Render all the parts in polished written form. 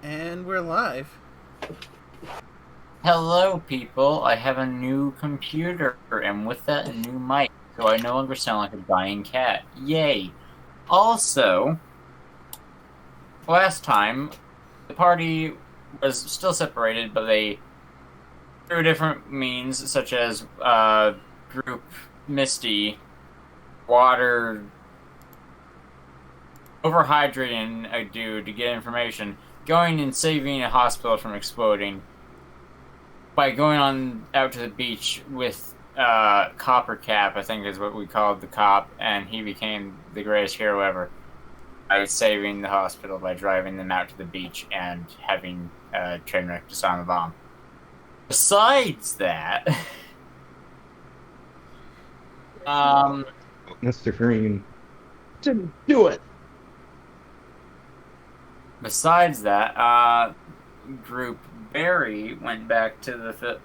And we're live. Hello, people. I have a new computer, and with that, a new mic, so I no longer sound like a dying cat. Yay! Also, last time, the party was still separated, but they, through different means, such as group Misty, water, overhydrating a dude to get information, going and saving a hospital from exploding, by going on out to the beach with Copper Cap, I think is what we called the cop, and he became the greatest hero ever. I was saving the hospital by driving them out to the beach and having a train wreck disarm the bomb. Besides that, um, Mr. Green didn't do it. besides that, Group Barry went back to the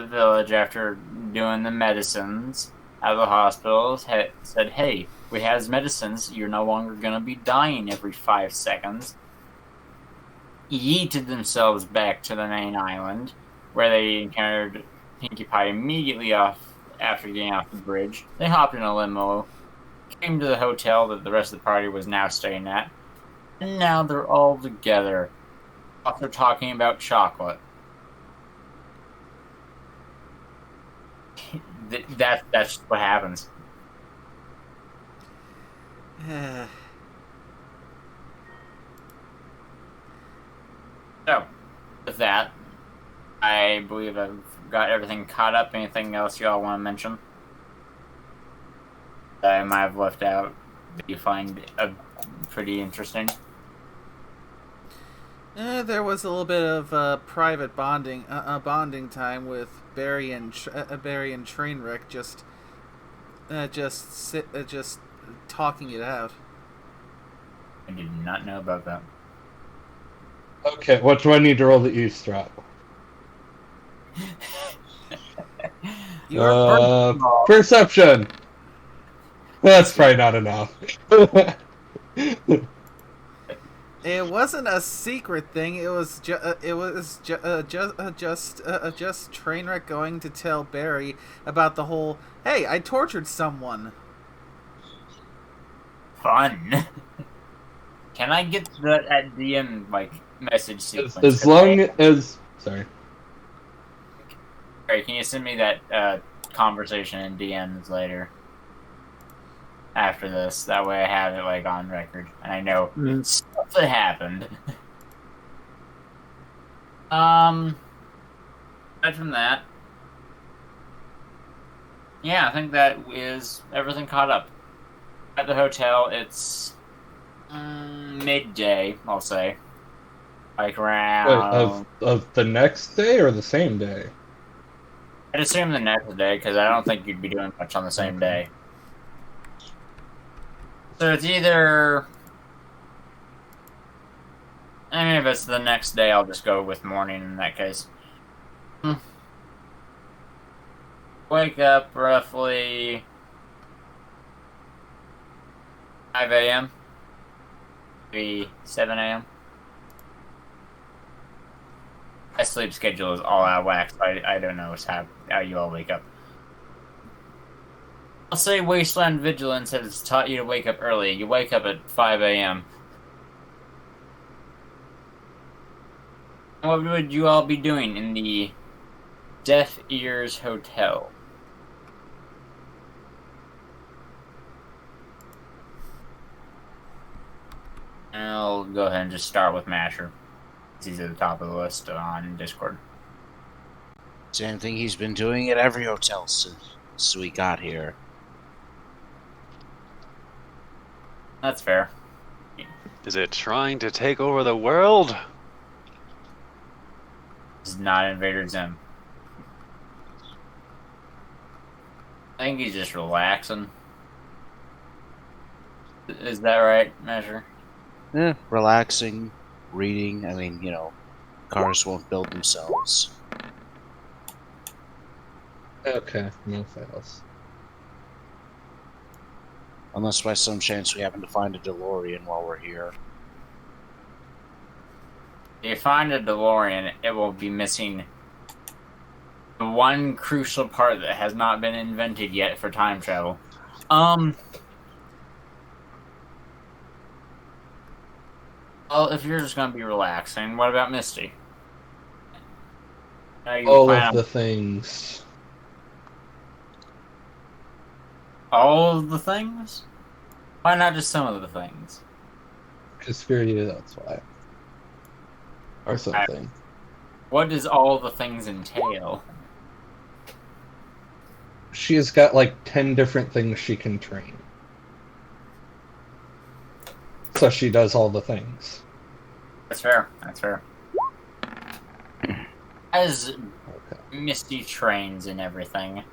village after doing the medicines out of the hospital. Said, "Hey, we have medicines. You're no longer gonna be dying every 5 seconds." Yeeted themselves back to the main island, where they encountered Pinkie Pie immediately off after getting off the bridge. They hopped in a limo, came to the hotel that the rest of the party was now staying at, and now they're all together. After talking about chocolate. That's what happens. So, with that, I believe I've got everything caught up. Anything else y'all want to mention that I might have left out that you find pretty interesting? There was a little bit of private bonding time with Barry and Trainwreck, just talking it out. I did not know about that. Okay, what do I need to roll the eavesdrop? Perception. That's probably not enough. It wasn't a secret thing. It was just Trainwreck going to tell Barry about the whole. Hey, I tortured someone. Fun. Can I get that at DM message sequence? As long as sorry. Alright, can you send me that conversation in DMs later? After this, that way I have it on record, and I know stuff that happened. Aside from that, yeah, I think that is everything caught up. At the hotel, it's midday, I'll say, around. Wait, of the next day or the same day? I'd assume the next day, because I don't think you'd be doing much on the same day. So it's either... I mean, if it's the next day, I'll just go with morning in that case. Wake up roughly 5 a.m. Maybe 7 a.m. My sleep schedule is all out of whack, so I don't know how you all wake up. I'll say Wasteland Vigilance has taught you to wake up early. You wake up at 5 a.m. What would you all be doing in the Deaf Ears Hotel? I'll go ahead and just start with Masher. He's at the top of the list on Discord. Same thing he's been doing at every hotel since we got here. That's fair. Is it trying to take over the world? This is not Invader Zim. I think he's just relaxing. Is that right, Measure? Yeah, relaxing, reading. I mean, cars won't build themselves. Okay, no fails. Unless by some chance we happen to find a DeLorean while we're here. If you find a DeLorean, it will be missing the one crucial part that has not been invented yet for time travel. Well, if you're just gonna be relaxing, what about Misty? You All plan of on the things. all of the things? Why not just some of the things? Conspiracy, that's why. Or something. What does all the things entail? She has got like 10 different things she can train. So she does all the things. That's fair. That's fair. As Okay. Misty trains and everything,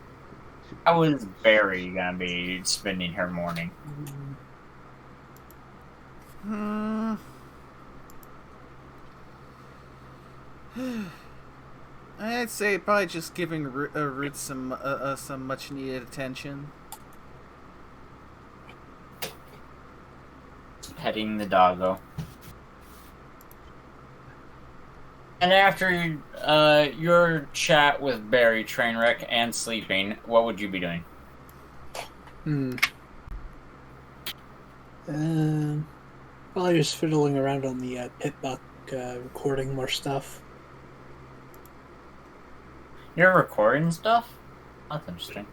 how is Barry gonna be spending her morning? Hmm. I'd say probably just giving Root some much needed attention. Petting the doggo. And after your chat with Barry, Trainwreck, and sleeping, what would you be doing? Probably just fiddling around on the Pitbuck, recording more stuff. You're recording stuff? That's interesting.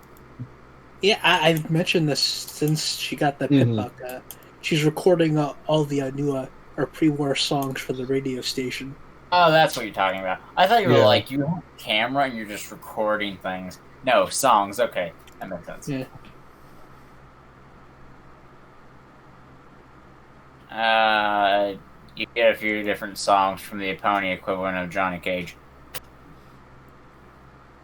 Yeah, I've mentioned this since she got the Mhm. Pitbuck. She's recording all the new or pre-war songs for the radio station. Oh, that's what you're talking about. I thought you were Yeah. like, you have a camera and you're just recording things. No, songs. Okay, that makes sense. Yeah. You get a few different songs from the Epony equivalent of Johnny Cage.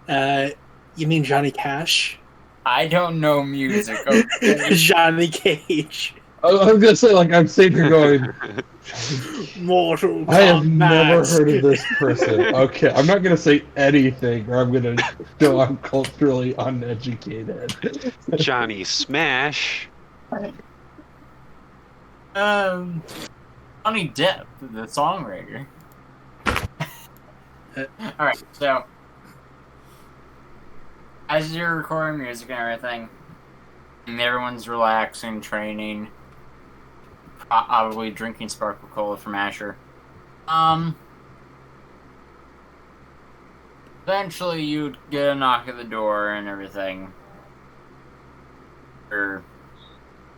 You mean Johnny Cash? I don't know music. Okay? Johnny Cage. I was gonna say, like, I'm sitting here going, Mortal Kombat. I have never heard of this person. Okay, I'm not gonna say anything, or I'm gonna show I'm culturally uneducated. Johnny Smash. Johnny Depp, the songwriter. All right, so as you're recording music and everything, and everyone's relaxing, training, probably drinking sparkle cola from Asher. Eventually you'd get a knock at the door and everything. Or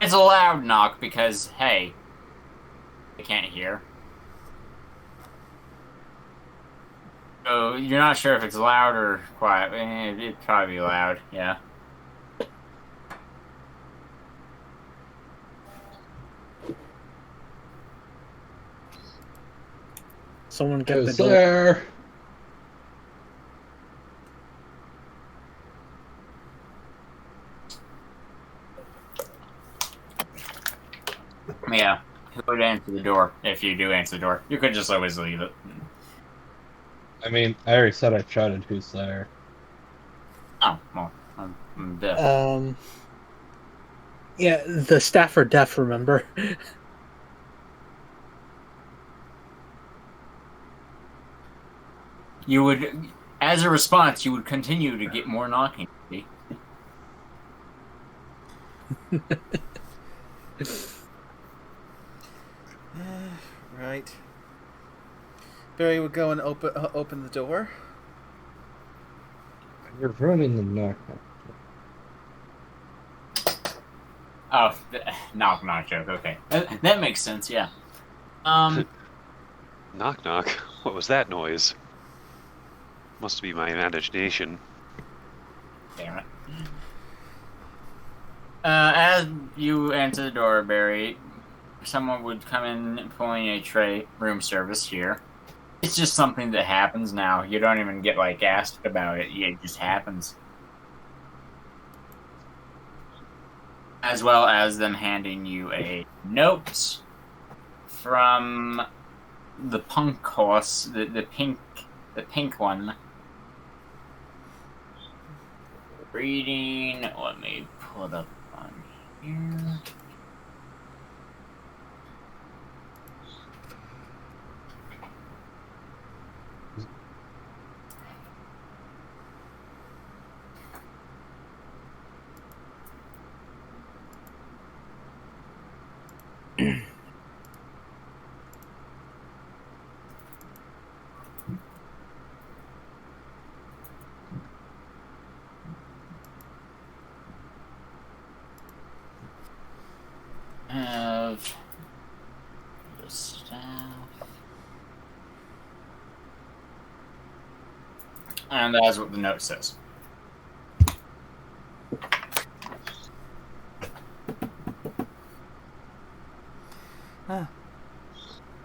it's a loud knock because, hey, I can't hear. So you're not sure if it's loud or quiet. It'd probably be loud, yeah. Someone get the Who's door. there? Yeah, who would answer the door if you do answer the door? You could just always leave it. I mean, I already said I shouted who's there. Oh, well, I'm deaf. Yeah, the staff are deaf, remember? You would, as a response, you would continue to get more knocking. See? Right. Barry would go and open the door. You're running the knock. Oh, knock joke. Okay, that makes sense. Yeah. Knock knock. What was that noise? Must be my imagination. Damn it. As you enter the door, Barry, someone would come in pulling a tray. Room service here. It's just something that happens now. You don't even get like asked about it. It just happens. As well as them handing you a note from the punk horse, the pink one. Reading. Let me pull it up on here. Have the staff. And that's what the note says.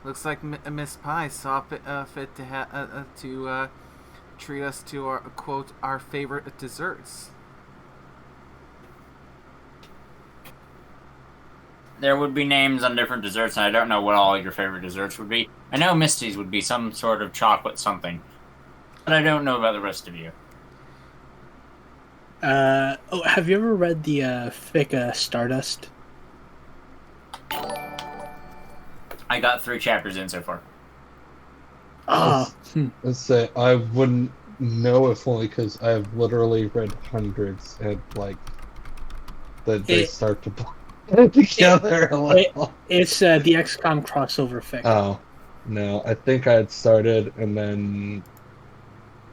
Looks like Miss Pie saw fit to treat us to our quote our favorite desserts. There would be names on different desserts, and I don't know what all your favorite desserts would be. I know Misty's would be some sort of chocolate something, but I don't know about the rest of you. Have you ever read the fic Stardust? I got 3 chapters in so far. Oh, Let's say I wouldn't know if only because I've literally read hundreds and like that they start to blend together a little. it's the XCOM crossover fic. Oh no, I think I had started and then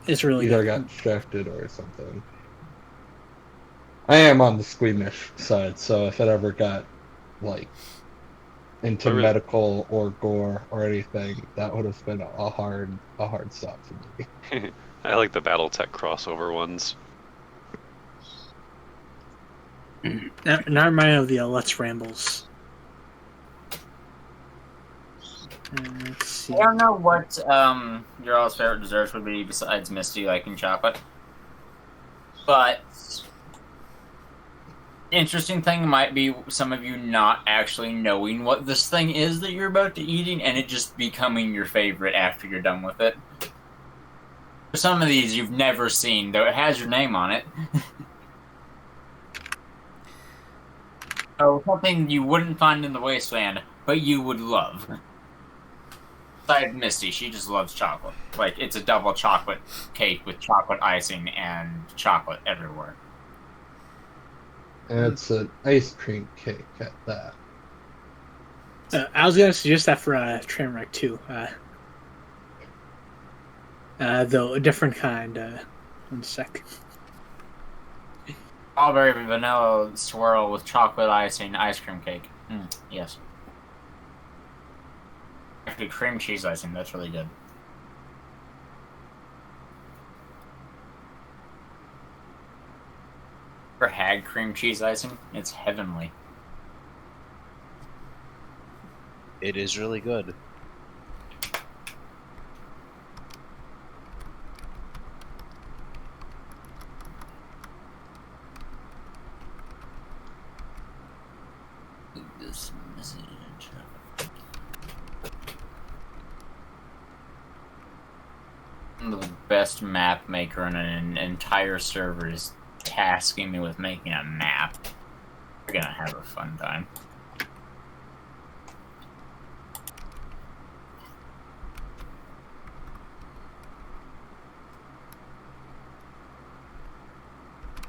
It's really either good. got distracted or something. I am on the squeamish side, so if it ever got like into medical or gore or anything, that would have been a hard stop for me. I like the BattleTech crossover ones. Now I'm reminded of the Let's Rambles. Let's see. I don't know what your all's favorite desserts would be besides Misty liking chocolate. But interesting thing might be some of you not actually knowing what this thing is that you're about to eating and it just becoming your favorite after you're done with it. For some of these you've never seen, though it has your name on it. Oh, something you wouldn't find in the Wasteland, but you would love. Besides Misty, she just loves chocolate. Like, it's a double chocolate cake with chocolate icing and chocolate everywhere. And it's an ice cream cake at that. I was gonna suggest that for Trainwreck 2. Though a different kind. 1 sec. Strawberry vanilla swirl with chocolate icing ice cream cake. Yes. Actually, cream cheese icing. That's really good. Ever had cream cheese icing? It's heavenly. It is really good. This message. I'm the best map maker in an entire server is tasking me with making a map. We're gonna have a fun time.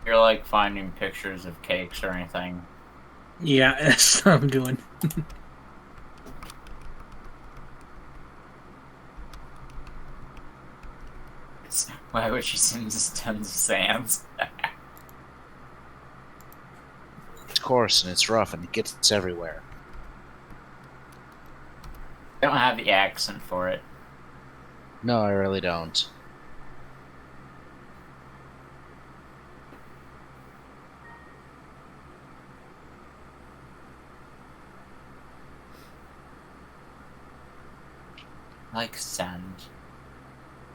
You're like finding pictures of cakes or anything. Yeah, that's what I'm doing. Why would she send us tons of sands? It's coarse and it's rough and it gets everywhere. I don't have the accent for it. No, I really don't. Like sand.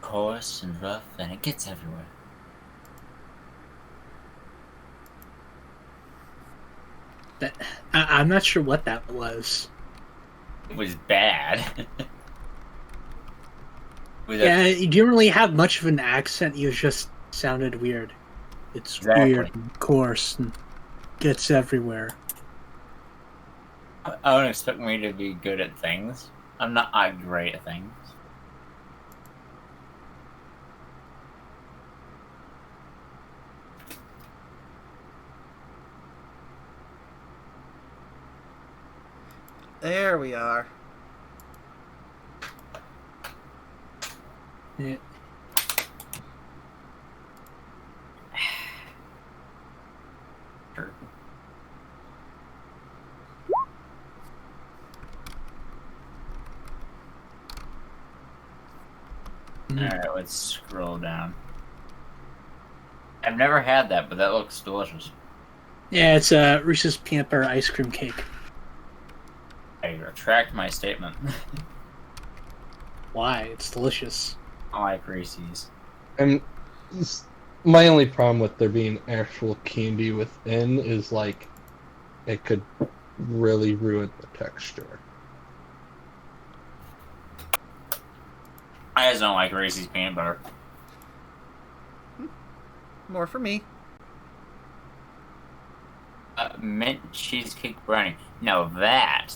Coarse and rough and it gets everywhere. I'm not sure what that was. It was bad. Yeah, you didn't really have much of an accent. You just sounded weird. It's Exactly. weird and coarse and gets everywhere. I don't expect me to be good at things. I'm not great at things. There we are. Yeah. Sure. Alright, let's scroll down. I've never had that, but that looks delicious. Yeah, it's a Reese's peanut butter ice cream cake. I retract my statement. Why? It's delicious. I like Reese's. And my only problem with there being actual candy within is like it could really ruin the texture. I just don't like Reese's peanut butter. More for me. Mint cheesecake brownie. Now that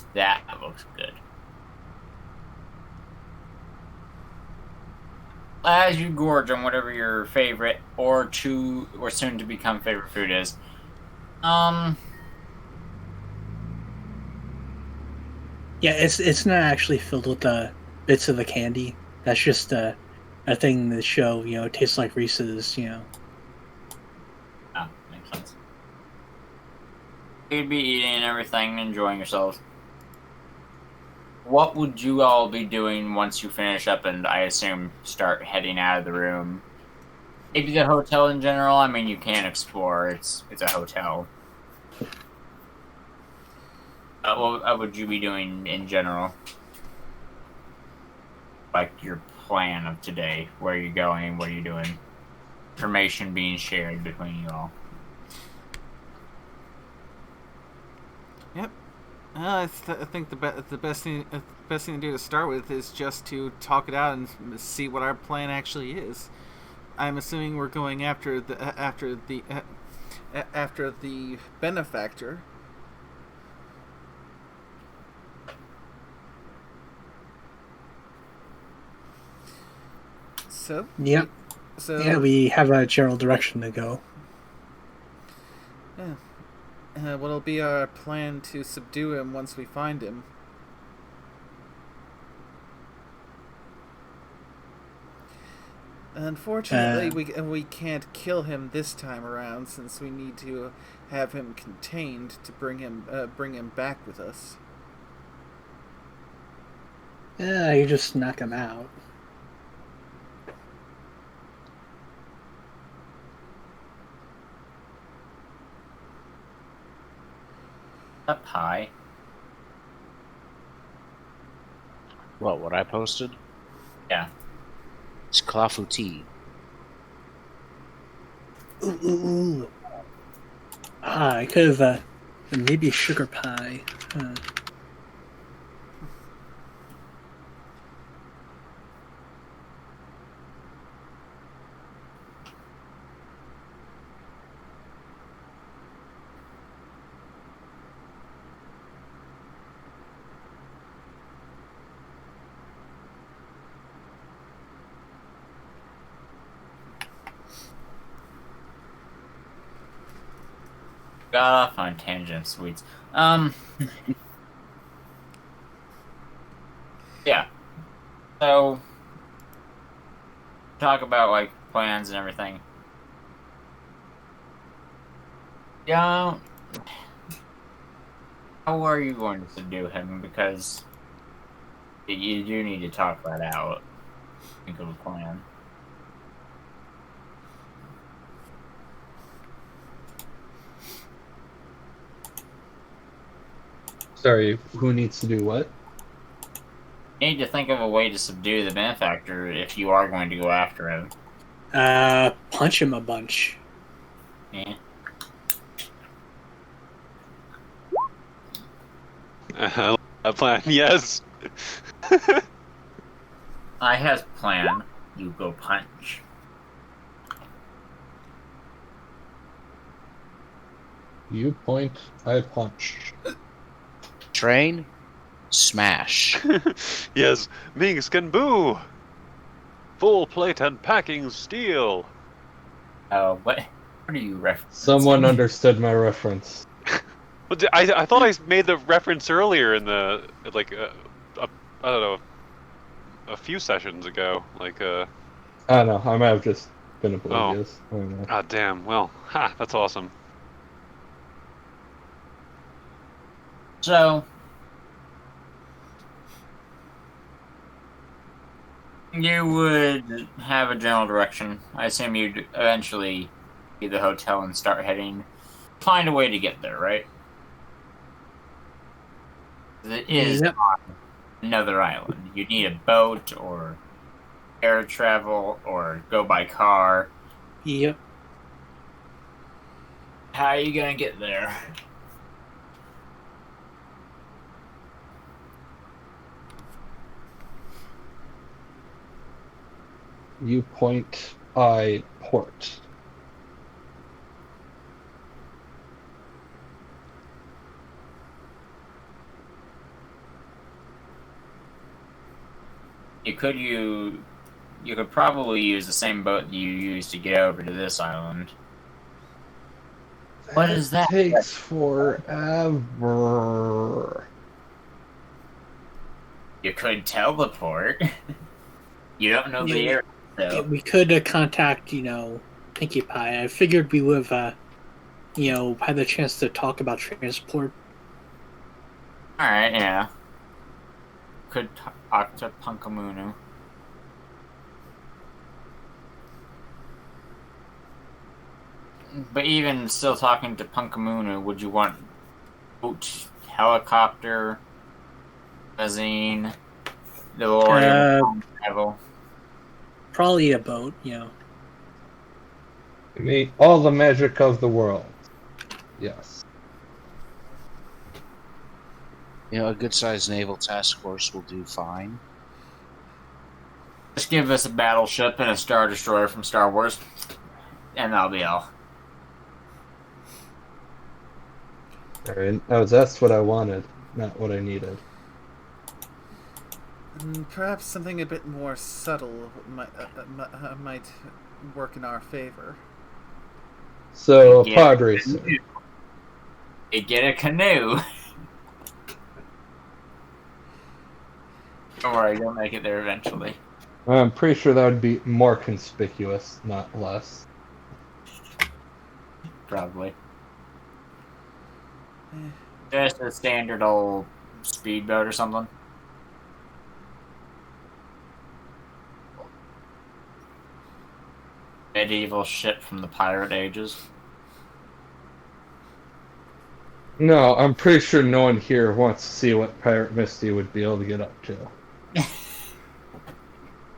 looks good. As you gorge on whatever your favorite or soon to become favorite food is, Yeah, it's not actually filled with bits of the candy. That's just a thing to show, it tastes like Reese's, oh, makes sense. You'd be eating and everything, enjoying yourselves. What would you all be doing once you finish up and, I assume, start heading out of the room? Maybe the hotel in general? I mean, you can explore. It's a hotel. What would you be doing in general? Like your plan of today. Where are you going? What are you doing? Information being shared between you all. Yep. I think the best thing to do to start with is just to talk it out and see what our plan actually is. I'm assuming we're going after the benefactor. So. Yep. So. Yeah, we have a general direction to go. Yeah. What'll be our plan to subdue him once we find him? Unfortunately, we can't kill him this time around, since we need to have him contained to bring him back with us. Yeah, you just knock him out. A pie. What I posted? Yeah. It's clafouti. Ooh. I could have maybe a sugar pie. Got off on tangent sweets. Yeah. So, talk about like plans and everything. Yeah. How are you going to subdue him? Because you do need to talk that out. Think of a plan. Sorry, who needs to do what? You need to think of a way to subdue the benefactor if you are going to go after him. Punch him a bunch. Yeah. A plan, yes. I has plan. You go punch. You point, I punch. Train, smash. Yes, Minx can boo. Full plate and packing steel. Oh, what are you referencing? Someone understood my reference. But I thought I made the reference earlier in the like I don't know, a few sessions ago. Like I don't know. I might have just been oh, oblivious. I don't know. god damn. Well, ha, that's awesome. So, you would have a general direction. I assume you'd eventually leave the hotel and start heading. Find a way to get there, right? It is Yep. on another island. You need a boat or air travel or go by car. Yep. How are you gonna get there? You point, I port. You could probably use the same boat that you used to get over to this island. What is that? Takes forever. You could teleport. You don't know the Yeah, area, Yeah, though. we could contact, Pinkie Pie. I figured we would have, had the chance to talk about transport. Alright, yeah. Could talk to Punkamunu. But even still talking to Punkamunu, would you want boat, helicopter, limousine, DeLorean, travel? Probably a boat, Me, all the magic of the world. Yes. A good-sized naval task force will do fine. Just give us a battleship and a Star Destroyer from Star Wars, and that'll be all. Alright. Oh, that's what I wanted, not what I needed. Perhaps something a bit more subtle might work in our favor. So, Yeah. pod racer. You get a canoe. Don't worry, you'll make it there eventually. I'm pretty sure that would be more conspicuous, not less. Probably. Just a standard old speedboat or something. Medieval ship from the pirate ages. No, I'm pretty sure no one here wants to see what Pirate Misty would be able to get up to.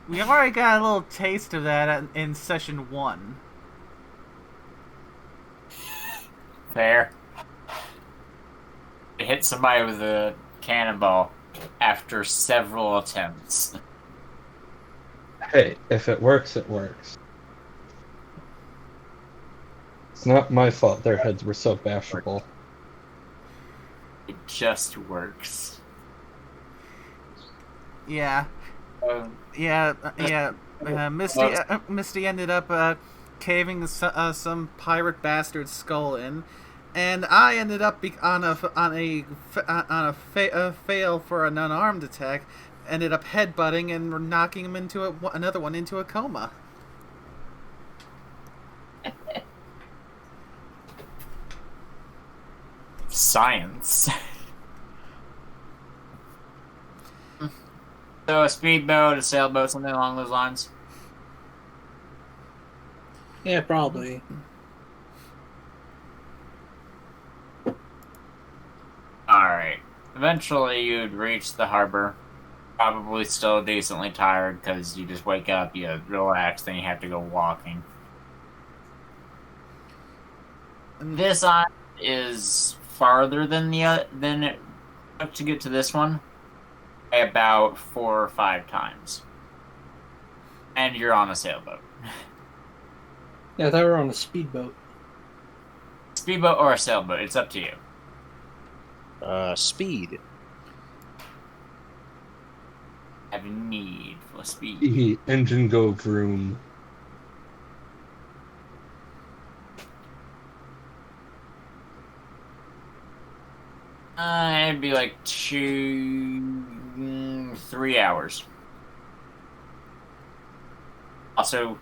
We already got a little taste of that in session 1. Fair. It hit somebody with a cannonball after several attempts. Hey, if it works, it works. It's not my fault their heads were so bashful. It just works. Yeah. Misty ended up caving some pirate bastard's skull in, and I ended up on a fail for an unarmed attack. Ended up headbutting and knocking him into another one into a coma. Science. So a speedboat, a sailboat, something along those lines. Yeah, probably. Alright. Eventually you'd reach the harbor. Probably still decently tired because you just wake up, you relax, then you have to go walking. This island is farther than than it took to get to this one by about 4 or 5 times. And you're on a sailboat. Yeah, they were on a speedboat. Speedboat or a sailboat, it's up to you. Speed. Have a need for speed. Engine go vroom. It'd be like 3 hours. Also,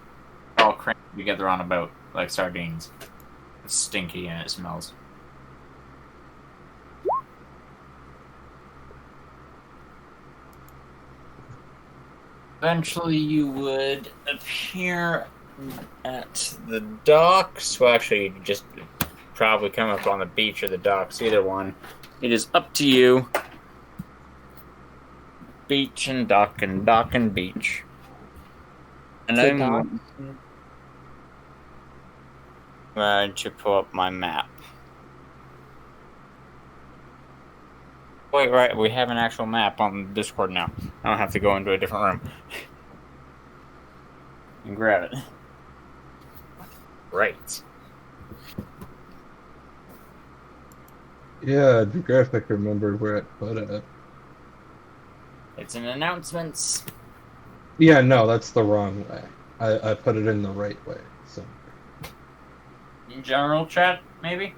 all crammed together on a boat, like sardines. It's stinky and it smells. Eventually, you would appear at the docks. Well, actually, you just probably come up on the beach or the docks, either one. It is up to you. Beach and dock and dock and beach. And The I'm dock? going to pull up my map. Wait, right, we have an actual map on Discord now. I don't have to go into a different room. And grab it. Right. Yeah, the graphic remembered where it put it. It's in announcements. Yeah, no, that's the wrong way. I put it in the right way. So In general chat, maybe?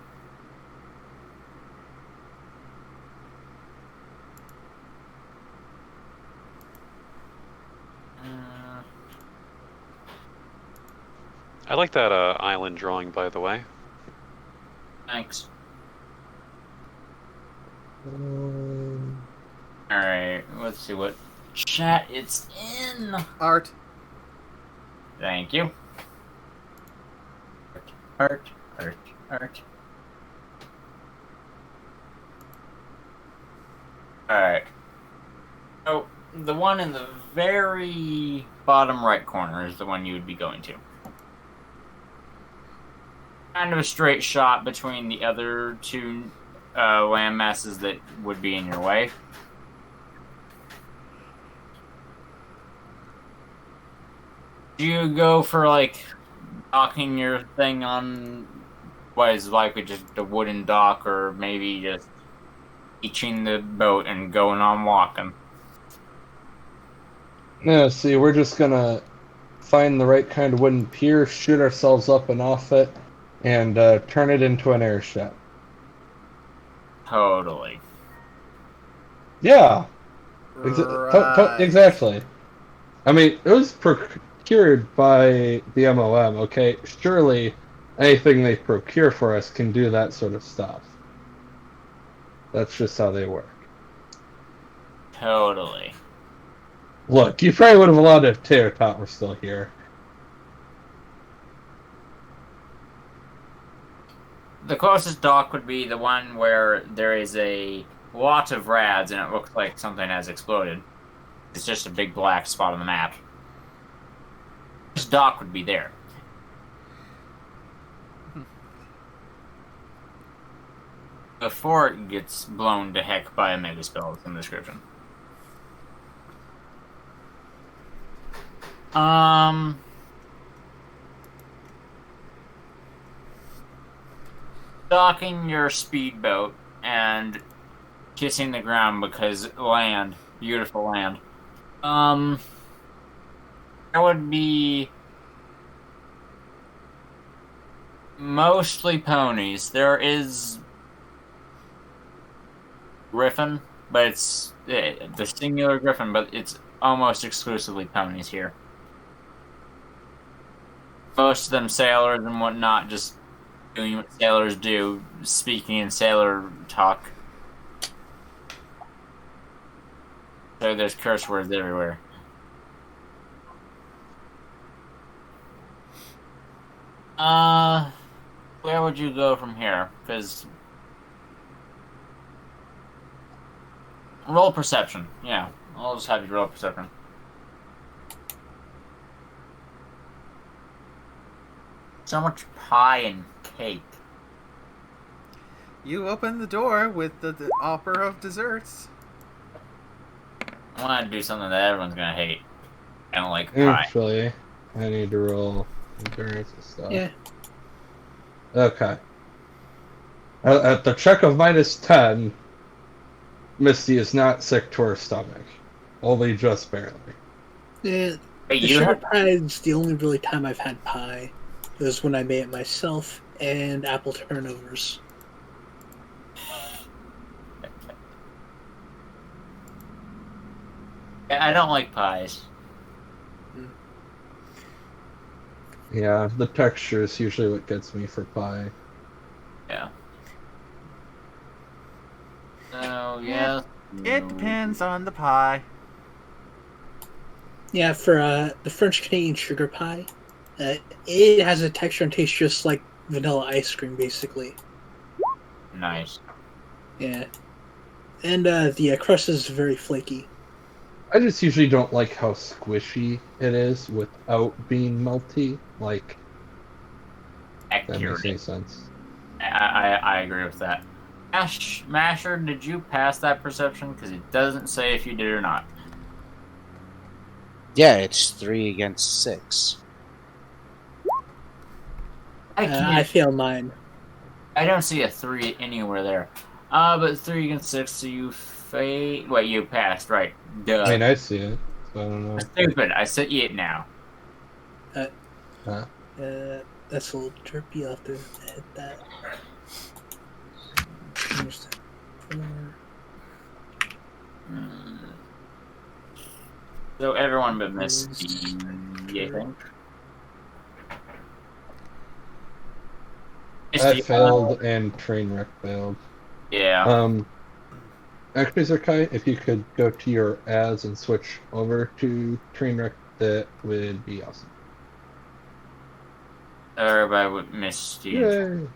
I like that island drawing, by the way. Thanks. Alright, let's see what chat it's in. Art. Thank you. Art. Alright. So, the one in the very bottom right corner is the one you would be going to. Kind of a straight shot between the other two land masses that would be in your way. Do you go for, like, docking your thing on what is likely just a wooden dock, or maybe just beaching the boat and going on walking? yeah, see, we're just gonna find the right kind of wooden pier, shoot ourselves up and off it, and turn it into an airship. Totally. Yeah, Right. exactly. I mean, it was procured by the MOM, okay? Surely anything they procure for us can do that sort of stuff. That's just how they work. Totally. Look, you probably would have allowed it if Tater Tot were still here. The closest dock would be the one where there is a lot of rads and it looks like something has exploded. It's just a big black spot on the map. This dock would be there. Before it gets blown to heck by a mega spell, it's in the description. Docking your speedboat and kissing the ground because land, beautiful land. That would be mostly ponies. There is Griffin, but it's the singular Griffin, but it's almost exclusively ponies here. Most of them sailors and whatnot, just doing what sailors do, speaking in sailor talk. So there's curse words everywhere. Where would you go from here? Because roll perception. Yeah, I'll just have you roll perception. So much pie and cake. You open the door with the offer of desserts. I want to do something that everyone's gonna hate. I don't like pie. Actually, I need to roll endurance and stuff. Yeah. Okay. At the check of -10, Misty is not sick to her stomach. Only just barely. Yeah. Hey, The you sugar have, pie is the only really time I've had pie. It was when I made it myself, and apple turnovers. I don't like pies. Yeah, the texture is usually what gets me for pie. Yeah. So, yeah. It depends on the pie. Yeah, for the French Canadian sugar pie, it has a texture and taste just like vanilla ice cream, basically. Nice. Yeah, and the crust is very flaky. I just usually don't like how squishy it is without being melty. Like, that makes Accurate. any sense. I agree with that. Masher, did you pass that perception? Because it doesn't say if you did or not. Yeah, it's 3 against 6. I failed mine. I don't see a 3 anywhere there. But 3 against 6, so you Wait, you passed, right? Duh. I mean, I see it, so I don't know. Stupid. I set you it now. Huh? That's a little chirpy. I'll have to hit that. Here's that. 4. So everyone but Miss D, I think. Miss I D, failed and Trainwreck failed. Yeah. Actually, Zerkai, if you could go to your ads and switch over to Trainwreck, that would be awesome. Everybody with Miss D. Yay!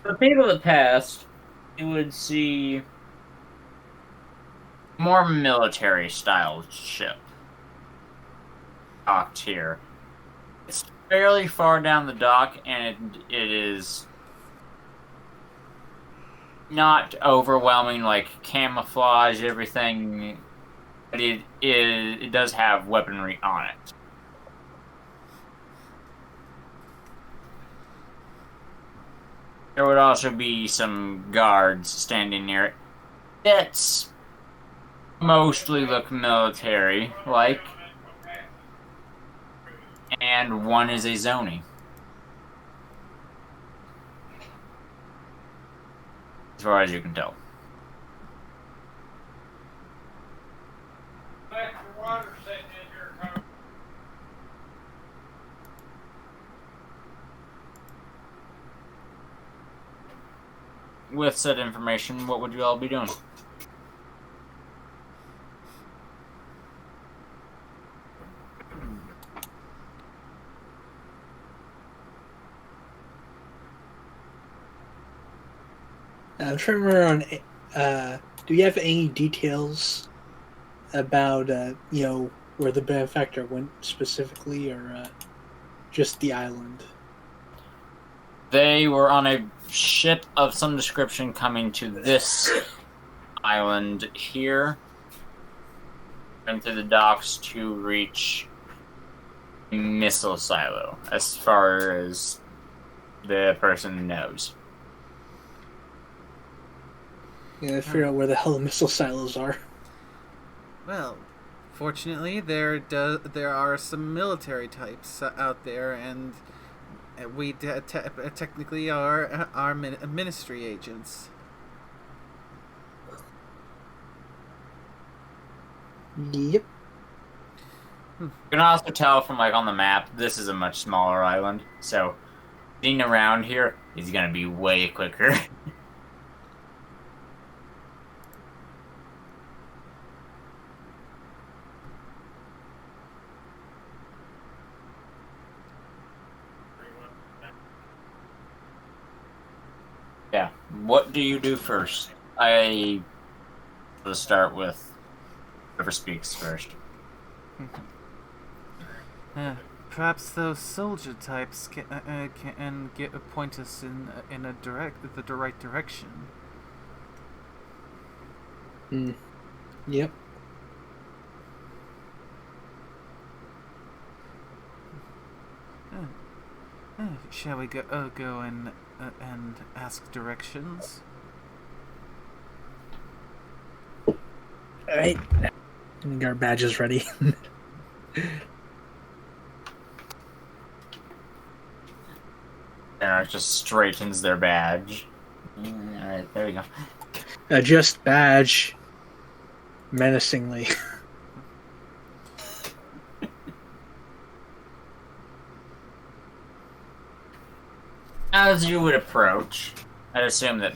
The people that passed, you would see more military style ship docked here. It's fairly far down the dock, and it is not overwhelming, like camouflage everything, but it does have weaponry on it. There would also be some guards standing near it. It's mostly look military-like, and one is a zonie. As far as you can tell. With said information, what would you all be doing? I'm trying to remember on. Do you have any details about where the benefactor went specifically, or just the island? They were on a ship of some description coming to this island here, and through the docks to reach a missile silo, as far as the person knows. Yeah, figure out where the hell the missile silos are. Well, fortunately, there are some military types out there, and we technically are ministry agents. Yep. You can also tell from on the map, this is a much smaller island, so getting around here is gonna be way quicker. Yeah. What do you do first? Let's start with whoever speaks first. Perhaps those soldier types can point us in the right direction. Yep. Shall we go and ask directions? All right. Get our badges ready. And it just straightens their badge. Alright, there we go. Adjust badge. menacingly. As you would approach, I'd assume that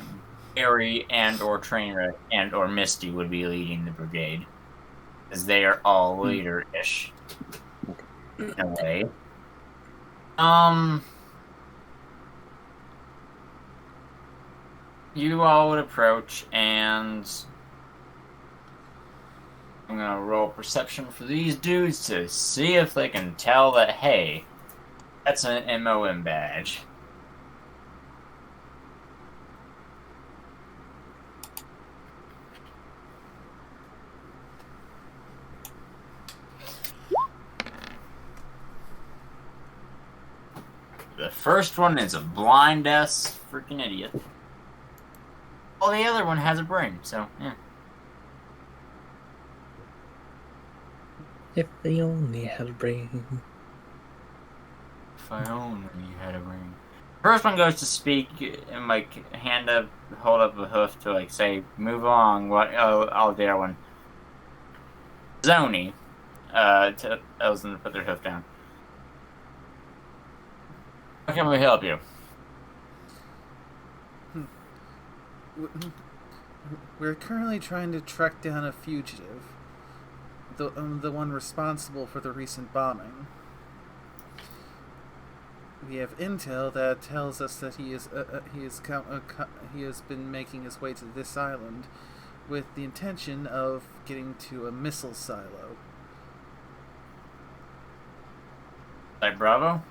Barry and or Trainwreck and or Misty would be leading the brigade, as they are all leader-ish in a way. You all would approach, and I'm gonna roll perception for these dudes to see if they can tell that, hey, that's an MOM badge. The first one is a blind ass freaking idiot. Well, the other one has a brain, so yeah. If they only had a brain. If I only had a brain. First one goes to speak and like hold up a hoof to like say move along. What? Oh, the other one. Zoni, tells them to put their hoof down. How can we help you? We're currently trying to track down a fugitive, the one responsible for the recent bombing. We have intel that tells us that he has been making his way to this island with the intention of getting to a missile silo. Like Bravo?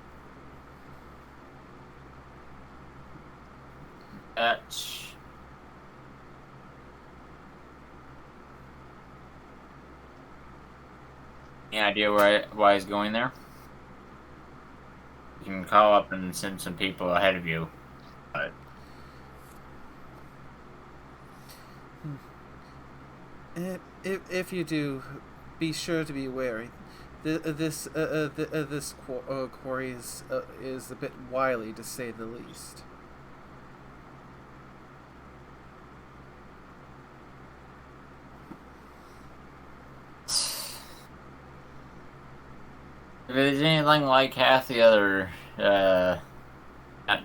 Any idea why he's going there? You can call up and send some people ahead of you. But If you do, be sure to be wary. This quarry is a bit wily, to say the least. if it's anything like half the other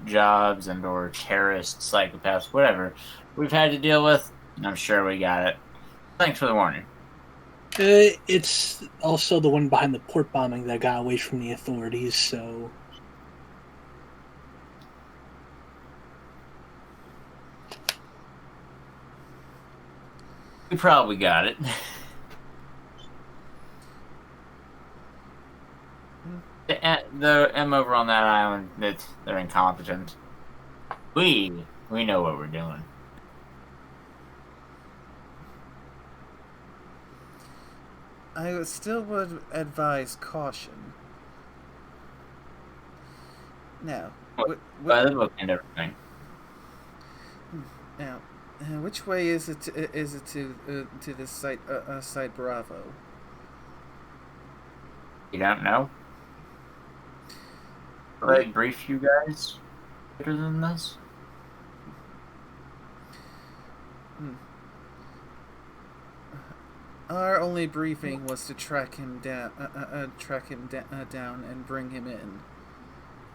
jobs and or terrorists, psychopaths, whatever we've had to deal with, I'm sure we got it. Thanks for the warning. It's also the one behind the port bombing that got away from the authorities, so... We probably got it. The M over on that island, they're incompetent. We know what we're doing. I still would advise caution. Now, By the book and everything. Now, which way is it to this site Bravo? You don't know? Will I brief you guys better than this? Our only briefing was to track him down and bring him in.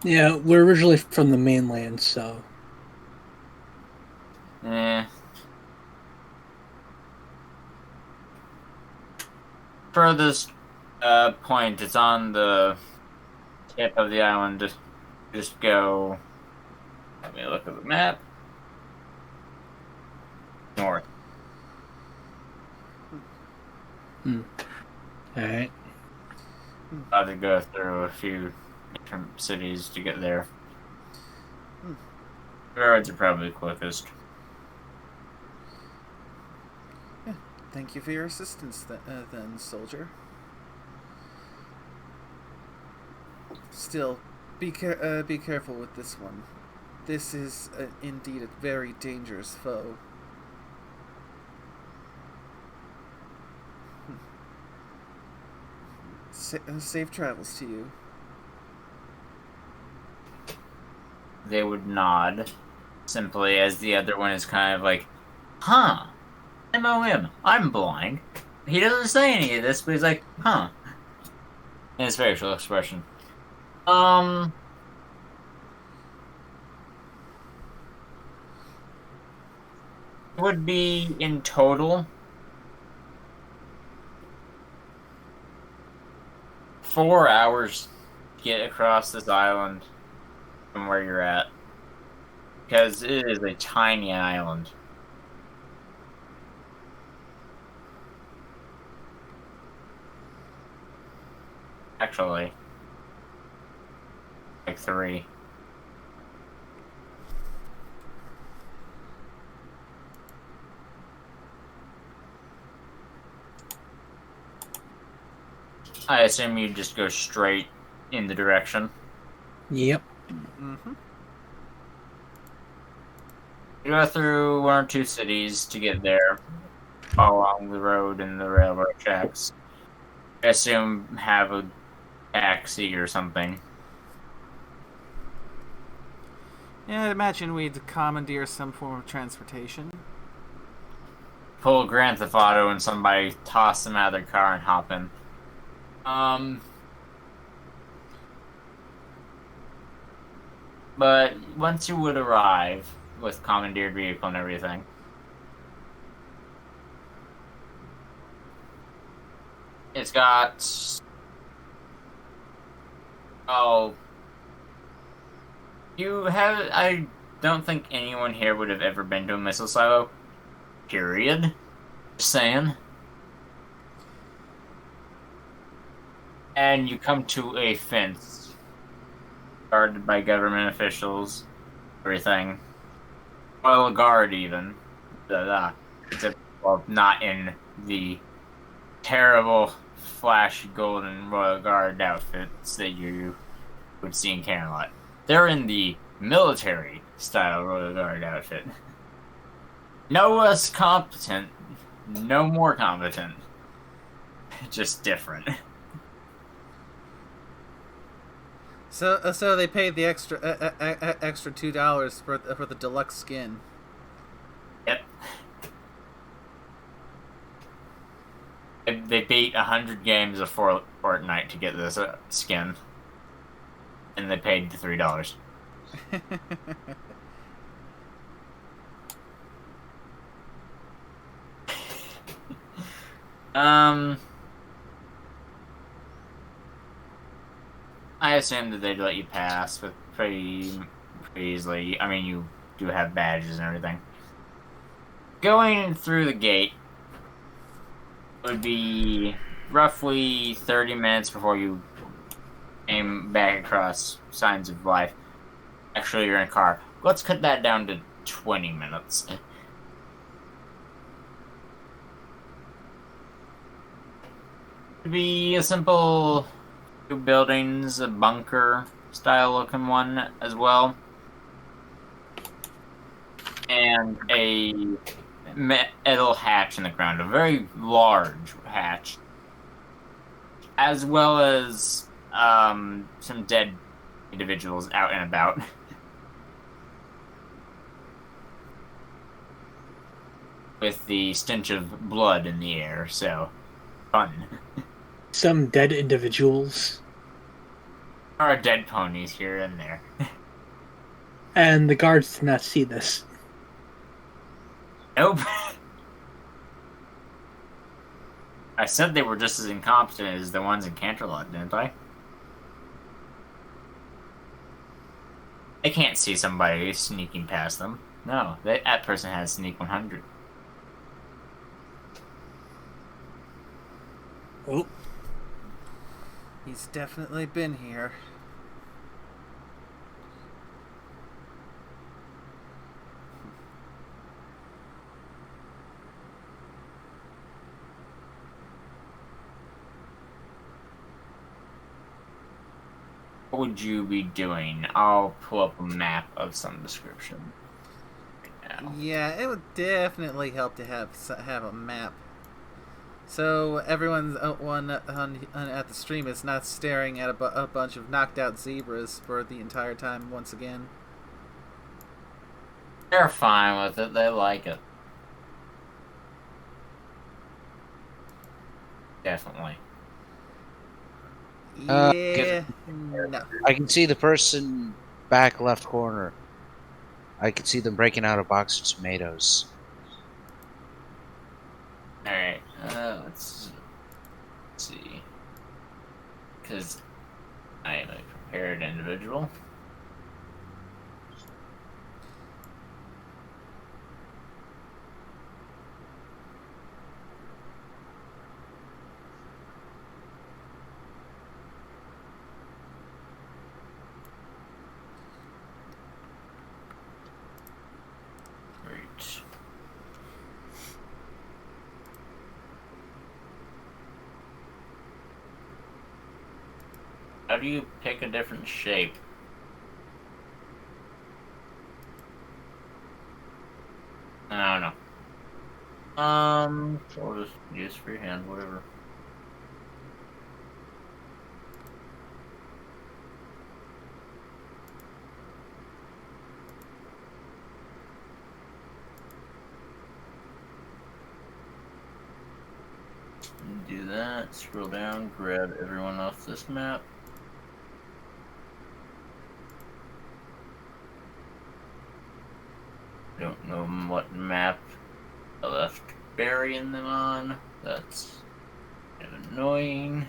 Yeah, we're originally from the mainland, so... Furthest point, it's on the tip of the island. Just go. Let me look at the map. North. Alright. I have to go through a few different cities to get there. Roads are probably quickest. Thank you for your assistance, then, soldier. Still, be careful with this one. This is indeed a very dangerous foe. Safe travels to you. They would nod, simply as the other one is kind of like, huh, MOM, I'm blind. He doesn't say any of this, but he's like, huh. In his facial expression. Would be in total 4 hours to get across this island from where you're at. Because it is a tiny island. Actually, like 3. I assume you just go straight in the direction. Yep. Mm-hmm. You go through 1 or 2 cities to get there, along the road and the railroad tracks. I assume have a taxi or something. Yeah, I'd imagine we'd commandeer some form of transportation. Pull Grand Theft Auto and somebody toss them out of their car and hop in. But once you would arrive with commandeered vehicle and everything, it's got I don't think anyone here would have ever been to a missile silo. Period. Just saying. And you come to a fence guarded by government officials, everything. Royal Guard, even. Except, well, not in the terrible, flashy golden Royal Guard outfits that you would see in Camelot. They're in the military style Royal Guard outfit. No less competent, no more competent. Just different. So they paid the extra $2 for the deluxe skin. Yep. They beat 100 games of Fortnite to get this skin, and they paid the $3. I assume that they'd let you pass with pretty easily. I mean, you do have badges and everything. Going through the gate would be roughly 30 minutes before you came back across signs of life. Actually, you're in a car. Let's cut that down to 20 minutes. It'd be a simple 2 buildings, a bunker style looking one as well, and a metal hatch in the ground, a very large hatch, as well as some dead individuals out and about. With the stench of blood in the air, so fun. Some dead individuals. There are dead ponies here and there. And the guards did not see this. Nope. I said they were just as incompetent as the ones in Canterlot, didn't I? They can't see somebody sneaking past them. No, that person has Sneak 100. Oh. He's definitely been here. What would you be doing? I'll pull up a map of some description right now. Yeah, it would definitely help to have a map. So everyone at the stream is not staring at a bunch of knocked out zebras for the entire time once again. They're fine with it. They like it. Definitely. Yeah. No. I can see the person back left corner. I can see them breaking out a box of tomatoes. Alright, let's see. Because I am a prepared individual. Great. How do you pick a different shape? I don't know. We'll just use freehand, whatever. Do that, scroll down, grab everyone off this map. Don't know what map I left burying them on. That's kind of annoying.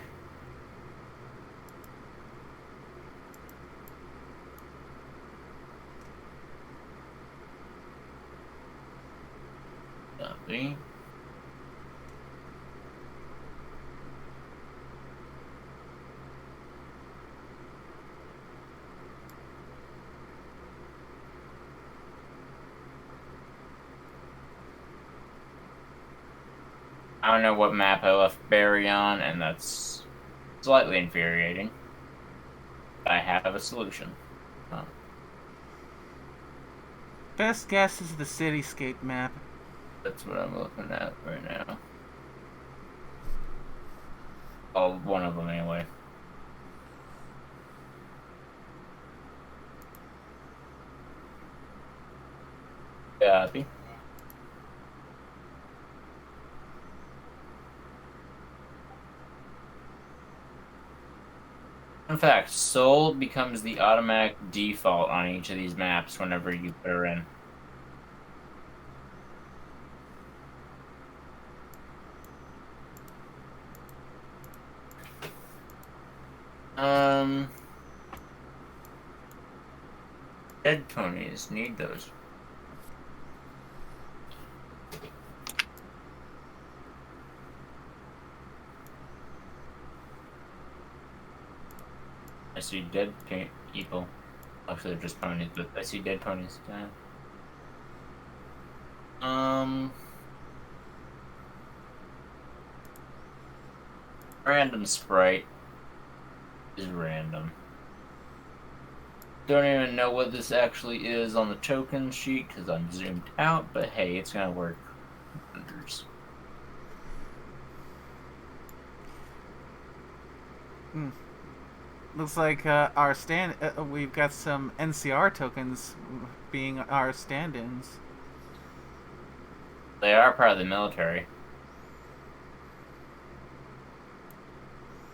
Copy. I don't know what map I left Barry on, and that's slightly infuriating. I have a solution. Huh. Best guess is the cityscape map. That's what I'm looking at right now. Oh, one of them anyway. Copy. In fact, Soul becomes the automatic default on each of these maps whenever you put her in. Dead ponies need those. I see dead people. Actually, they're just ponies, but I see dead ponies. Random sprite is random. Don't even know what this actually is on the token sheet because I'm zoomed out, but hey, it's gonna work wonders. Looks like our we've got some NCR tokens being our stand-ins. They are part of the military.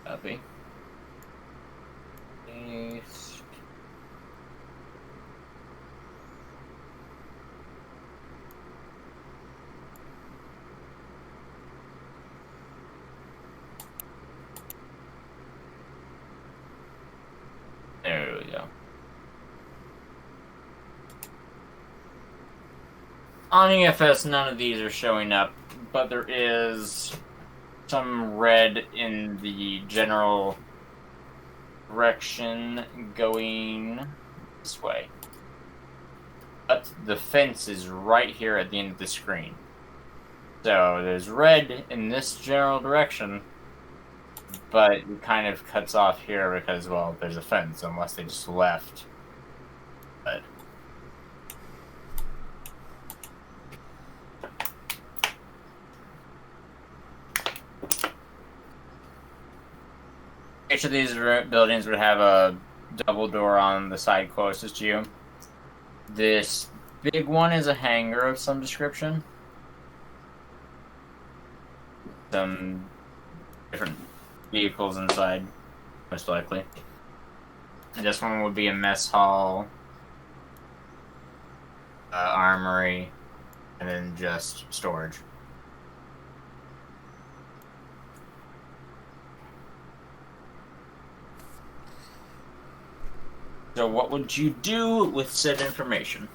Copy. Paste. There we go. On EFS, none of these are showing up, but there is some red in the general direction going this way. But the fence is right here at the end of the screen. So there's red in this general direction, but it kind of cuts off here because, well, there's a fence, unless they just left. But each of these buildings would have a double door on the side closest to you. This big one is a hangar of some description. There's different vehicles inside, most likely. And this one would be a mess hall, armory, and then just storage. So what would you do with said information?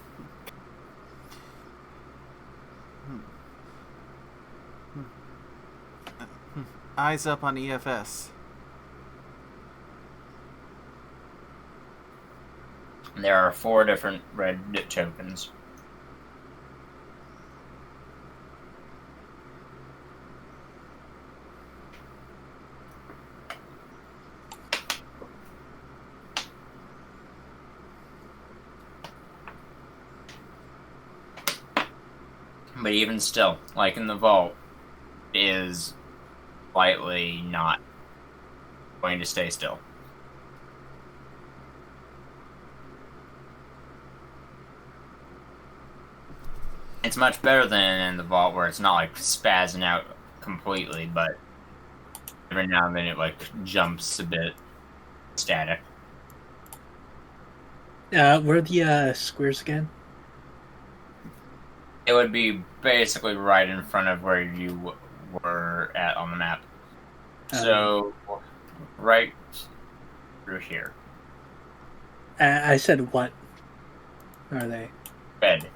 Eyes up on EFS. There are 4 different red tokens. But even still, like in the vault, is slightly not going to stay still. It's much better than in the vault where it's not like spazzing out completely, but every now and then it like jumps a bit static. Where are the squares again? It would be basically right in front of where you were at on the map. So, right through here. I said what are they? Red.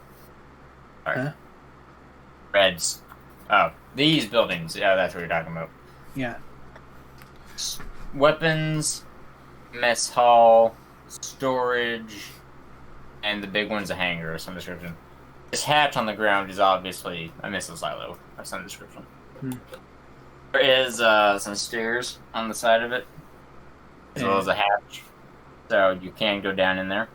Sorry. Huh? Reds. Oh, these buildings. Yeah, that's what you're talking about. Yeah. Weapons, mess hall, storage, and the big one's a hangar of some description. This hatch on the ground is obviously a missile silo of some description. There is some stairs on the side of it, as well as a hatch, so you can go down in there.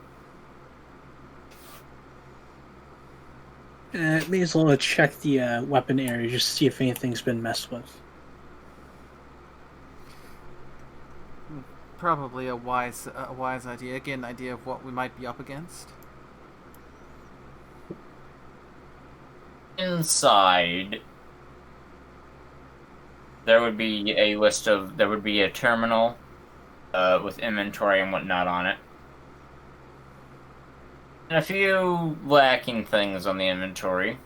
May as well check the weapon area just to see if anything's been messed with. Probably a wise idea. Get an idea of what we might be up against. Inside, there would be a terminal with inventory and whatnot on it. And a few lacking things on the inventory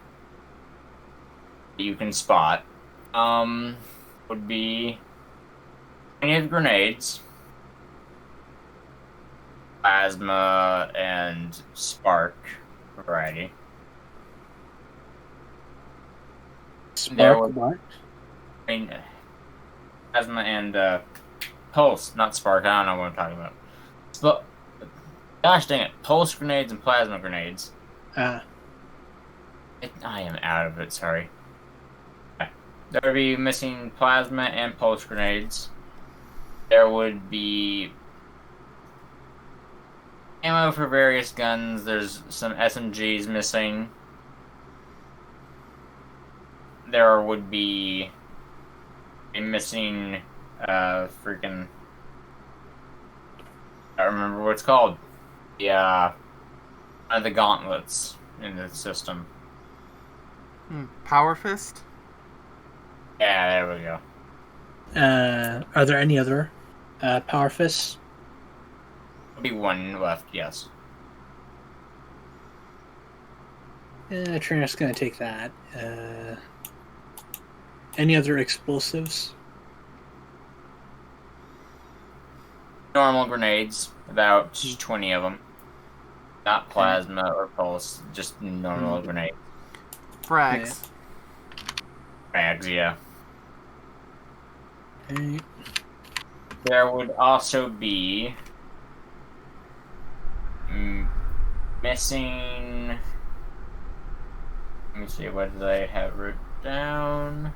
that you can spot. Would be plenty of grenades, plasma, and spark variety. Spark what? I mean, plasma and pulse, not spark. I don't know what I'm talking about. But gosh dang it, pulse grenades and plasma grenades. I am out of it. Sorry. There would be missing plasma and pulse grenades. There would be ammo for various guns. There's some SMGs missing. There would be a missing, freaking... I don't remember what it's called. One of the gauntlets in the system. Power fist? Yeah, there we go. Are there any other power fists? There'll be one left, yes. Trina's gonna take that. Any other explosives? Normal grenades, about 20 of them. Not plasma or pulse, just normal grenades. Frags. Frags, yeah. Okay. There would also be missing. Let me see, what did I have written down?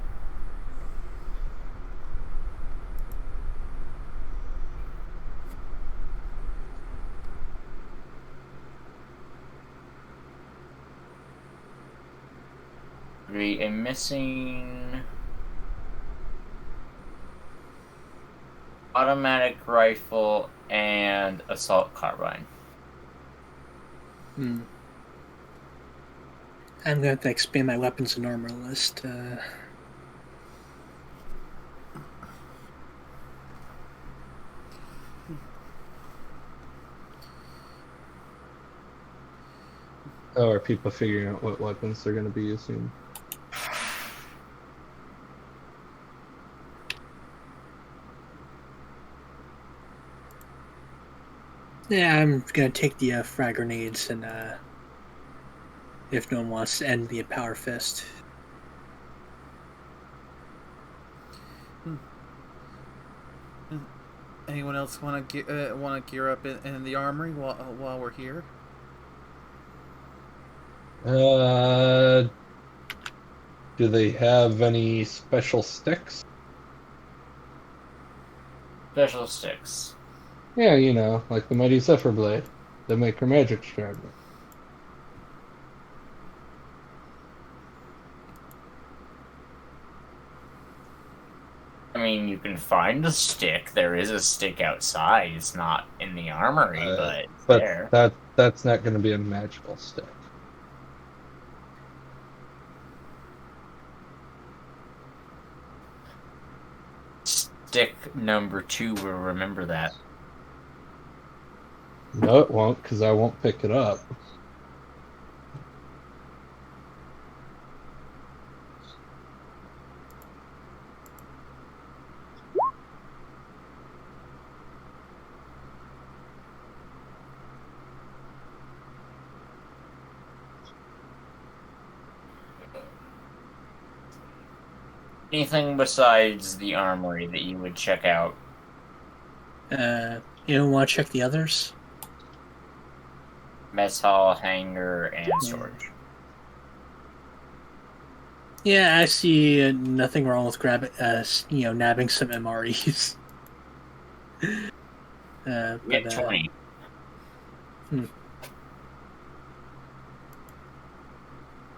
Be a missing automatic rifle and assault carbine. I'm going to have to expand my weapons and armor list. Oh, are people figuring out what weapons they're going to be using? Yeah, I'm gonna take the frag grenades and if no one wants to end the power fist. Anyone else want to gear up in the armory while we're here? Do they have any special sticks? Special sticks. Yeah, you know, like the Mighty Zephyr Blade. They make her magic stronger. I mean, you can find the stick. There is a stick outside. It's not in the armory, but it's there. That's not going to be a magical stick. Stick number 2 will remember that. No, it won't, because I won't pick it up. Anything besides the armory that you would check out? You don't want to check the others? Mess hall, hangar, and storage. Yeah, I see nothing wrong with nabbing some MREs. Get 20.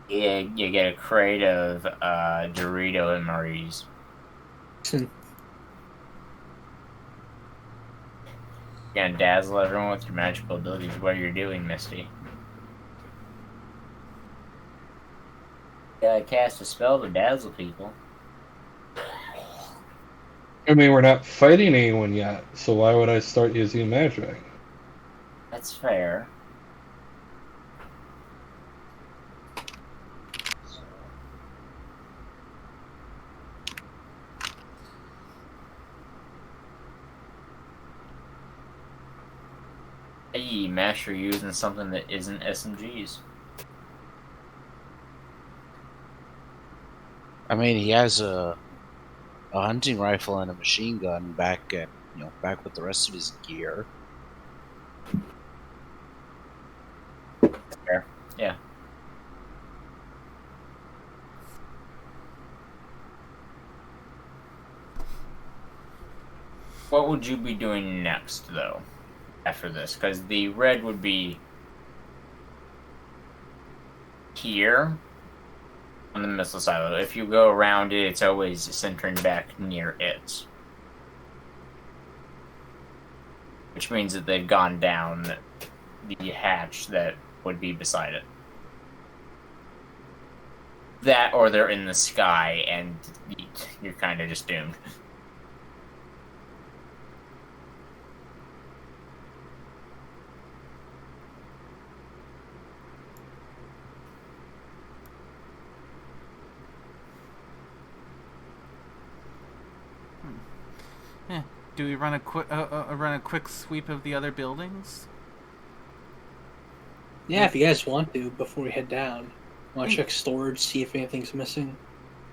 Yeah, you get a crate of Dorito MREs. You gonna dazzle everyone with your magical abilities. What are you doing, Misty? Gotta cast a spell to dazzle people. I mean, we're not fighting anyone yet, so why would I start using magic? That's fair. Hey, Master using something that isn't SMGs. I mean, he has a hunting rifle and a machine gun back with the rest of his gear. Fair. Yeah. What would you be doing next, though, after this? Because the red would be here on the missile silo. If you go around it, it's always centering back near it. Which means that they've gone down the hatch that would be beside it. That, or they're in the sky, and you're kind of just doomed. Do we run a quick sweep of the other buildings? Yeah, if you guys want to, before we head down. Want to check storage, see if anything's missing?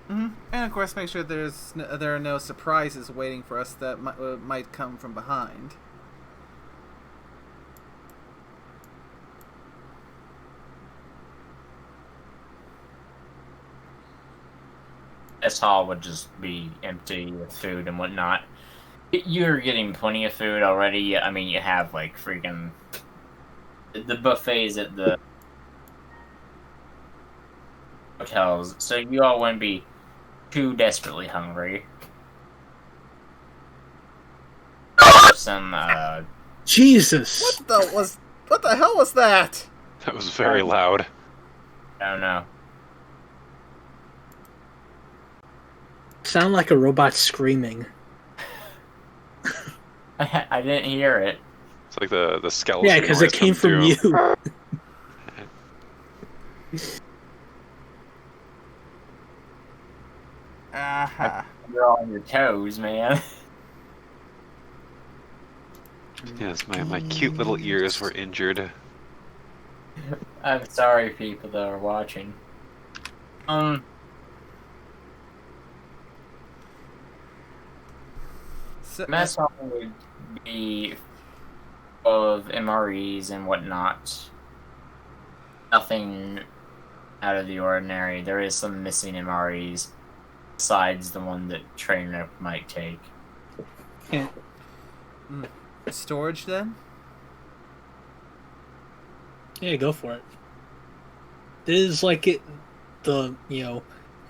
And of course, make sure there are no surprises waiting for us that might come from behind. This hall would just be empty with food and whatnot. You're getting plenty of food already. I mean, you have like freaking the buffets at the hotels, so you all wouldn't be too desperately hungry. Some Jesus! What the hell was that? That was very loud. I don't know. Sound like a robot screaming. I didn't hear it. It's like the skeleton. Yeah, because it noise came from from Doom. you. Aha. You're all on your toes, man. Yes, my cute little ears were injured. I'm sorry, people that are watching. So, Mess hall would be full of MREs and whatnot. Nothing out of the ordinary. There is some missing MREs, besides the one that trainer might take. Yeah. storage then? Yeah, go for it. This is like the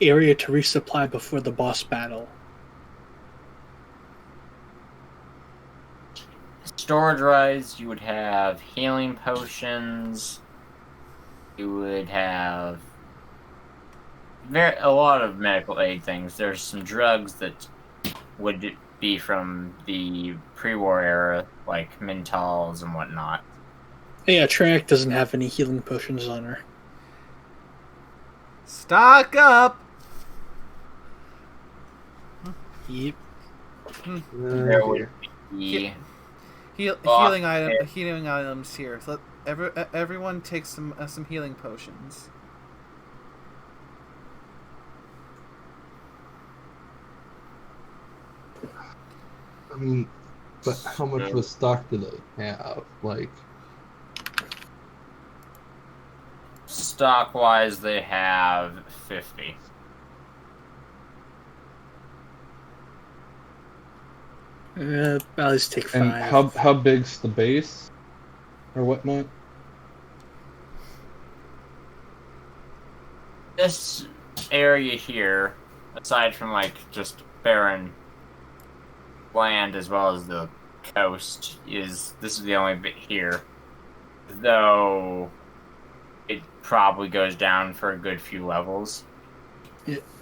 area to resupply before the boss battle. Storage-wise, you would have healing potions. You would have a lot of medical aid things. There's some drugs that would be from the pre-war era, like menthols and whatnot. Yeah, Triac doesn't have any healing potions on her. Stock up! Yep. There would be Healing items here. Let everyone take some healing potions. I mean, but how much of a stock do they have? Like, stock-wise, they have 50. I'll just take 5. and how big's the base, or whatnot? This area here, aside from like just barren land as well as the coast, this is the only bit here. Though it probably goes down for a good few levels.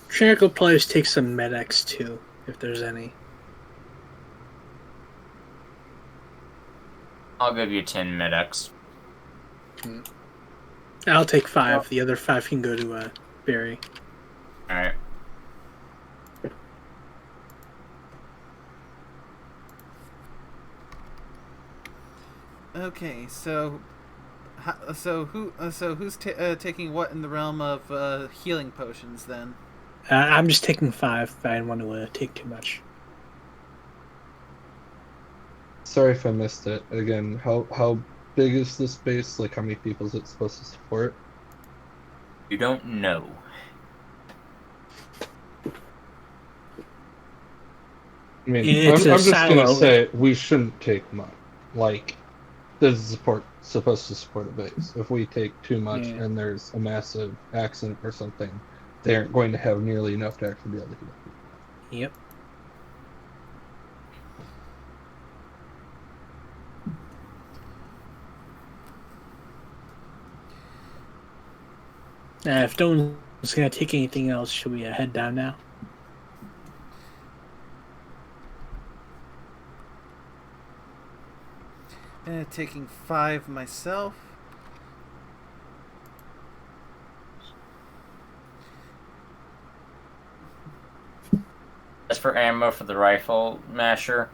Triac will probably just take some medics too, if there's any. I'll give you 10 medics. I'll take 5. The other 5 can go to Barry. Alright. Okay, so who's taking what in the realm of healing potions then? I'm just taking 5. I didn't want to take too much. Sorry if I missed it. Again, how big is this base? Like, how many people is it supposed to support? You don't know. I mean, It's I'm a just gonna silo. say we shouldn't take much. Like, this is supposed to support a base. If we take too much Yeah. and there's a massive accident or something, they aren't going to have nearly enough to actually be able to heal people. Yep. If no one's gonna take anything else, should we head down now? Taking 5 myself. As for ammo for the rifle masher,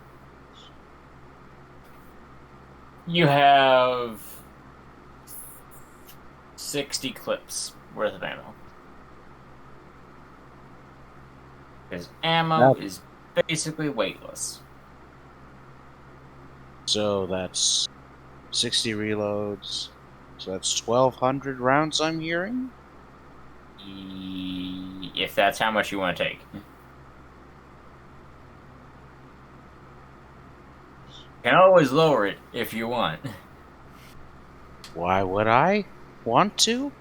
you have 60 clips worth of ammo. Because ammo is basically weightless. So that's 60 reloads. So that's 1,200 rounds I'm hearing? If that's how much you want to take. You can always lower it if you want. Why would I want to?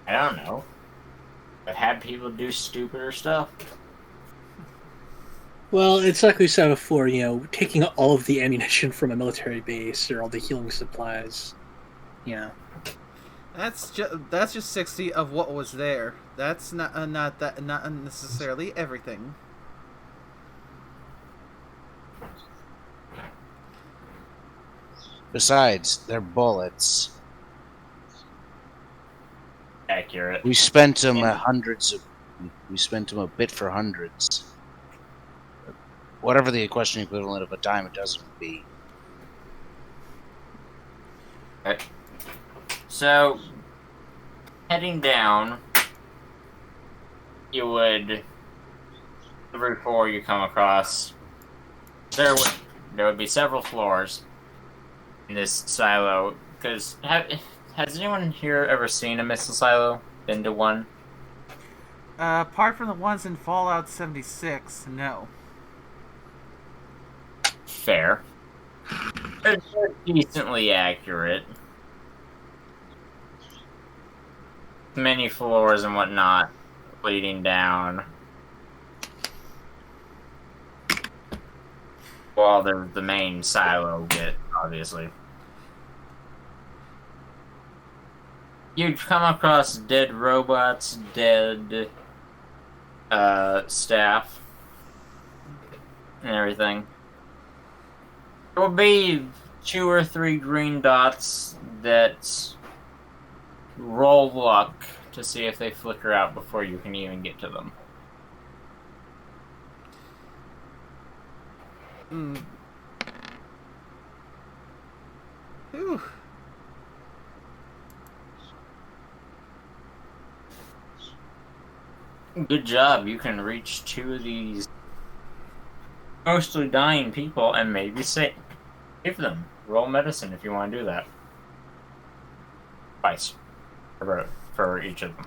I don't know. I've had people do stupider stuff. Well, it's like we said before, taking all of the ammunition from a military base or all the healing supplies. That's just 60 of what was there. That's not necessarily everything. Besides, they're bullets. accurate. We spent them hundreds of. We spent them a bit for hundreds. Whatever the equestrian equivalent of a dime a dozen would be. Okay. So, heading down, you would every floor you come across, there would be several floors in this silo. Because has anyone here ever seen a missile silo? Been to one? Apart from the ones in Fallout 76, no. Fair. They're decently accurate. Many floors and whatnot leading down. Well, there's the main silo bit, obviously. You'd come across dead robots, dead staff, and everything. There will be 2 or 3 green dots that roll luck to see if they flicker out before you can even get to them. Whew. Good job. You can reach 2 of these mostly dying people and maybe save them. Roll medicine if you want to do that. Twice. For each of them.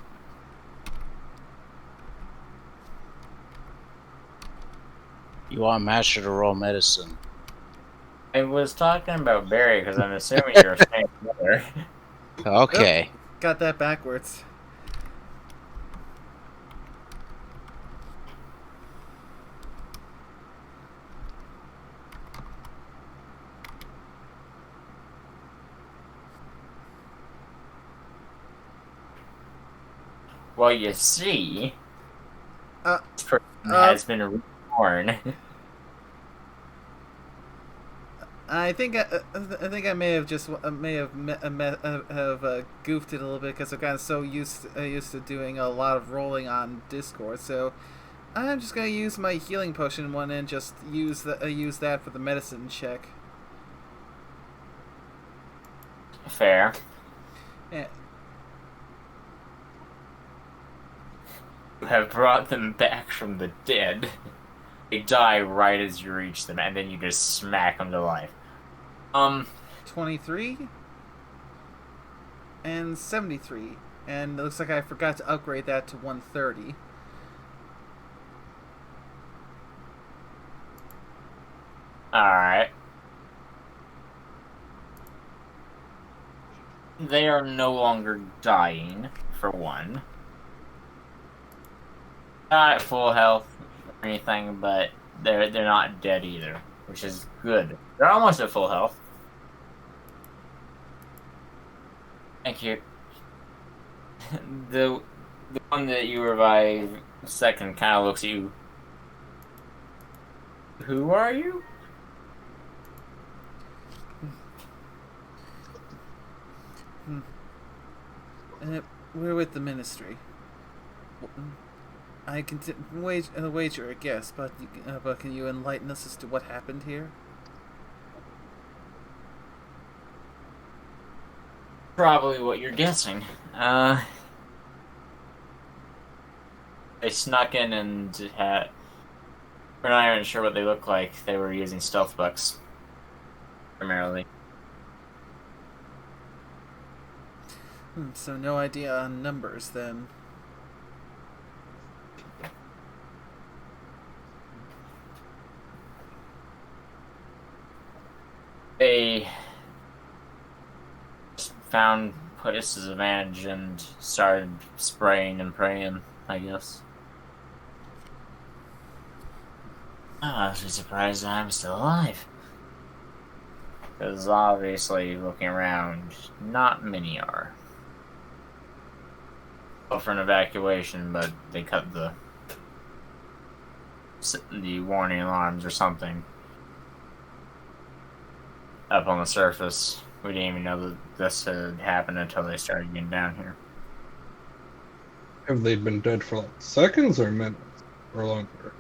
You want Master to roll medicine. I was talking about Barry because I'm assuming you're saying brother. Okay. Got that backwards. Well, you see, this person uh, has been reborn. I think I may have just goofed it a little bit because I've gotten so used to doing a lot of rolling on Discord. So I'm just gonna use my healing potion one and just use that for the medicine check. Fair. Yeah. You have brought them back from the dead. They die right as you reach them, and then you just smack them to life. 23 and 73, and it looks like I forgot to upgrade that to 130. Alright. They are no longer dying, for one. Not at full health or anything, but they're not dead either, which is good. They're almost at full health. Thank you. The one that you revive second kind of looks at you. Who are you? We're with the ministry. I can wager a guess, but can you enlighten us as to what happened here? Probably what you're guessing. They snuck in and we're not even sure what they look like. They were using stealth bucks, primarily. So no idea on numbers then. They found places of advantage and started spraying and praying, I guess. I'm actually surprised that I'm still alive. Because obviously, looking around, not many are. Well, for an evacuation, but they cut the warning alarms or something up on the surface. We didn't even know that this had happened until they started getting down here. Have they been dead for like seconds or minutes or longer?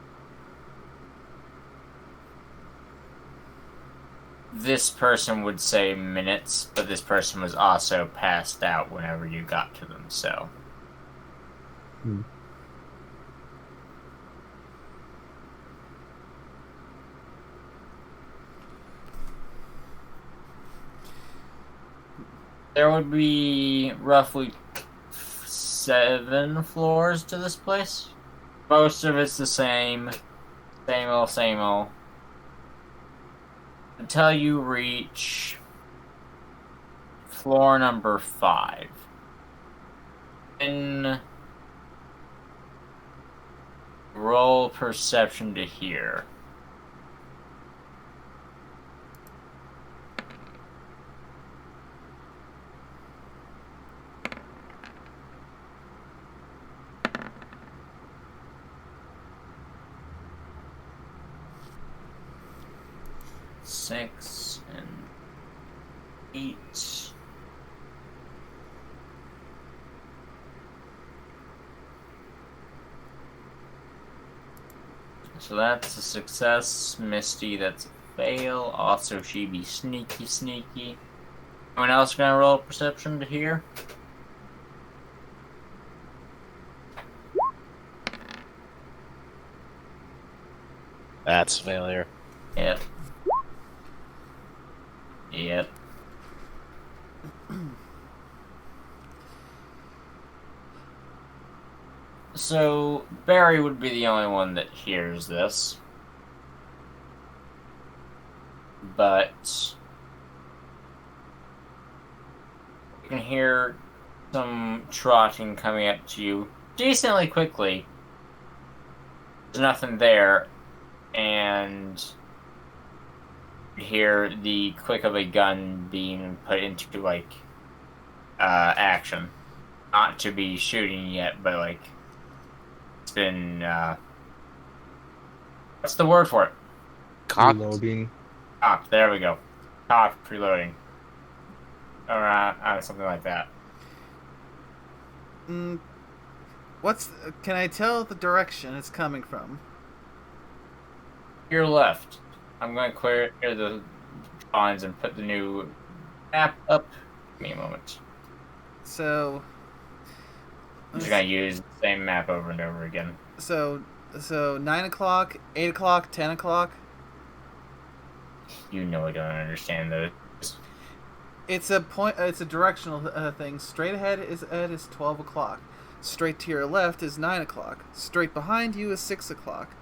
This person would say minutes, but this person was also passed out whenever you got to them, so. Hmm. There would be roughly 7 floors to this place. Most of it's the same old, same old. Until you reach floor number 5. Then roll perception to hear. Six and 8. So that's a success. Misty, that's a fail. Also, she be sneaky. Anyone else gonna roll perception to hear? That's a failure. Yep. So, Barry would be the only one that hears this. But you can hear some trotting coming up to you decently quickly. There's nothing there, and you hear the click of a gun being put into, like, action. Not to be shooting yet, but, like, it's been, what's the word for it? Cocked. Reloading. Cocked, there we go. Cocked, preloading. Or, something like that. Can I tell the direction it's coming from? Your left. I'm going to clear the lines and put the new map up. Give me a moment. So. I'm just going to use the same map over and over again. So 9 o'clock, 8 o'clock, 10 o'clock? You know I don't understand those. It's a directional thing. Straight ahead is 12 o'clock. Straight to your left is 9 o'clock. Straight behind you is 6 o'clock.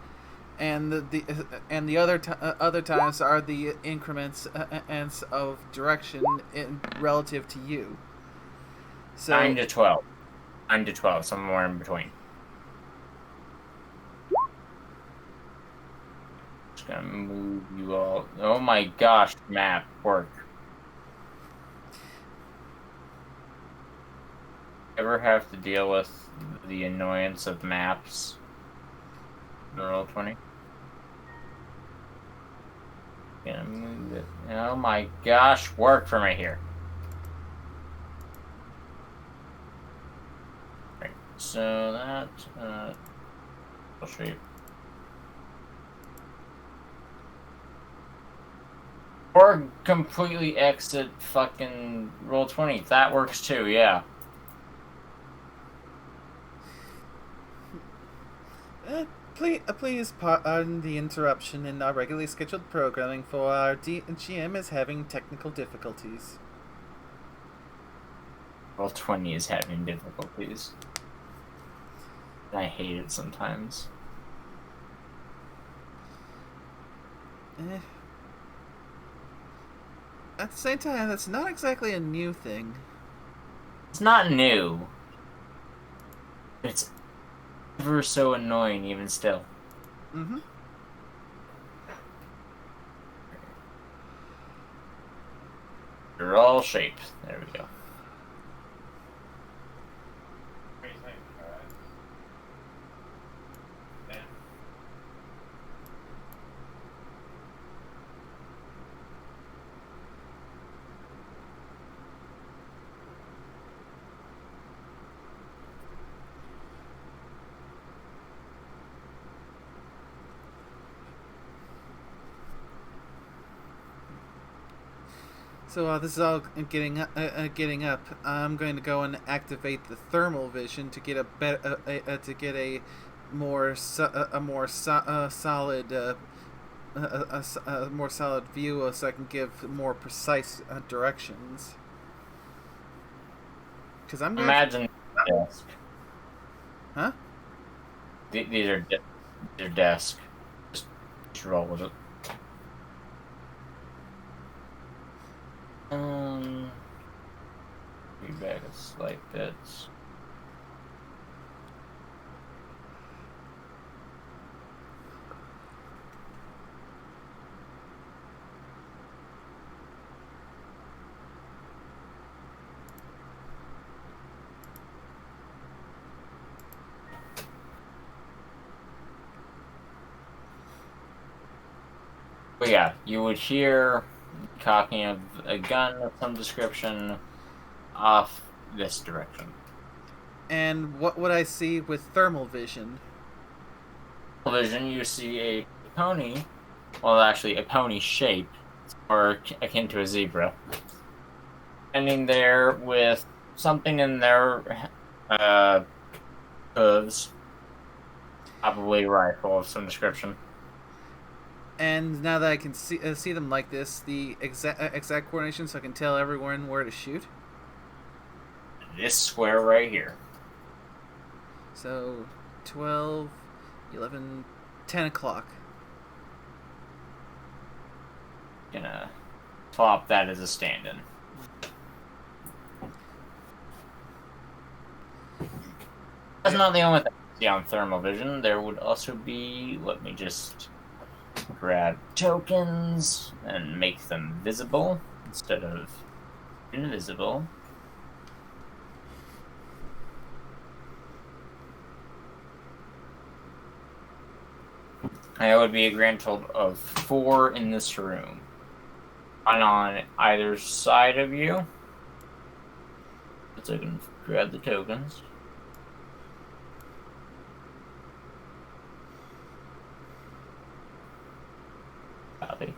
And the other times are the increments of direction relative to you. So 9 to 12. 9 to 12, somewhere in between. Just gonna move you all. Oh my gosh, map work. Ever have to deal with the annoyance of maps? Roll 20. Gonna move it. Oh my gosh, work for me here. Right, so that I'll show you. Or completely exit fucking roll 20. That works too, yeah. Please pardon the interruption in our regularly scheduled programming, for our GM is having technical difficulties. Roll 20 is having difficulties. I hate it sometimes. At the same time, that's not exactly a new thing. It's not new. It's ever so annoying, even still. Mm-hmm. They're all shaped. There we go. So while this is all getting up, I'm going to go and activate the thermal vision to get a solid a more solid view, so I can give more precise directions. Because I'm going. Imagine desk. Huh? These are their desk. Just roll with it. Feedback a slight bits. But yeah, you would hear cocking of a gun of some description off this direction. And what would I see with thermal vision? Vision, you see a pony, well, actually a pony shape, or akin to a zebra, standing there with something in their hooves, probably a rifle of some description. And now that I can see them like this, the exact coordination, so I can tell everyone where to shoot. This square right here. So, 12, 11, 10 o'clock. Gonna plop that as a stand-in. That's not the only thing you see on thermal vision. There would also be, let me just grab tokens and make them visible instead of invisible. And it would be a grand total of 4 in this room. One on either side of you. So I can grab the tokens. Copy.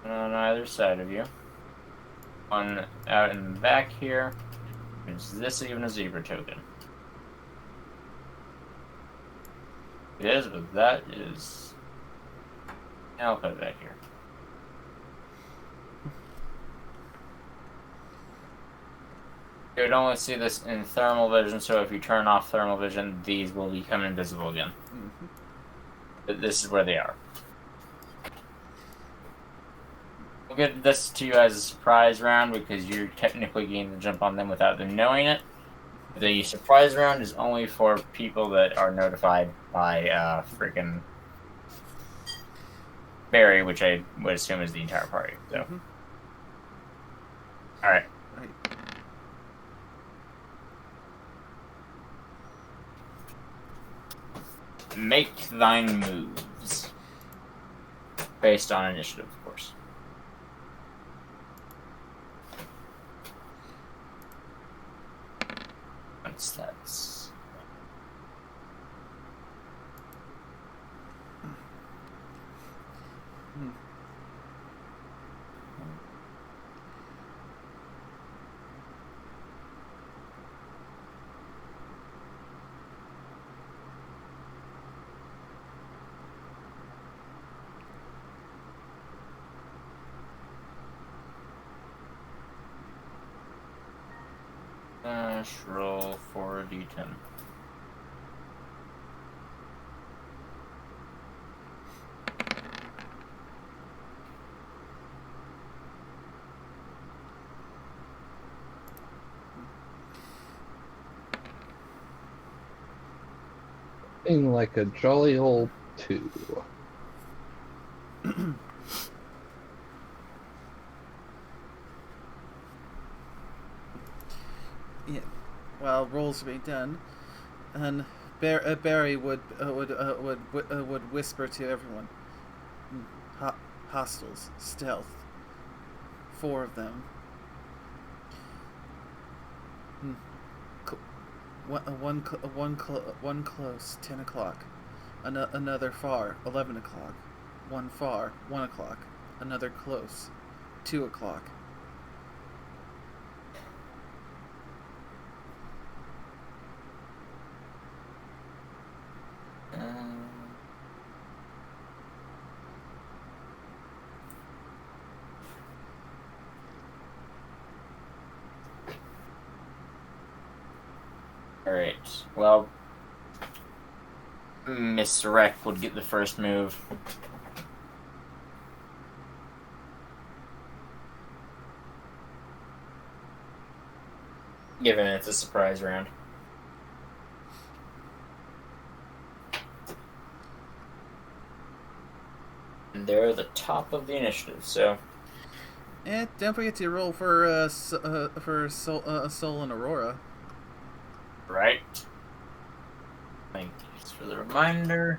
On either side of you. One out in the back here. Is this even a zebra token? It is, but that is... I'll put it back here. You would only see this in thermal vision, so if you turn off thermal vision, these will become invisible again. Mm-hmm. But this is where they are. We'll give this to you as a surprise round because you're technically getting to jump on them without them knowing it. The surprise round is only for people that are notified by freaking Barry, which I would assume is the entire party. So, Mm-hmm. All right. Right. Make thine moves based on initiative, of course. What's that? Roll for a d10. Being like a jolly old 2. Yeah. While rolls are being done, and Barry would whisper to everyone, Hostiles. Stealth. 4 of them. One close, 10 o'clock. Another far, 11 o'clock. One far, 1 o'clock. Another close, 2 o'clock. Alright, well, Mr. Wreck would get the first move. Given it's a surprise round. And they're the top of the initiative, so... And don't forget to roll for Soul and Aurora. Right. Thank you for the reminder.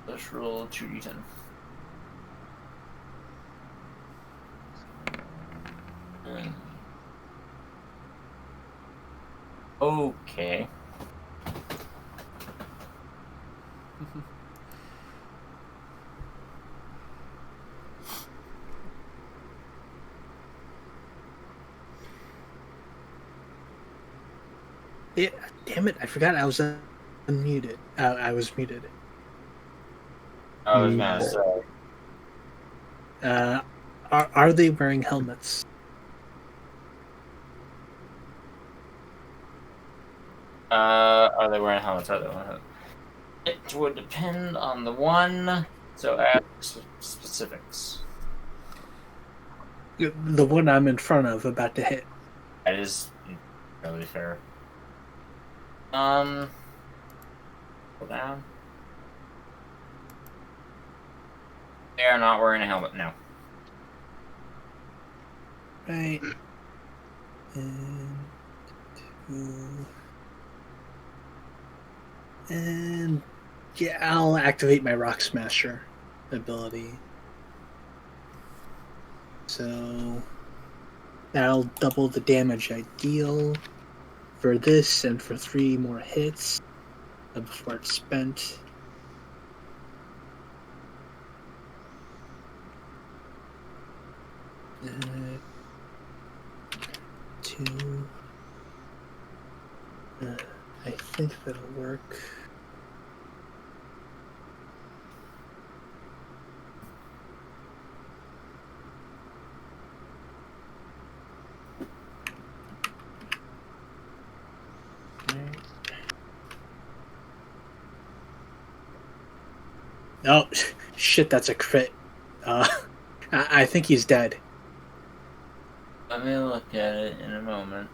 Let's roll 2d10. Okay. Yeah, damn it! I forgot I was unmuted. I was muted. I was gonna say. Are they wearing helmets? Are they wearing helmets? It would depend on the one, so ask specifics. The one I'm in front of, about to hit. That is really fair. Go down. They are not wearing a helmet, no. Right. And 2. And yeah, I'll activate my Rock Smasher ability. So that'll double the damage I deal for this and for 3 more hits before it's spent. Uh, 2. I think that'll work. Oh, shit, that's a crit. I think he's dead. Let me look at it in a moment.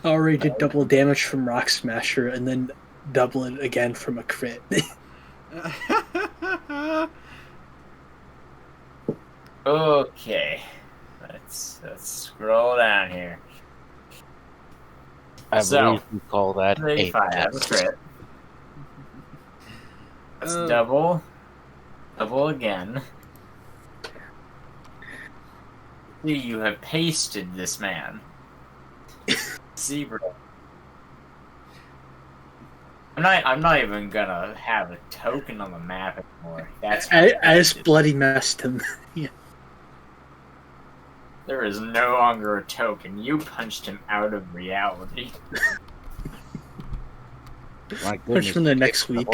Already did double damage from Rock Smasher and then double it again from a crit. Okay. Let's scroll down here. I So, believe you call that a 35, that's a pass. crit. That's double. Double again. See, you have pasted this man. Zebra. I'm not even gonna have a token on the map anymore. That's I just bloody messed him. Yeah. There is no longer a token. You punched him out of reality. My Push goodness. from the next week.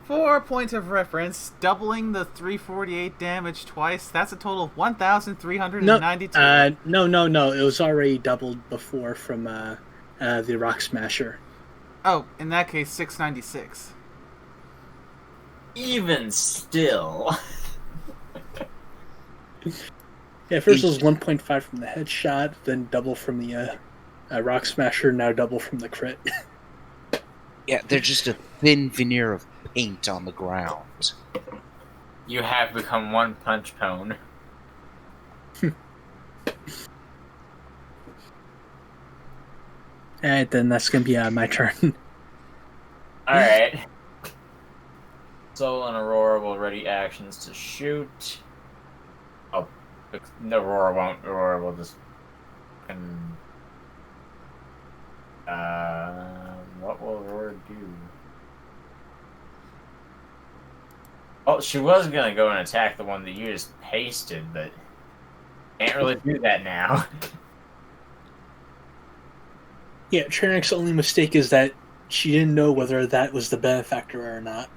For point of reference, doubling the 348 damage twice, that's a total of 1,392. No. It was already doubled before from the Rock Smasher. Oh, in that case, 696. Even still. Yeah, first it was 1.5 from the headshot, then double from the Rock Smasher, now double from the crit. Yeah, they're just a thin veneer of paint on the ground. You have become one punch pone. Alright, then that's gonna be my turn. Alright. Soul and Aurora will ready actions to shoot. Oh, Aurora won't. Aurora will just. What will Aurora do? Oh, she was gonna go and attack the one that you just pasted, but can't really do that now. Yeah, Chernik's only mistake is that she didn't know whether that was the benefactor or not.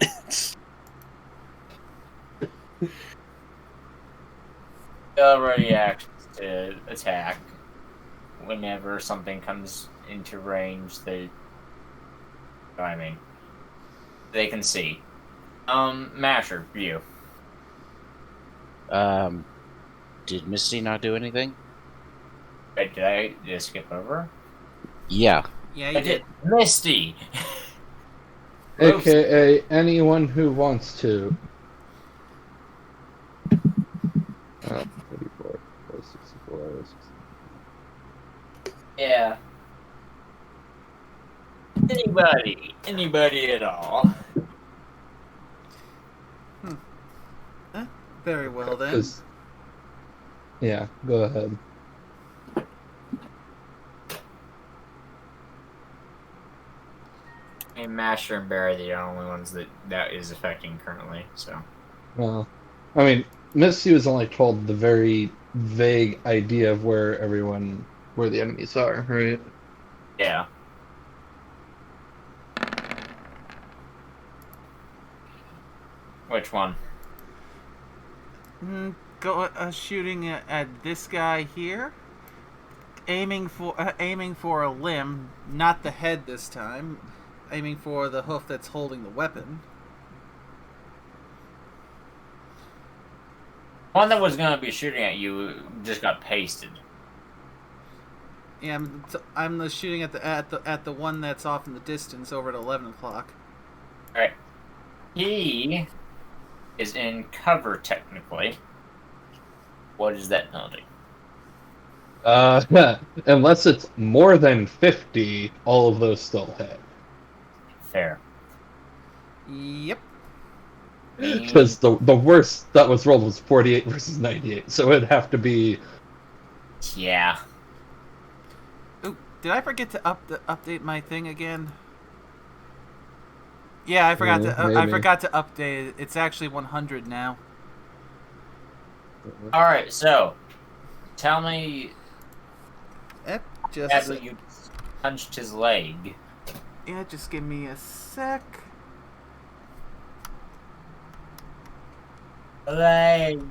Already actions to attack whenever something comes into range that. I mean, they can see. Masher, you. Did Misty not do anything? Wait, did I just skip over? Yeah. Yeah, I you did. did. Misty! AKA anyone who wants to. 34, 64, Yeah. Anybody at all. Very well then. Yeah, go ahead. I mean, Masher and Barry are the only ones that is affecting currently, so. Well, I mean, Misty was only told the very vague idea of where the enemies are, right? Yeah. Which one? Go shooting at this guy here. Aiming for a limb, not the head this time. Aiming for the hoof that's holding the weapon. One that was gonna be shooting at you just got pasted. Yeah, I'm shooting at the one that's off in the distance over at 11 o'clock. All right. He is in cover technically. What is that penalty? Unless it's more than 50, all of those still hit. Fair. Yep. Because the worst that was rolled was 48 versus 98, so it'd have to be. Yeah. Ooh, did I forget to update my thing again? Yeah, I forgot I maybe. forgot to update it. It's actually 100 now. All right. So, tell me. Yep, Badly you punched his leg. Yeah, just give me a sec. Leg.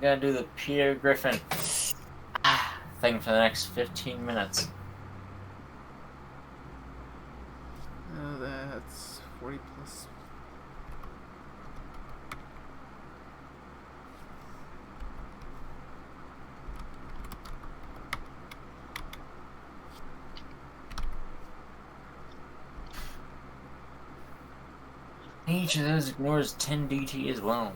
Gonna do the Peter Griffin thing for the next 15 minutes. That's 40 plus. Each of those ignores 10 DT as well.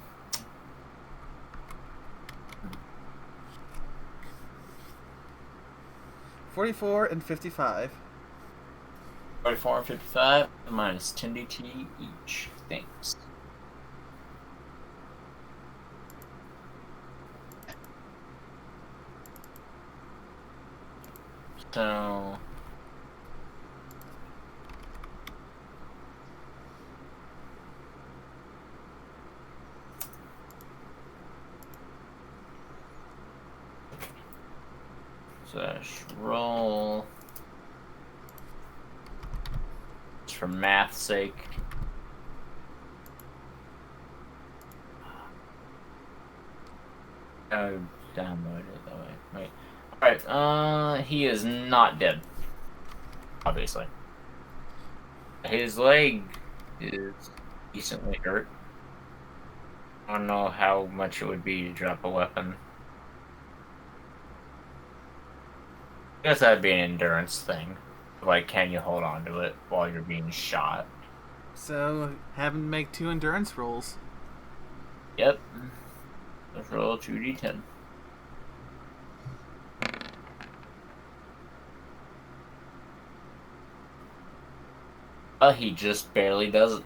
$44 and $55. 44 and 55 minus 10 DT each. Thanks. So. Roll. Just for math's sake. Oh, download it that way. Wait. Alright, he is not dead. Obviously. His leg is decently hurt. I don't know how much it would be to drop a weapon. I guess that'd be an endurance thing. Like, can you hold on to it while you're being shot? So, having to make 2 endurance rolls. Yep. Let's roll 2d10. He just barely does it.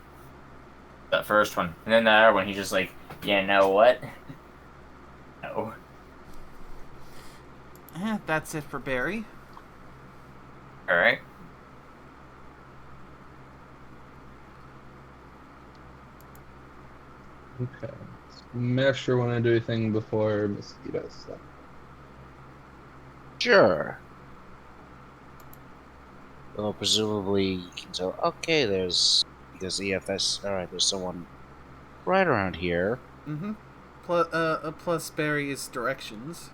That first one. And then that other one, he's just like, you know what? No. That's it for Barry. Alright. Okay. Master want to do anything before mosquito stuff? Sure. Well, presumably you can tell. Okay, there's because EFS. All right, there's someone right around here. Mm-hmm. Plus Barry's directions.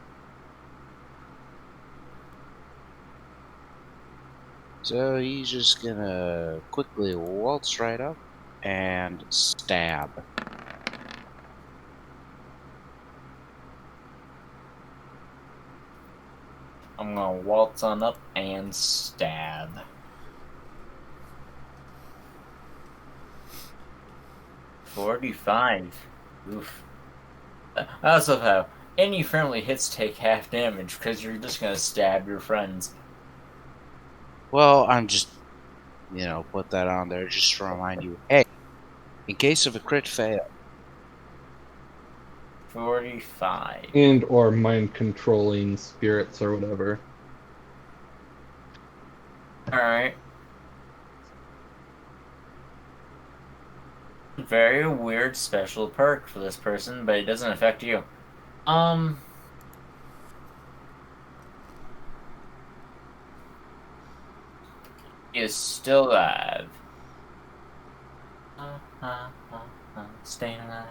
So he's just gonna quickly waltz right up and stab. I'm gonna waltz on up and stab. $45. Oof. I also have any friendly hits take half damage because you're just gonna stab your friends. Well, I'm just, put that on there just to remind you. Hey, in case of a crit fail. 45. And or mind controlling spirits or whatever. Alright. Very weird special perk for this person, but it doesn't affect you. He is still alive. Staying alive.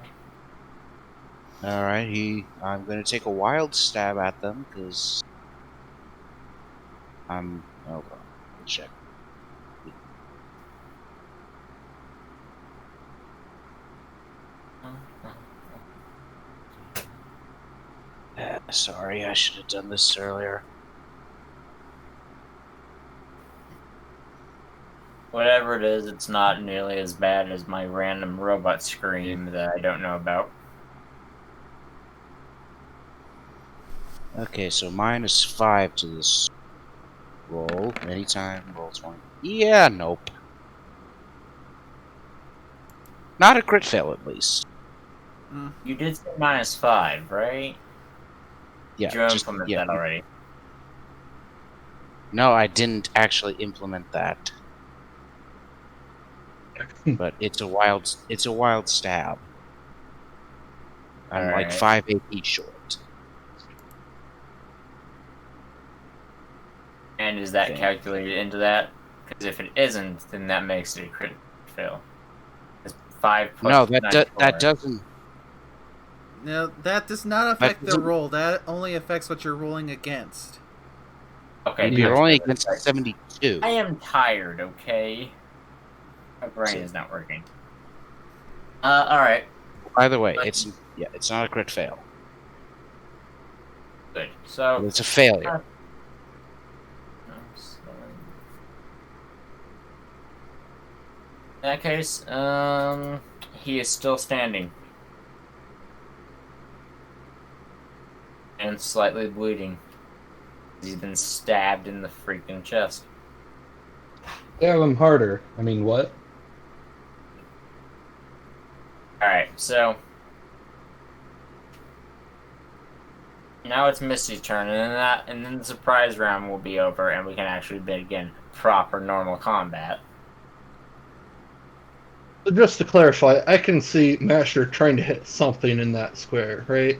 All right, I'm gonna take a wild stab at them because I'm. Hold on, let's check. Sorry, I should have done this earlier. Whatever it is, it's not nearly as bad as my random robot scream that I don't know about. Okay, so -5 to this roll. Anytime, roll 20. Yeah, nope. Not a crit fail, at least. You did say -5, right? Yeah, Did you implement that already? No, I didn't actually implement that. But it's a wild stab. I'm like Alright. 5 AP short. And is that calculated into that? Because if it isn't, then that makes it a crit fail. It's 5 plus No, that 94. doesn't. No, that does not affect the roll. That only affects what you're rolling against. Okay, You're gotcha. only against 72. I am tired, okay? My brain is not working. Alright. By the way, it's not a crit fail. Good. So It's a failure. In that case, he is still standing. And slightly bleeding. He's been stabbed in the freaking chest. Stab him harder. I mean, what? Alright, so now it's Misty's turn, and then the surprise round will be over, and we can actually begin proper normal combat. So just to clarify, I can see Master trying to hit something in that square, right?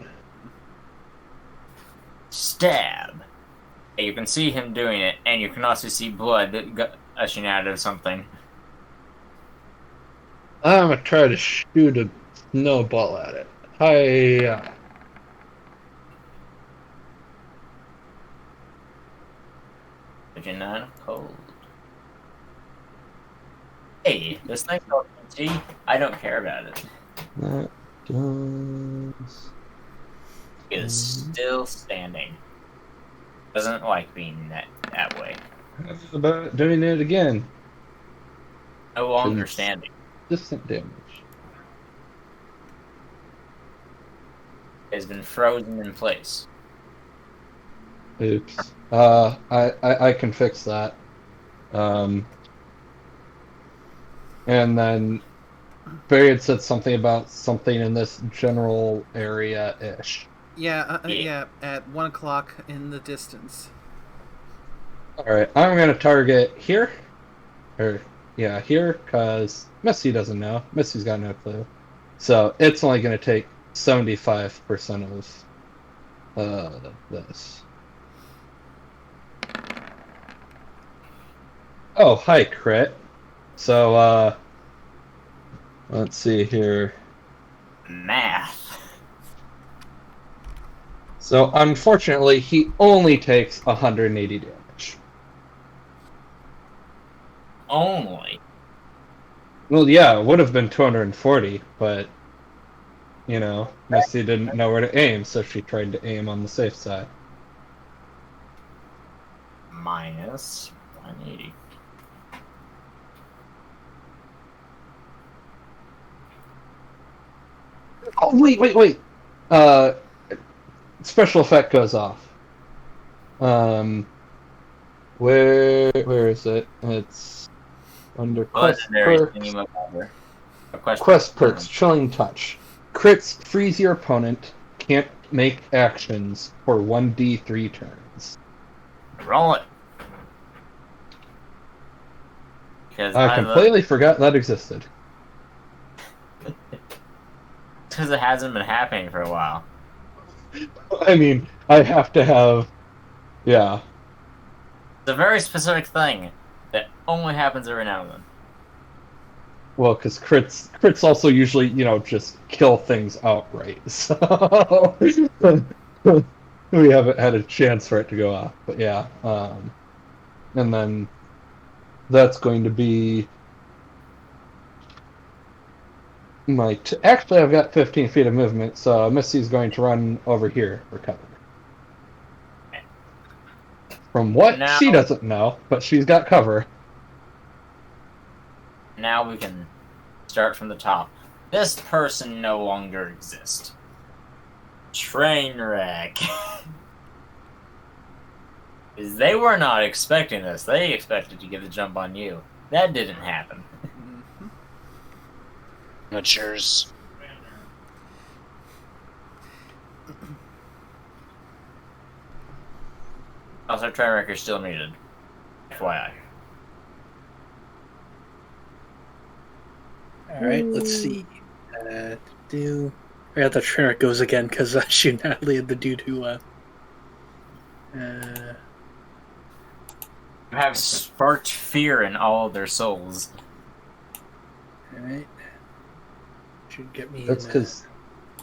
Stab. And you can see him doing it, and you can also see blood gushing out of something. I'm gonna try to shoot a snowball at it. Hiya. But you're not cold. Hey, this thing's called TNT. I don't care about it. That does. It is still standing. Doesn't like being that way. How about doing it again? No longer standing. Distant damage. It has been frozen in place. Oops. I can fix that. And then Barry had said something about something in this general area-ish. Yeah, Yeah. yeah, at 1 o'clock in the distance. Alright, I'm gonna target here. Or, yeah, here, because Missy doesn't know. Missy's got no clue. So it's only gonna take 75% of this. Oh, hi, crit. So, let's see here. Math. So, unfortunately, he only takes 180 damage. Only. Well, yeah, it would have been 240, but, you know, Missy didn't know where to aim, so she tried to aim on the safe side. Minus 180. Oh, wait. Uh, special effect goes off. Where is it? It's under quest Legendary perks. thingy-mabobber. Quest perks, chilling touch. Crits freeze your opponent. Can't make actions for 1d3 turns. Roll it. Because I completely forgot that existed. Because it hasn't been happening for a while. I mean, I have to have, yeah. It's a very specific thing that only happens every now and then. Well, because crits also usually, you know, just kill things outright. So we haven't had a chance for it to go off. But yeah, and then that's going to be my. Actually, I've got 15 feet of movement, so Missy's going to run over here for cover. From what Now- she doesn't know, but she's got cover. Now we can start from the top. This person no longer exists. Trainwreck. Because they were not expecting this. They expected to get the jump on you. That didn't happen. Matures. Also, Trainwreck is still muted. FYI. Alright, let's see. I got the trainer goes again because shooting Natalie at the dude who You have sparked fear in all of their souls. alright. Should get me That's because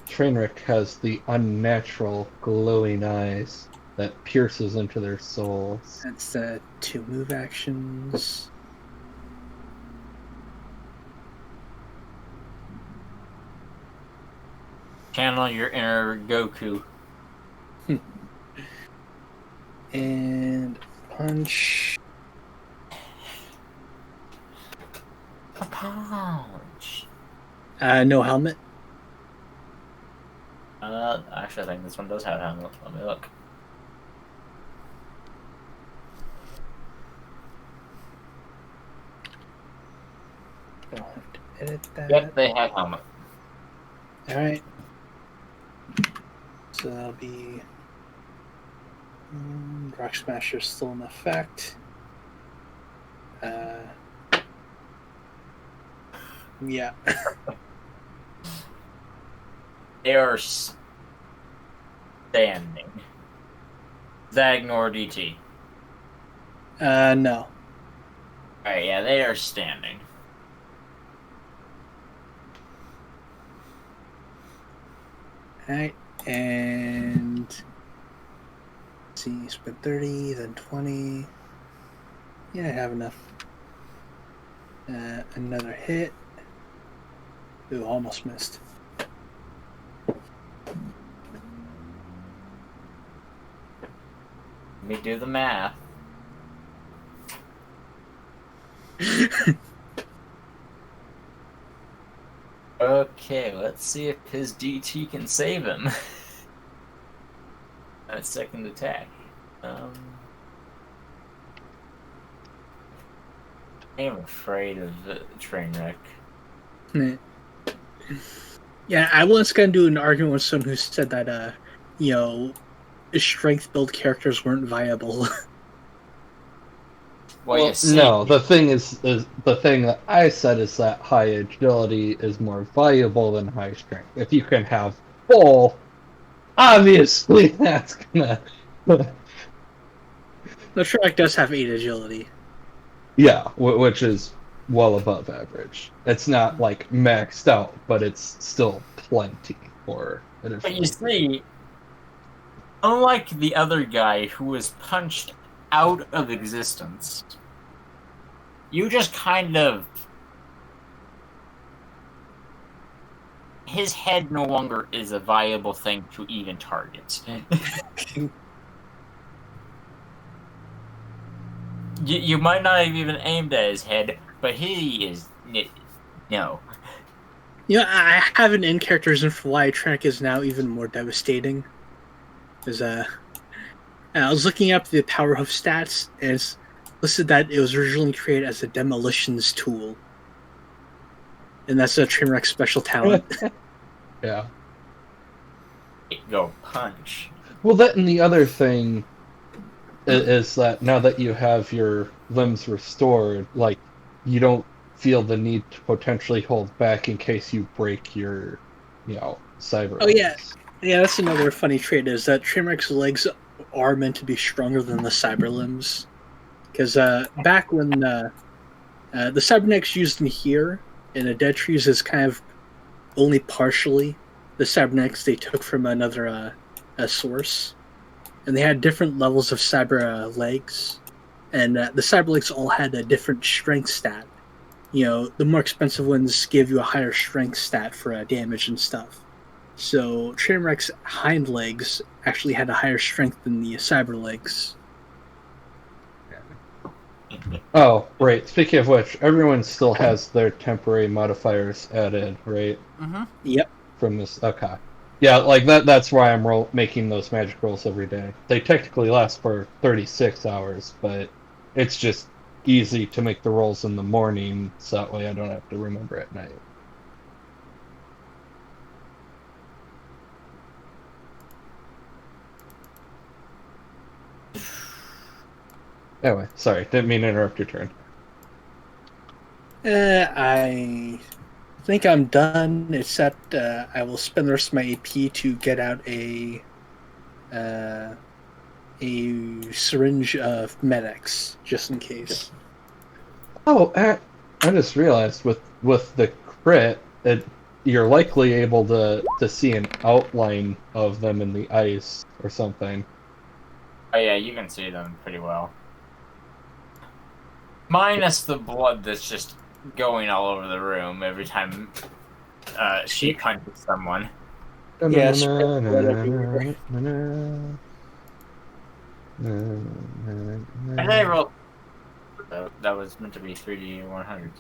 Trainwreck has the unnatural glowing eyes that pierces into their souls. that's 2 move actions. Channel your inner Goku. And punch. A punch. No helmet. Actually, I think this one does have a helmet. Let me look. Don't have to edit that. Yep, they have helmet. Alright. So that'll be. Rock Smasher's still in effect. Yeah. They are standing. Does that ignore DT? No. Alright, yeah, they are standing. Alright, and. Let's see, spent 30, then 20. Yeah, I have enough. Another hit. Ooh, almost missed. Let me do the math. Okay, let's see if his DT can save him. A second attack. I am afraid of the train wreck. Hmm. Yeah, I once got into an argument with someone who said that, you know, strength build characters weren't viable. Well, you Well, see, no. The thing is the thing that I said is that high agility is more valuable than high strength. If you can have both, obviously that's gonna. The track does have 8 agility. Yeah, which is well above average. It's not like maxed out, but it's still plenty for but you additional. see, unlike the other guy who was punched out of existence, you just kind of. His head no longer is a viable thing to even target. You might not have even aimed at his head, but he is. No. You know, I have an in-character reason for why Trek is now even more devastating. Is I was looking up the Power Hoof stats, and it's listed that it was originally created as a demolitions tool, and that's a Trainwreck special talent. Yeah. Go punch. Well, that and the other thing is that now that you have your limbs restored, like you don't feel the need to potentially hold back in case you break your, cyber. Oh yeah, yeah. That's another funny trait is that Trainwreck's legs are meant to be stronger than the Cyber limbs, because back when the Cybernetics used in here in the Dead Trees is kind of only partially the cybernetics they took from another a source, and they had different levels of cyber legs, and the cyber legs all had a different strength stat. You know, the more expensive ones give you a higher strength stat for damage and stuff. So Trainwreck's hind legs actually had a higher strength than the cyber legs. Oh, right. Speaking of which, everyone still has their temporary modifiers added, right? Mm-hmm. Yep. From this. Okay. Yeah, like that's why I'm making those magic rolls every day. They technically last for 36 hours, but it's just easy to make the rolls in the morning, so that way I don't have to remember at night. Anyway, sorry, didn't mean to interrupt your turn. I think I'm done, except I will spend the rest of my AP to get out a syringe of Med-X, just in case. Oh, I just realized with the crit, you're likely able to see an outline of them in the ice or something. Oh yeah, you can see them pretty well. Minus the blood that's just going all over the room every time she punches someone. Yes. And I rolled. That was meant to be 3D 100.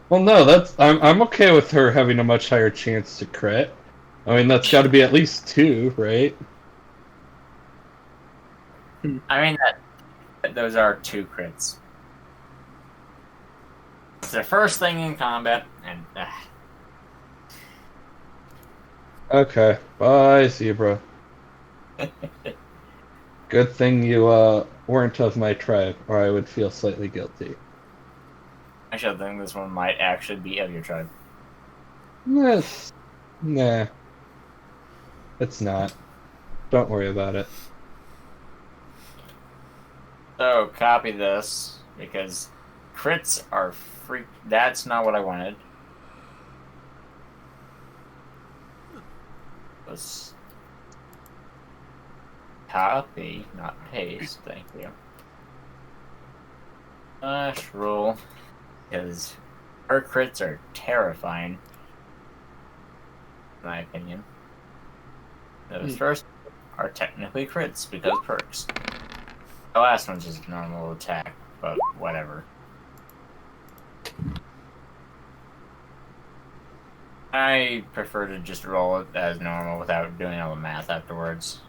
Well, no, I'm okay with her having a much higher chance to crit. I mean, that's got to be at least 2, right? I mean those are 2 crits. It's the first thing in combat, and Okay, bye, Zebra. Good thing you weren't of my tribe, or I would feel slightly guilty. I should think this one might actually be of your tribe. Yes. Nah. It's not. Don't worry about it. So copy this because crits are freak. That's not what I wanted. Let's copy, not paste. Thank you. Roll, because her crits are terrifying, in my opinion. Those first are technically crits because perks. The last one's just normal attack, but whatever. I prefer to just roll it as normal without doing all the math afterwards.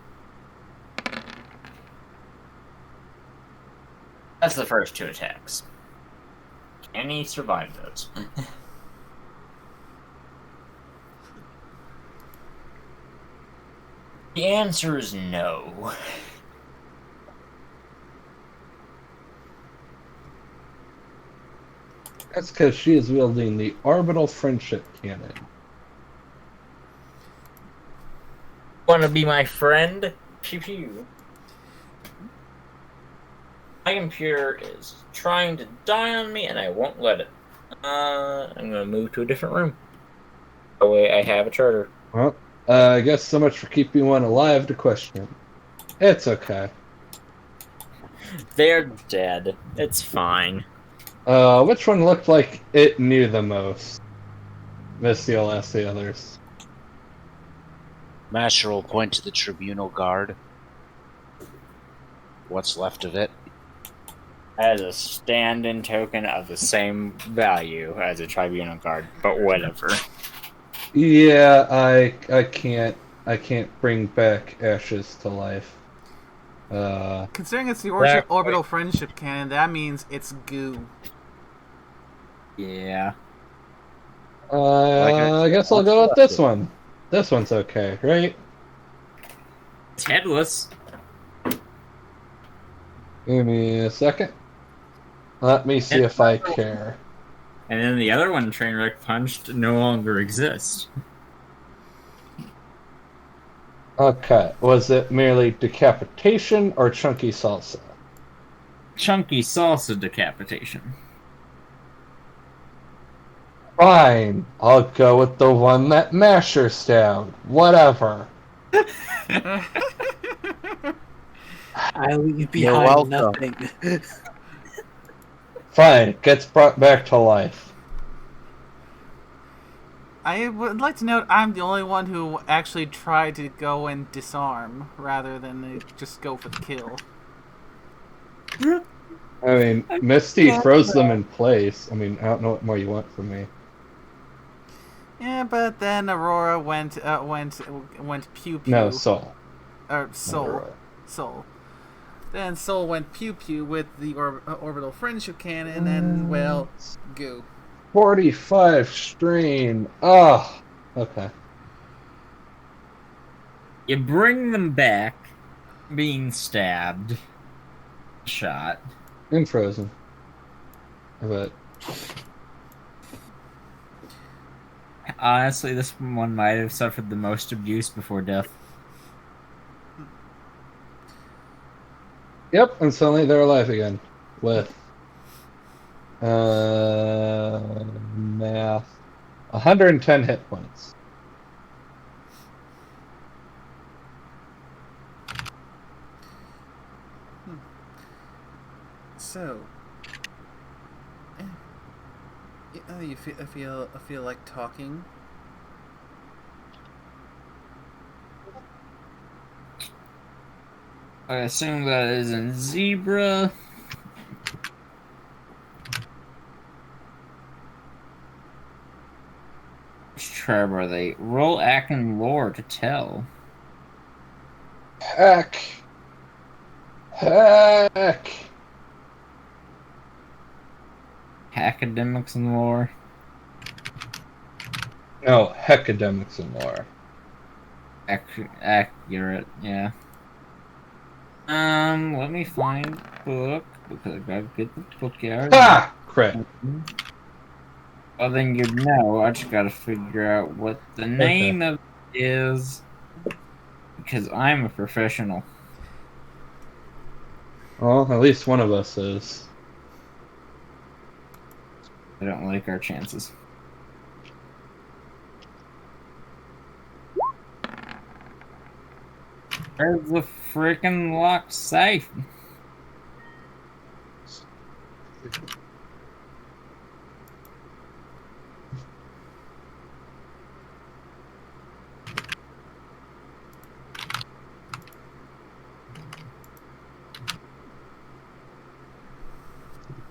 That's the first 2 attacks. Can he survive those? The answer is no. That's because she is wielding the orbital friendship cannon. Want to be my friend? Pew pew. My computer is trying to die on me, and I won't let it. I'm gonna move to a different room. Oh wait, I have a charter. Well, I guess so much for keeping one alive to question. It's okay. They're dead. It's fine. Which one looked like it knew the most? Misty will ask the others. Master will point to the tribunal guard. What's left of it? As a stand-in token of the same value as a tribunal guard, but whatever. Yeah, I can't bring back ashes to life. Considering it's the That- orbital friendship cannon, that means it's goo. Yeah. I guess I'll go with this one. This one's okay, right? It's headless. Give me a second. Let me see if I care. And then the other one, Trainwreck Punched, no longer exists. Okay, was it merely decapitation or chunky salsa? Chunky salsa decapitation. Fine, I'll go with the one that Masher stabbed. Whatever. I leave You're behind welcome. nothing. Fine, gets brought back to life. I would like to note I'm the only one who actually tried to go and disarm rather than just go for the kill. I mean, Misty froze them in place. I mean, I don't know what more you want from me. Yeah, but then Aurora went pew pew. No, Soul. Or Soul. Aurora. Soul. Then Soul went pew pew with the orbital friendship cannon, and well, goo. 45 strain. Ah, okay. You bring them back, being stabbed, shot. And frozen. But Honestly, this one might have suffered the most abuse before death. yep, and suddenly they're alive again. With math. 110 hit points. So, I feel like talking. I assume that is in Zebra. Which tribe are they? Roll Ack and Lore to tell. Heck. Heck. Academics and Lore. No, Hecademics and more. Accurate, yeah. Let me find the book because I gotta get the book out. Ah! Crit. Well, then you know. I just gotta figure out what the name of it is because I'm a professional. Well, at least one of us is. I don't like our chances. Where's the freaking locked safe?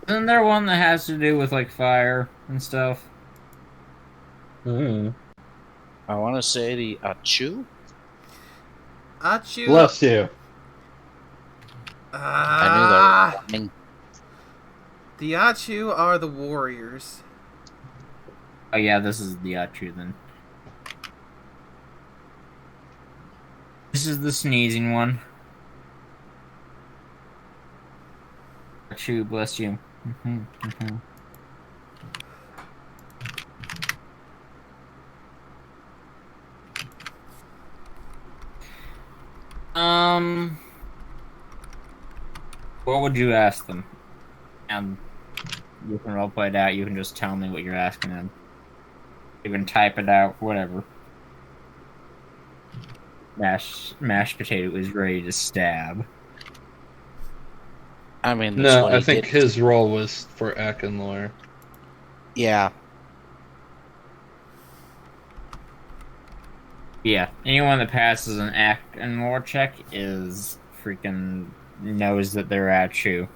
Isn't there one that has to do with like fire and stuff? Hmm. I want to say the Achu. Achu. Bless you. I knew that was coming. The Achu are the warriors. Oh yeah, this is the Achu then. This is the sneezing one. Achu, bless you. What would you ask them? And you can roleplay it out. You can just tell me what you're asking them. You can type it out. Whatever. Mashed potato is ready to stab. I mean, that's No, what I he think did. his role was for Akinlor. Yeah. Yeah, anyone that passes an act and lore check is freaking knows that they're at you.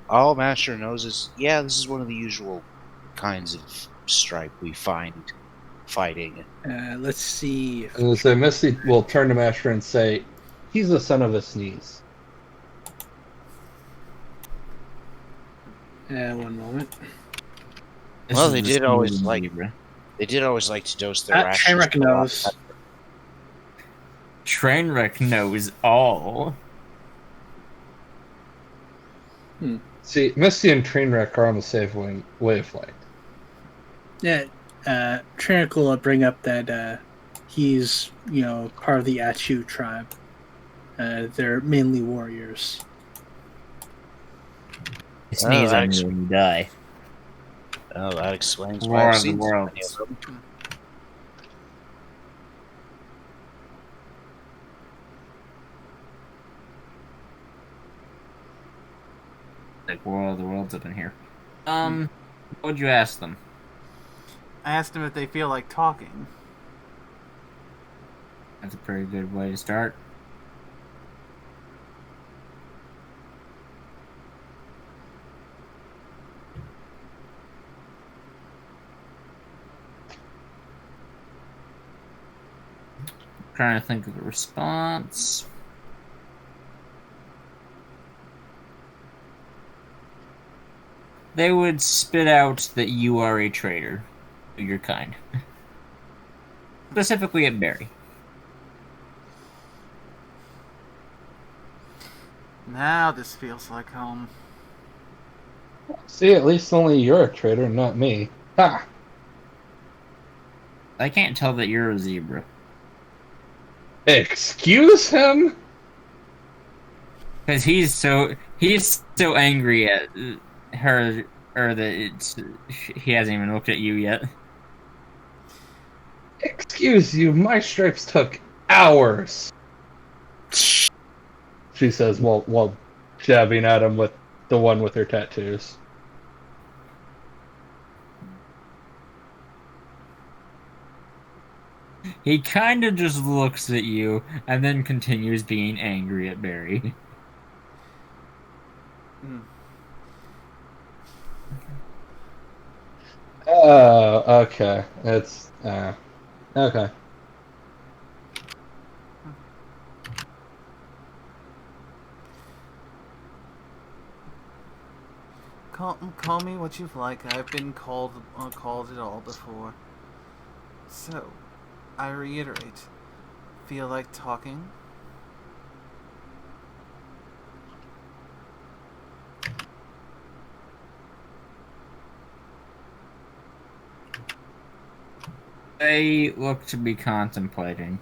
All Master knows is, yeah, this is one of the usual kinds of stripe we find fighting. Let's see. If, And so Misty will turn to Master and say, "He's the son of a sneeze." one moment. This Well, is they the did always sneezing like zebra. they did always like to dose their rations. Trainwreck knows. Trainwreck knows all. See, Misty and Trainwreck are on the same wavelength. Yeah, Trainwreck will bring up that he's, part of the Achu tribe. They're mainly warriors. You sneeze that on me and you die. Oh, that explains War why I've of the seen so many Worlds. of them. Like War of the Worlds up in here. What would you ask them? I asked them if they feel like talking. That's a pretty good way to start. Trying to think of a response. They would spit out that you are a traitor of your kind. Specifically at Barry. Now this feels like home. See, at least only you're a traitor, not me. Ha! I can't tell that you're a zebra. Excuse him? Because he's so angry at her, or that he hasn't even looked at you yet. Excuse you, my stripes took hours. She says while jabbing at him with the one with her tattoos. He kind of just looks at you and then continues being angry at Barry. Oh, okay. It's okay. Call me what you like. I've been called it all before. So, I reiterate. Feel like talking? They look to be contemplating.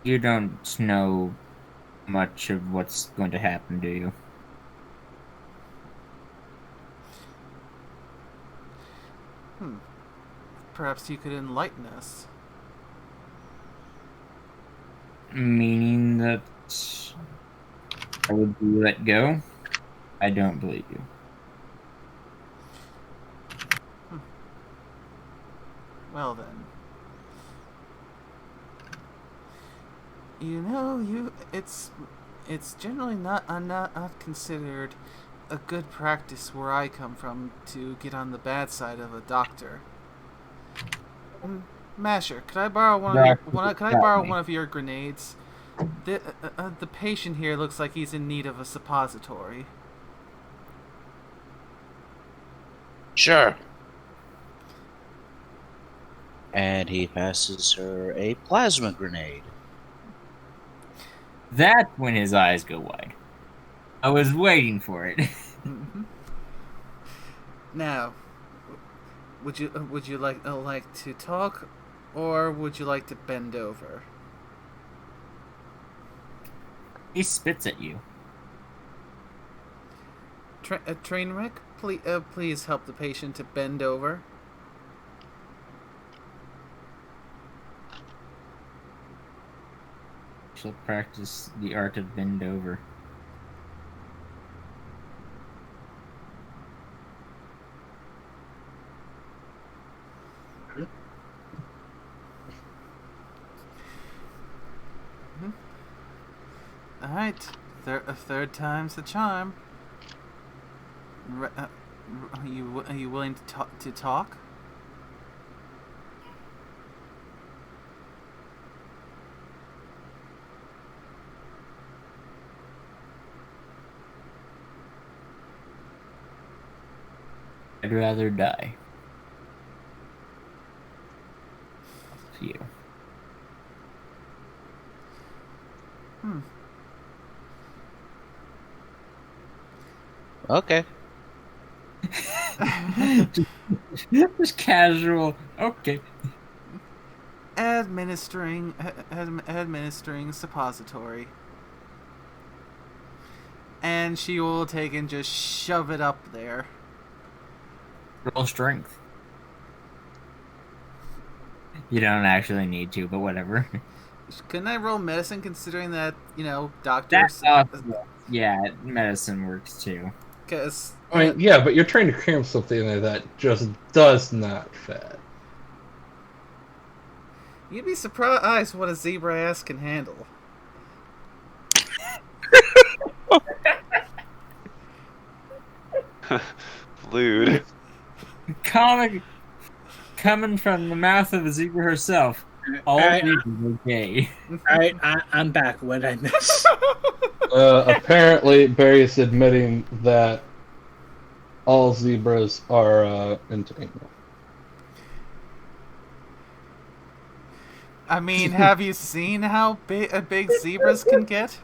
You don't know much of what's going to happen, do you? Perhaps you could enlighten us. Meaning that I would be let go? I don't believe you. Well then. It's generally not considered a good practice where I come from to get on the bad side of a doctor. Masher, could I borrow could I borrow one of your grenades? The patient here looks like he's in need of a suppository. Sure. And he passes her a plasma grenade. That's when his eyes go wide. I was waiting for it. Mm-hmm. Now, would you like to talk, or would you like to bend over? He spits at you. Trainwreck, please help the patient to bend over. She'll practice the art of bend over. All right, third time's the charm. Are you willing to talk? I'd rather die. Up to you. Okay. Just casual. Okay. Administering suppository. And she will take and just shove it up there. Roll strength. You don't actually need to, but whatever. Couldn't I roll medicine considering that, doctors... That's yeah, medicine works too. Because... I mean, yeah, but you're trying to cram something in there that just does not fit. You'd be surprised what a zebra ass can handle. Lewd. Comic coming from the mouth of a zebra herself. All zebras are gay. Alright, I'm back. What did I miss? Apparently, Barry's admitting that all zebras are into anal. I mean, have you seen how big zebras can get?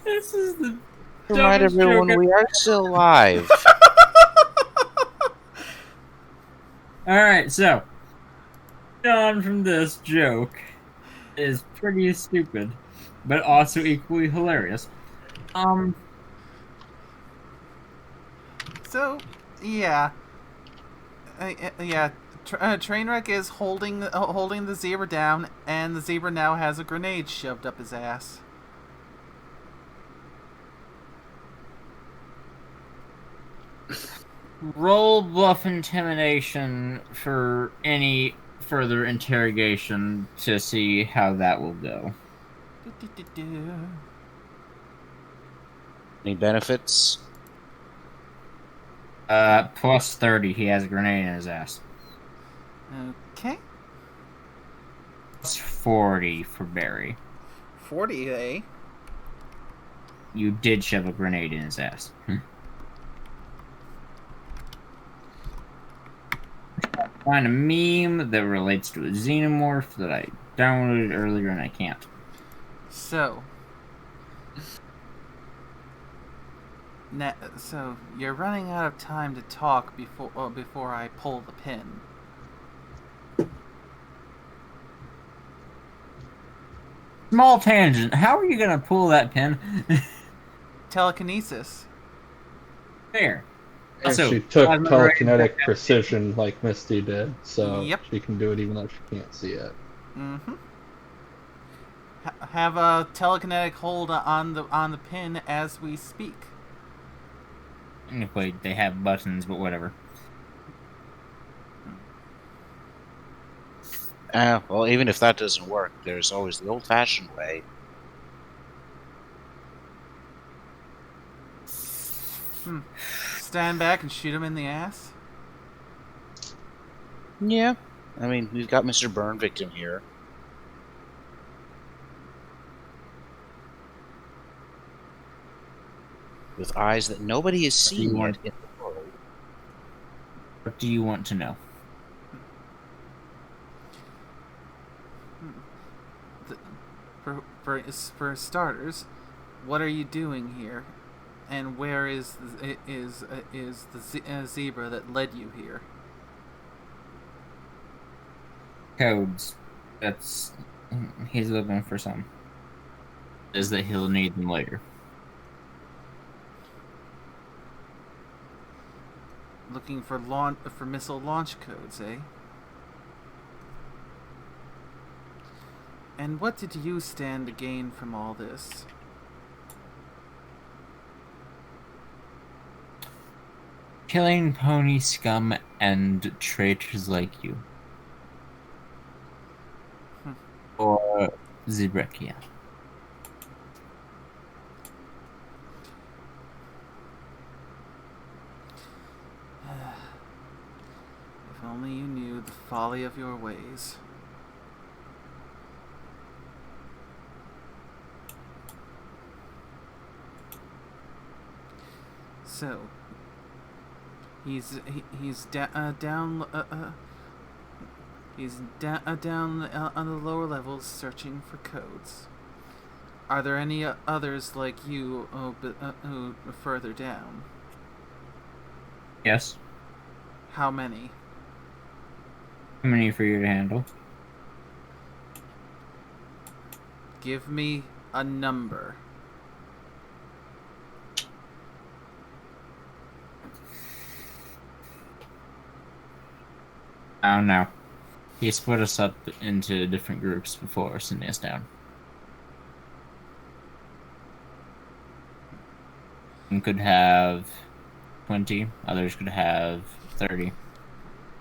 This is the Remind dumbest everyone joke we are still live. Alright, so on from this joke is pretty stupid, but also equally hilarious. So, yeah. Trainwreck is holding the zebra down, and the zebra now has a grenade shoved up his ass. Roll bluff intimidation for any further interrogation to see how that will go. Any benefits? Plus 30, he has a grenade in his ass. Okay. Plus 40 for Barry. 40, eh? You did shove a grenade in his ass. Find a meme that relates to a xenomorph that I downloaded earlier and I can't. So you're running out of time to talk before I pull the pin. Small tangent. How are you gonna pull that pin? Telekinesis. There. And So, she took plasma telekinetic grenade- precision like Misty did, so Yep. she can do it even though she can't see it. Mm-hmm. Have a telekinetic hold on the pin as we speak. Anyway, they have buttons, but whatever. Well, even if that doesn't work, there's always the old-fashioned way. Stand back and shoot him in the ass. Yeah. I mean, we've got Mr. Burn Victim here. With eyes that nobody has Do you seen want- yet in the world. What do you want to know? For starters, what are you doing here, and where is the zebra that led you here? Codes. That's he's looking for some. Is that he'll need them later. Looking for missile launch codes, eh? And what did you stand to gain from all this? Killing pony scum and traitors like you. Or Zebrekia. If only you knew the folly of your ways. So, he's down on the lower levels searching for codes. Are there any others like you who further down? Yes. How many? How many for you to handle? Give me a number. I don't know. He split us up into different groups before sending us down. Some could have 20, others could have 30.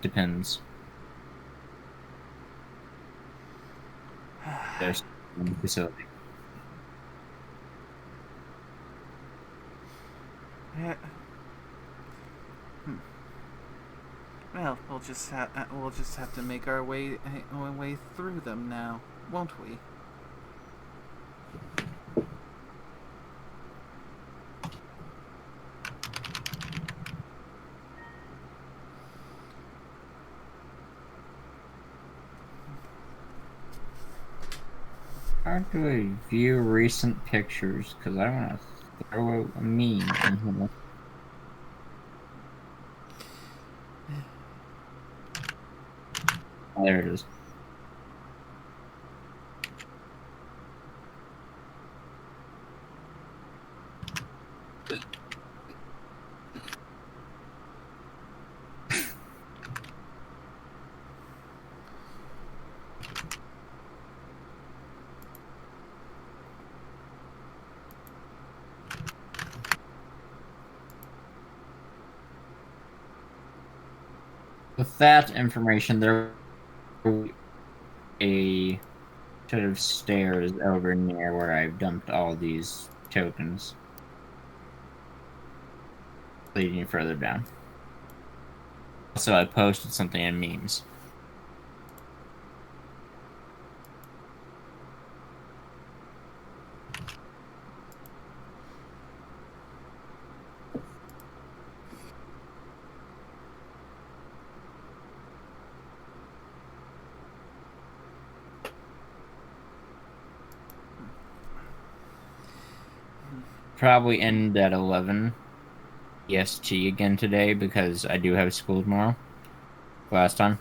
Depends. There's one facility. Yeah. Well, we'll just have to make our way through them now, won't we? How do I view recent pictures? Because I want to throw a meme in here. Oh, there it is. With that information, there will be a set of stairs over near where I've dumped all these tokens, leading further down. Also, I posted something in memes. Probably end at 11 EST again today because I do have school tomorrow. Last time.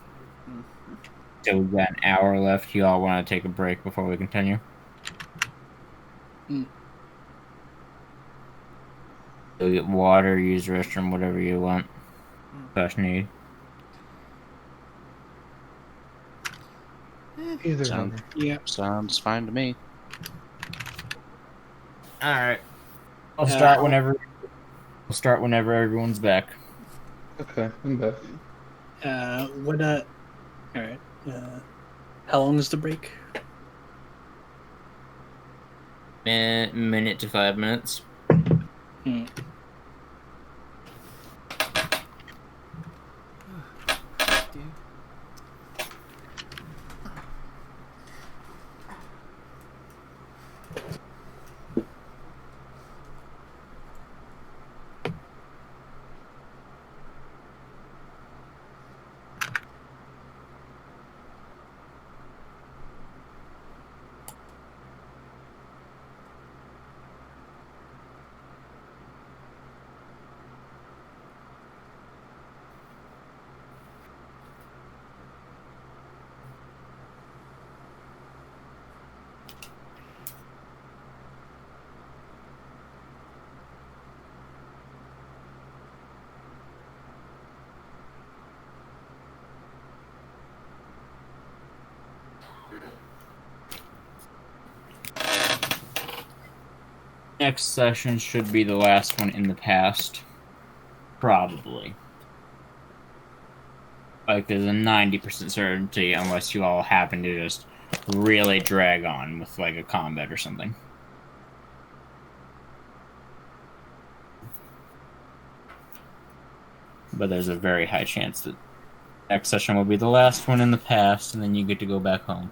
So we've got an hour left. You all want to take a break before we continue? Go get water, use the restroom, whatever you want. Slash need. Either Sound, one. Yeah. sounds fine to me. Alright. I'll how- start whenever everyone's back. Okay, I'm back. What? All right. How long is the break? Minute to 5 minutes. Hmm. Next session should be the last one in the past. Probably. Like, there's a 90% certainty unless you all happen to just really drag on with, like, a combat or something. But there's a very high chance that next session will be the last one in the past, and then you get to go back home.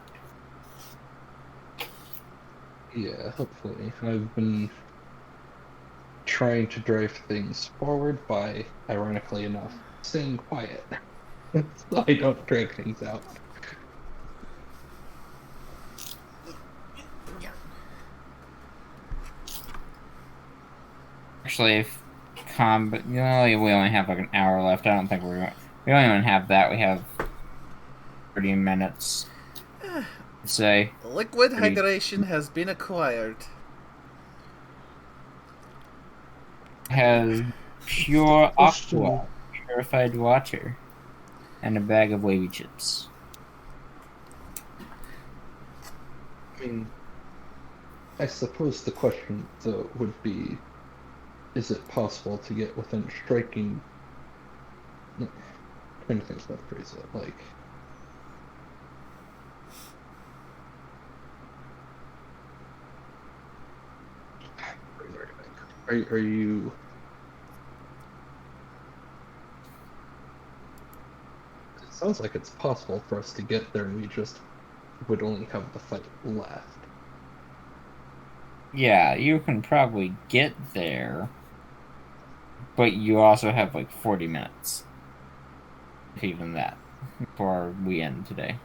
Yeah, hopefully. I've been trying to drive things forward by, ironically enough, staying quiet. So I don't drag things out. Actually, if combat, we only have like an hour left. I don't think we don't even have that. We have 30 minutes. Say Liquid Pretty- hydration has been acquired. has pure Question. aqua, purified water, and a bag of wavy chips. I mean, I suppose the question, though, would be, is it possible to get within striking... No, I'm trying to think of how to phrase it, like... Are you... It sounds like it's possible for us to get there, and we just would only have the fight left. Yeah, you can probably get there, but you also have like 40 minutes, if even that, before we end today.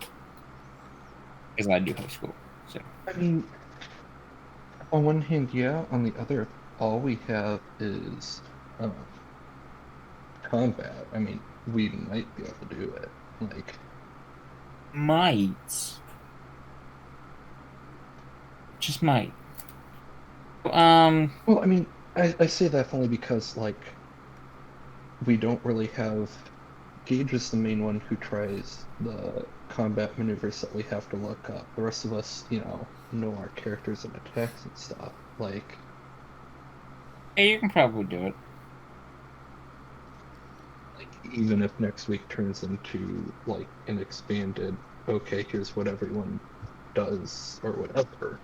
Because I do have school, so. I mean, on one hand, yeah. On the other, all we have is combat. I mean, we might be able to do it. Like, Might. Just might. well, I mean, I say that only because, like, we don't really have... Gage is the main one who tries the combat maneuvers that we have to look up. The rest of us, know our characters and attacks and stuff. Like, Yeah, you can probably do it. even if next week turns into, like, an expanded, okay, here's what everyone does, or whatever.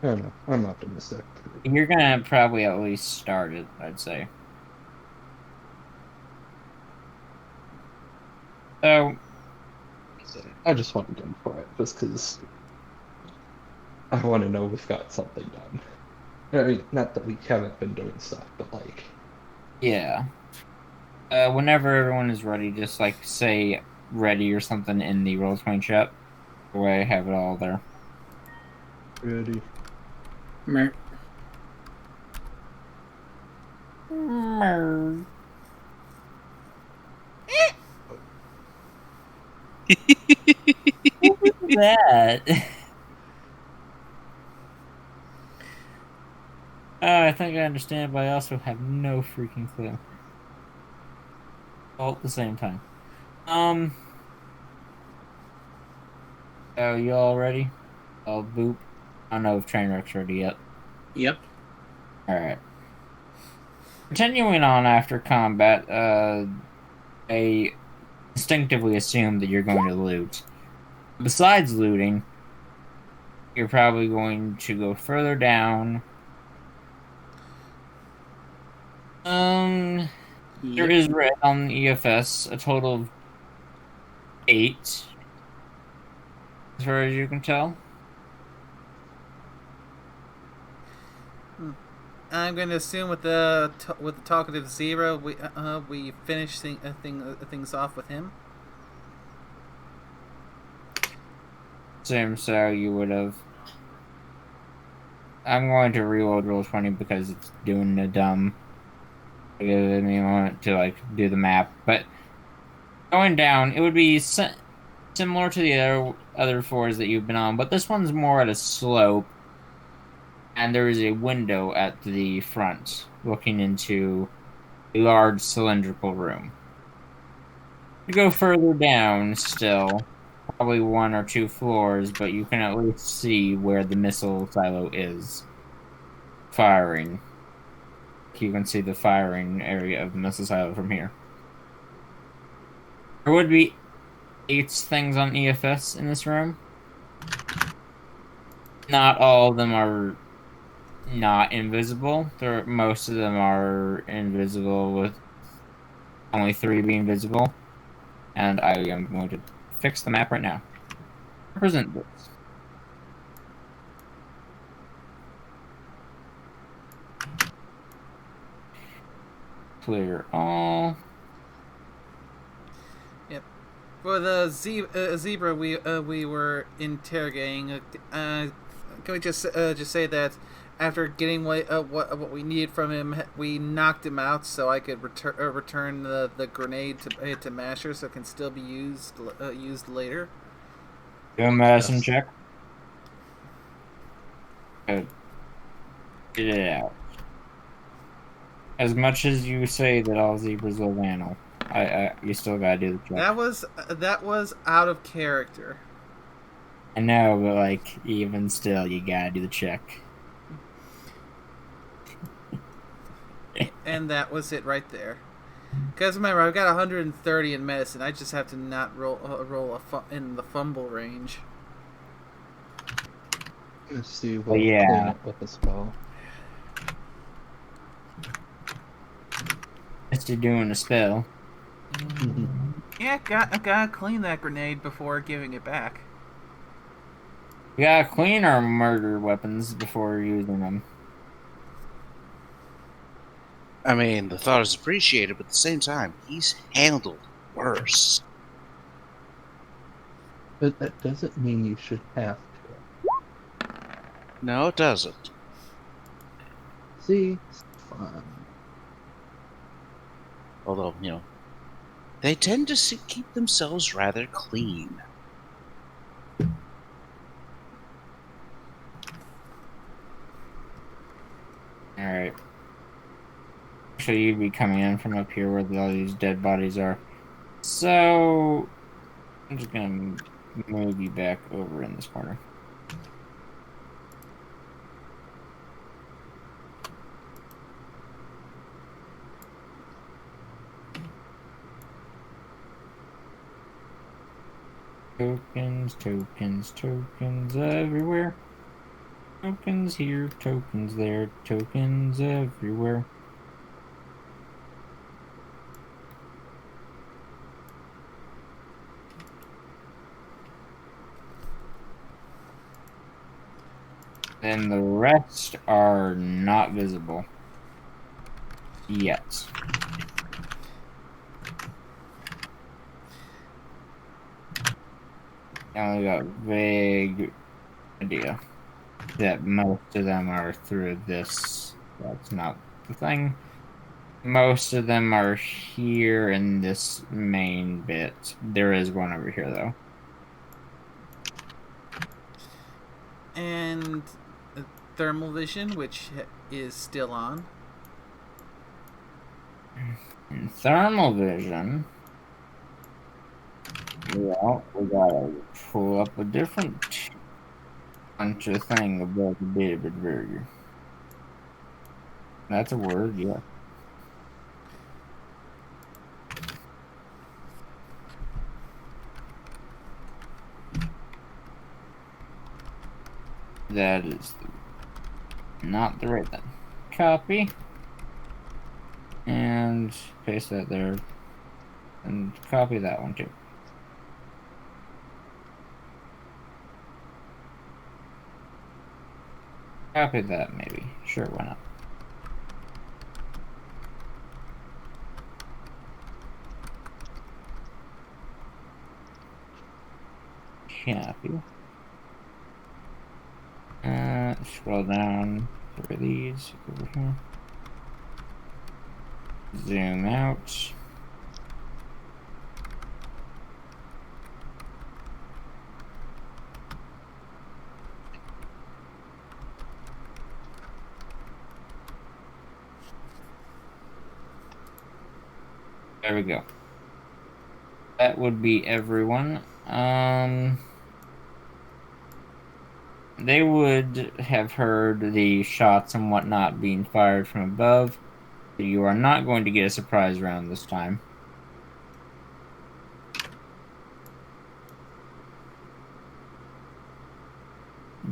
I don't know. I'm optimistic. You're gonna probably at least start it, I'd say. So, I just want to go for it, just because I want to know we've got something done. I mean, not that we haven't been doing stuff, but, like... yeah. Whenever everyone is ready, just like say ready or something in the Roll20 chat. The way I have it all there. Ready. Mer- What was that? I think I understand, but I also have no freaking clue. All at the same time. Oh, you all ready? I'll boop. I don't know if Trainwreck's ready yet. Yep. Alright. Continuing on after combat, I instinctively assume that you're going to loot. Besides looting, you're probably going to go further down. There Yep. is red on the EFS, a total of 8, as far as you can tell. I'm going to assume with the talkative zero, we finish things off with him. Same, so you would have. I'm going to reload Roll20 because it's doing the dumb. Give me a moment to like do the map, but going down, it would be similar to the other floors that you've been on, but this one's more at a slope, and there is a window at the front looking into a large cylindrical room. To go further down, still, probably 1 or 2 floors, but you can at least see where the missile silo is firing. You can see the firing area of the missile silo from here. There would be 8 things on EFS in this room. Not all of them are not invisible. Most of them are invisible, with only 3 being visible. And I am going to fix the map right now. Represent this. Clear all. For the zebra we were interrogating, can we just say that after getting what we needed from him, we knocked him out, so I could return the grenade to Masher, so it can still be used later. Do a medicine Yes. check. Good. Get it out. As much as you say that all zebras love anal, you still gotta do the check. That was out of character. I know, but like, even still, you gotta do the check. And that was it right there. Because remember, I've got 130 in medicine. I just have to not roll in the fumble range. Let's see. Well, We'll yeah. clean up with a spell. Just you're doing a spell. Yeah, I gotta clean that grenade before giving it back. We gotta clean our murder weapons before using them. I mean, the thought is appreciated, but at the same time, he's handled worse. But that doesn't mean you should have to. No, it doesn't. See? It's fun. Although, they tend to keep themselves rather clean. Alright. Actually, you'd be coming in from up here where all these dead bodies are. So, I'm just gonna move you back over in this corner. Tokens, tokens, tokens everywhere. Tokens here, tokens there, tokens everywhere. And the rest are not visible yet. I only got a vague idea that most of them are through this. That's not the thing. Most of them are here in this main bit. There is one over here, though. And thermal vision, which is still on. In thermal vision, well, we gotta pull up a different bunch of thing about the David Burger. That's a word, yeah. That is not the right thing. Copy. And paste that there. And copy that one too. Copy that maybe. Sure, why not? Copy. Scroll down through these over here. Zoom out. There we go. That would be everyone. They would have heard the shots and whatnot being fired from above. You are not going to get a surprise round this time.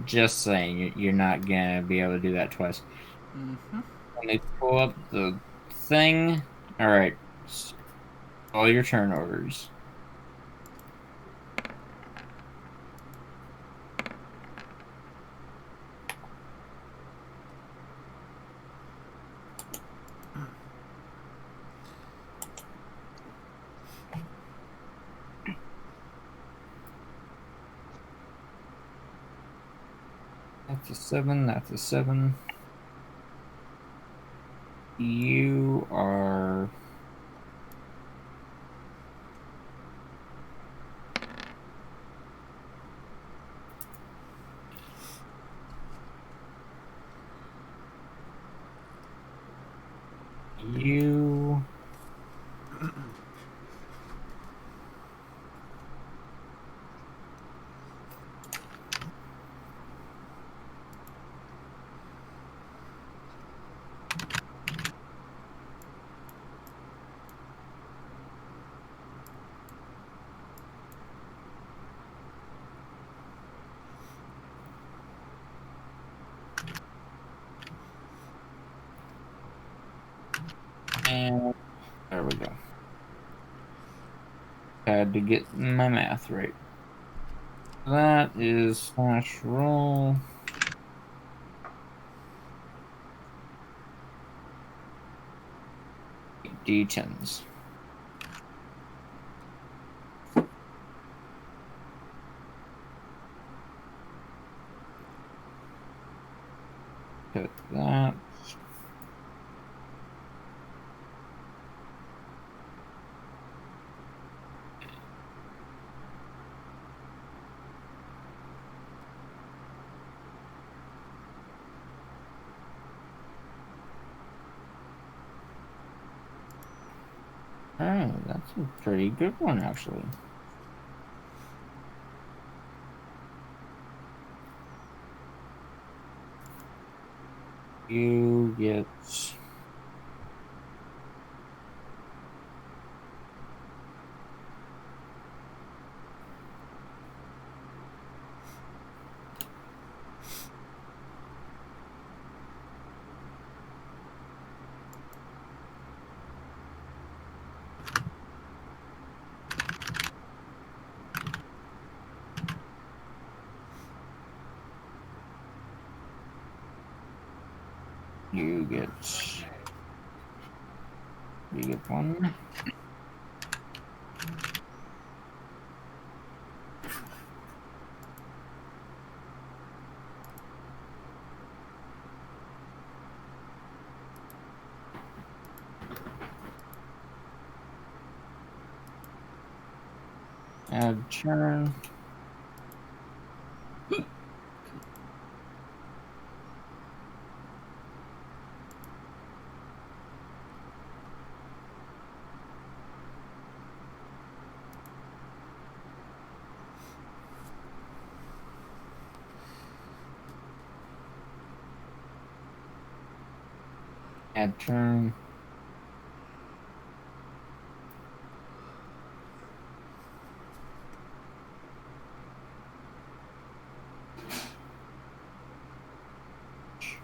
Just saying, you're not gonna be able to do that twice. Mm-hmm. When they pull up the thing, all right, all your turnovers. That's a 7. That's a 7. You are. You. And there we go. Had to get my math right. That is slash roll. D10s. Put that. Oh, that's a pretty good one, actually. You get. You get. You get 1. Add turn. Add turn.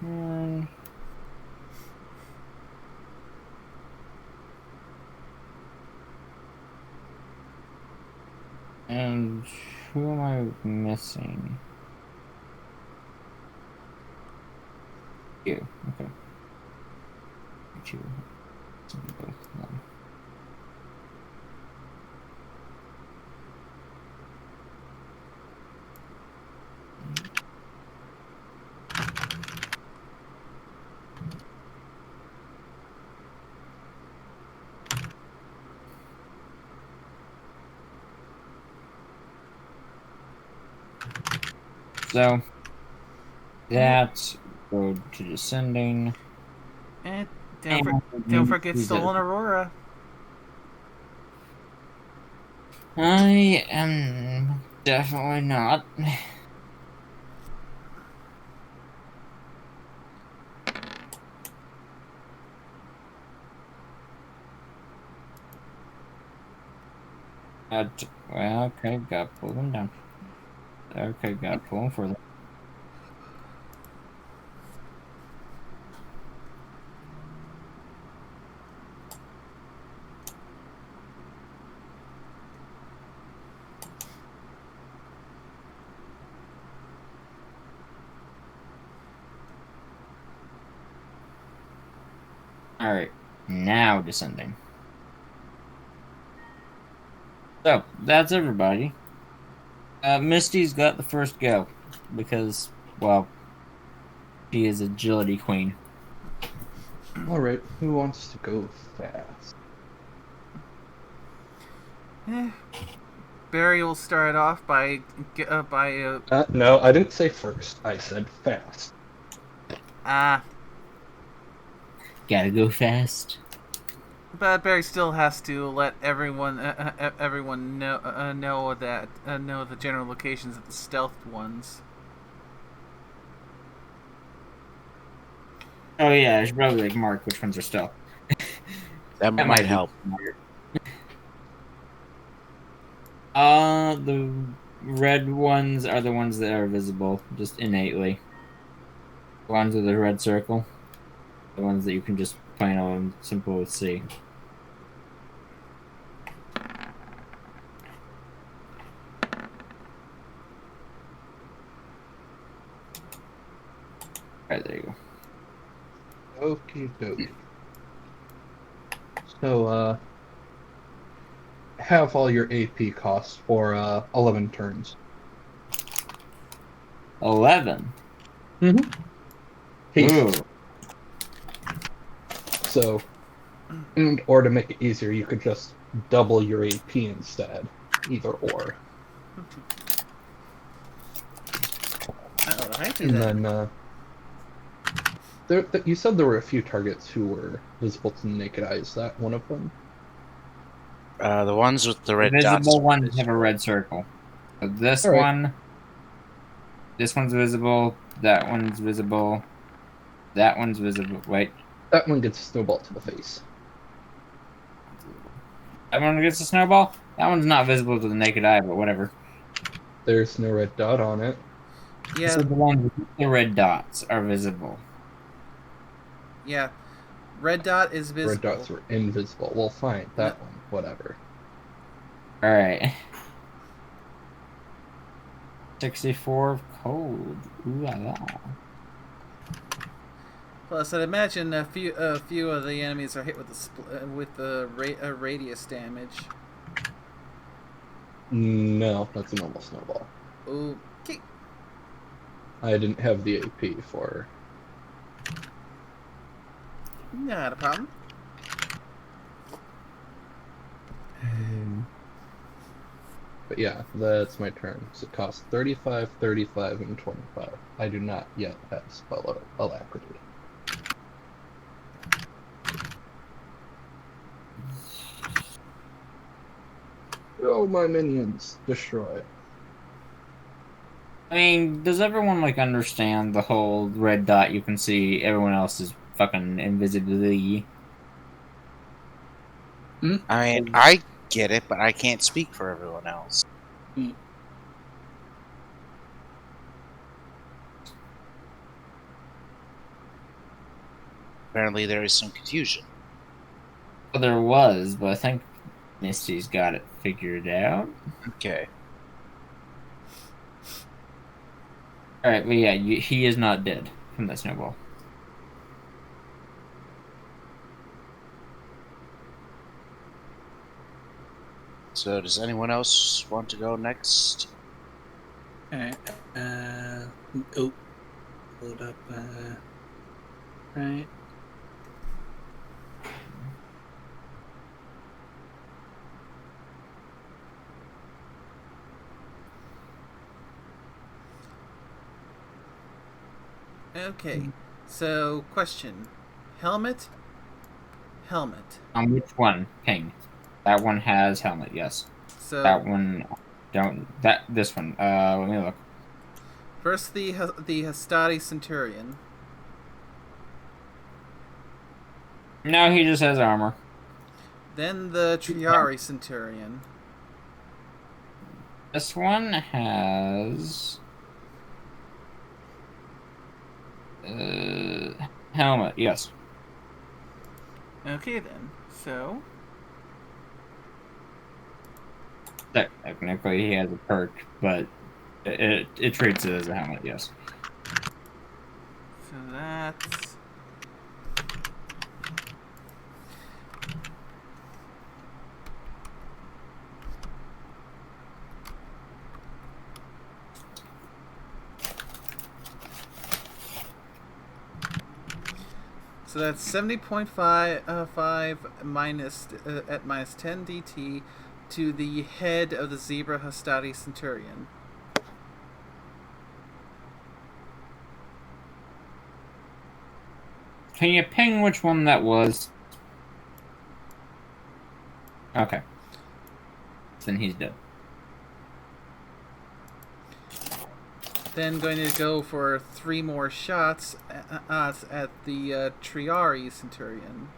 Turn. And who am I missing? You. Okay. You. Both of them. So that's road to descending. And And don't forget Stolen Aurora. I am definitely not. Well, okay, got pull them down. Okay, got pull them further. Alright, now descending. So, that's everybody. Misty's got the first go, because, well, she is agility queen. Alright, who wants to go fast? Barry will start off by No, I didn't say first. I said fast. Gotta go fast. But Barry still has to let everyone know the general locations of the stealth ones. Oh yeah, I should probably like mark which ones are stealth. That might help. The red ones are the ones that are visible, just innately. The ones with the red circle. The ones that you can just plain old simple see. Alright, there you go. Okie dokie. So, have all your AP costs for 11 turns. 11. Mm-hmm. Ooh. So, or to make it easier, you could just double your AP instead. Either or. Alright, And then, you said there were a few targets who were visible to the naked eye. Is that one of them? The ones with the red Visible dots. ones have a red circle. So this All right. one, this one's visible. That one's visible. That one's visible. Wait, That one gets a snowball to the face. that one gets a snowball. That one's not visible to the naked eye, but whatever. There's no red dot on it. yeah, So the ones with the red dots are visible. yeah. Red dot is visible. Red dots were invisible. Well, fine. That one. Whatever. All right. 64 of cold. Ooh la la. Plus, I'd imagine a few of the enemies are hit with the radius damage. No, that's a normal snowball. Okay. I didn't have the AP for. Not a problem. But yeah, that's my turn. So it costs 35, 35, and 25. I do not yet have spell alacrity. Oh, my minions! Destroy. I mean, does everyone like understand the whole red dot? You can see everyone else is fucking invisibly. I mean, I get it, but I can't speak for everyone else. Apparently, there is some confusion. Well, there was, but I think Misty's got it figured out. Okay. All right, but yeah, he is not dead from that snowball. So, does anyone else want to go next? Alright. Hold up. Right. Okay. So, question: helmet. On which one, King? That one has helmet, yes. So That one, this one. Let me look. first the Hastati Centurion. No, he just has armor. Then the Triari Centurion. This one has helmet. Yes. Okay then. So Technically, he has a perk, but it treats it as a helmet. Yes. so that's So that's 70.5 minus at minus 10 DT to the head of the Zebra Hastati Centurion. Can you ping which one that was? Okay. Then he's dead. Then going to go for 3 more shots at the Triari Centurion.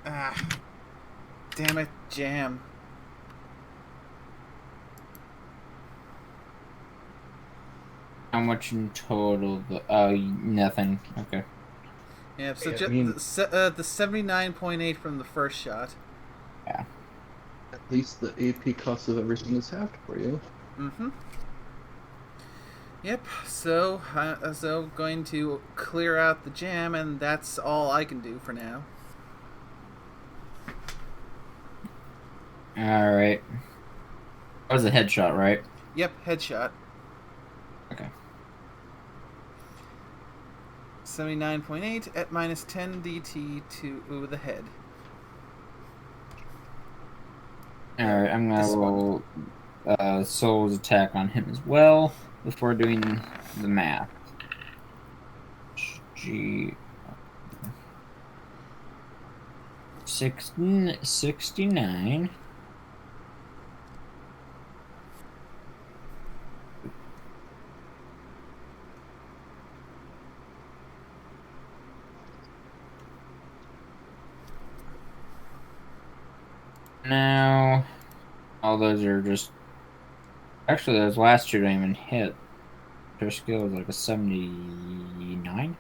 Ah, damn it, jam. How much in total? Nothing. Okay. Yeah, so Yeah, just I mean- the 79.8 from the first shot. Yeah. At least the AP cost of everything is halved for you. Mm-hmm. Yep. So going to clear out the jam, and that's all I can do for now. All right. That was a headshot, right? Yep, headshot. Okay. 79.8 at minus 10 DT to the head. All right. I'm gonna This one. roll Soul's attack on him as well before doing the math. G. 69. Now, all those are just. Actually, those last two don't even hit. Their skill is like a 79.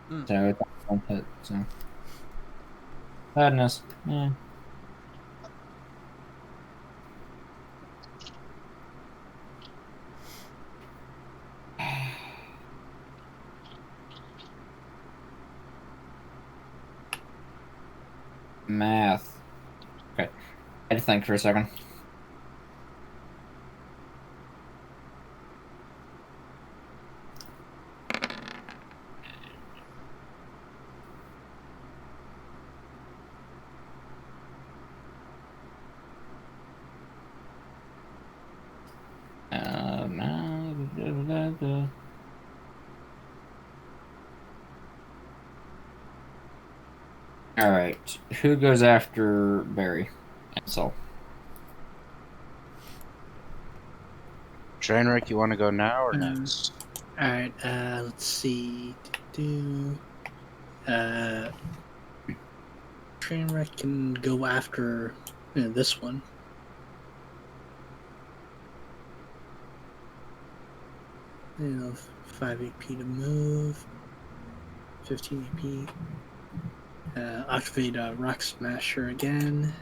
Mm. So it won't hit. So. Sadness. Yeah. Math. Okay. I had to think for a second. All right. Who goes after Barry and Soul? Trainwreck, you want to go now or next? Alright, let's see. Trainwreck can go after this one. You know, 5 AP to move, 15 AP. Activate Rock Smasher again.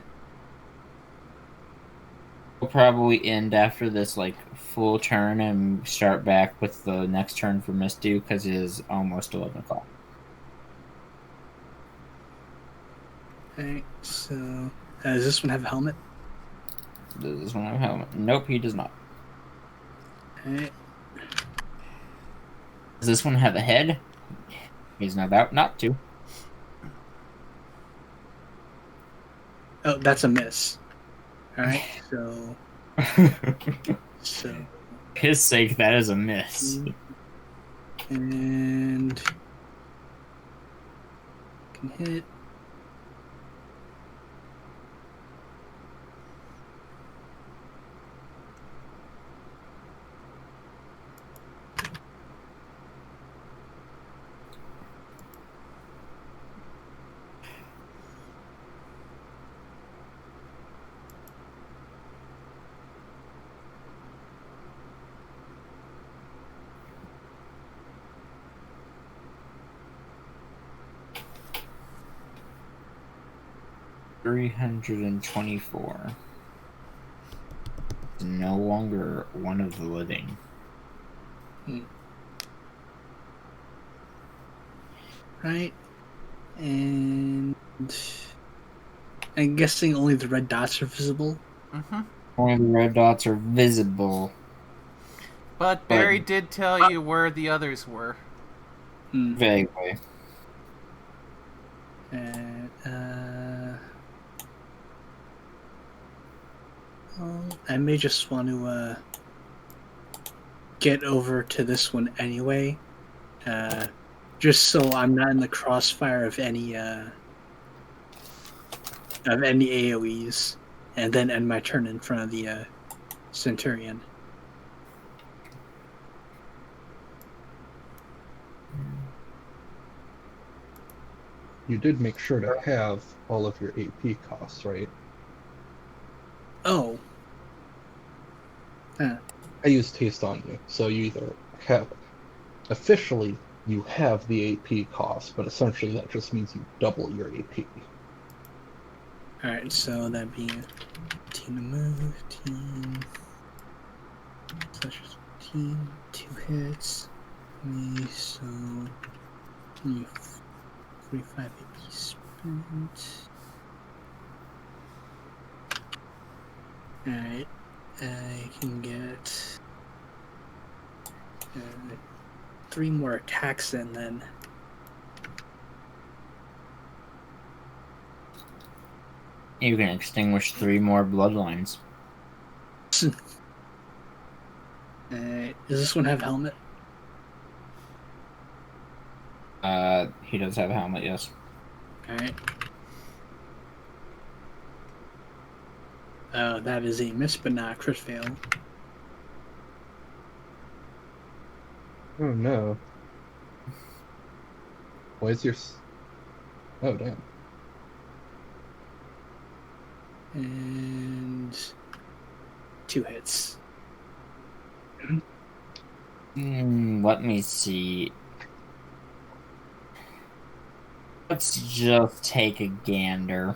We'll probably end after this like full turn and start back with the next turn for Misty because it is almost 11 o'clock. Alright, so does this one have a helmet? Does this one have a helmet? Nope, he does not. Alright. Does this one have a head? He's not out not to. Oh, that's a miss. Alright, so His sake, that is a miss. and can hit. $324. No longer one of the living. Right, and I'm guessing only the red dots are visible. Mm-hmm. Only the red dots are visible. But Barry did tell you where the others were. Vaguely. And I may just want to get over to this one anyway, just so I'm not in the crossfire of any AOE's, and then end my turn in front of the Centurion. You did make sure to have all of your AP costs, right? Oh. Huh. I used haste on you, so you either have officially you have the AP cost, but essentially that just means you double your AP. Alright, so that'd be 15 to move, 15 / 15, 2 hits. Me, so 45 AP spent. Alright, I can get 3 more attacks in then. You can extinguish 3 more bloodlines. Does this one have helmet? He does have a helmet, yes. Alright. Oh, that is a miss, but not a crit fail. Oh no. Why is your... Oh damn. And 2 hits. Let me see. Let's just take a gander.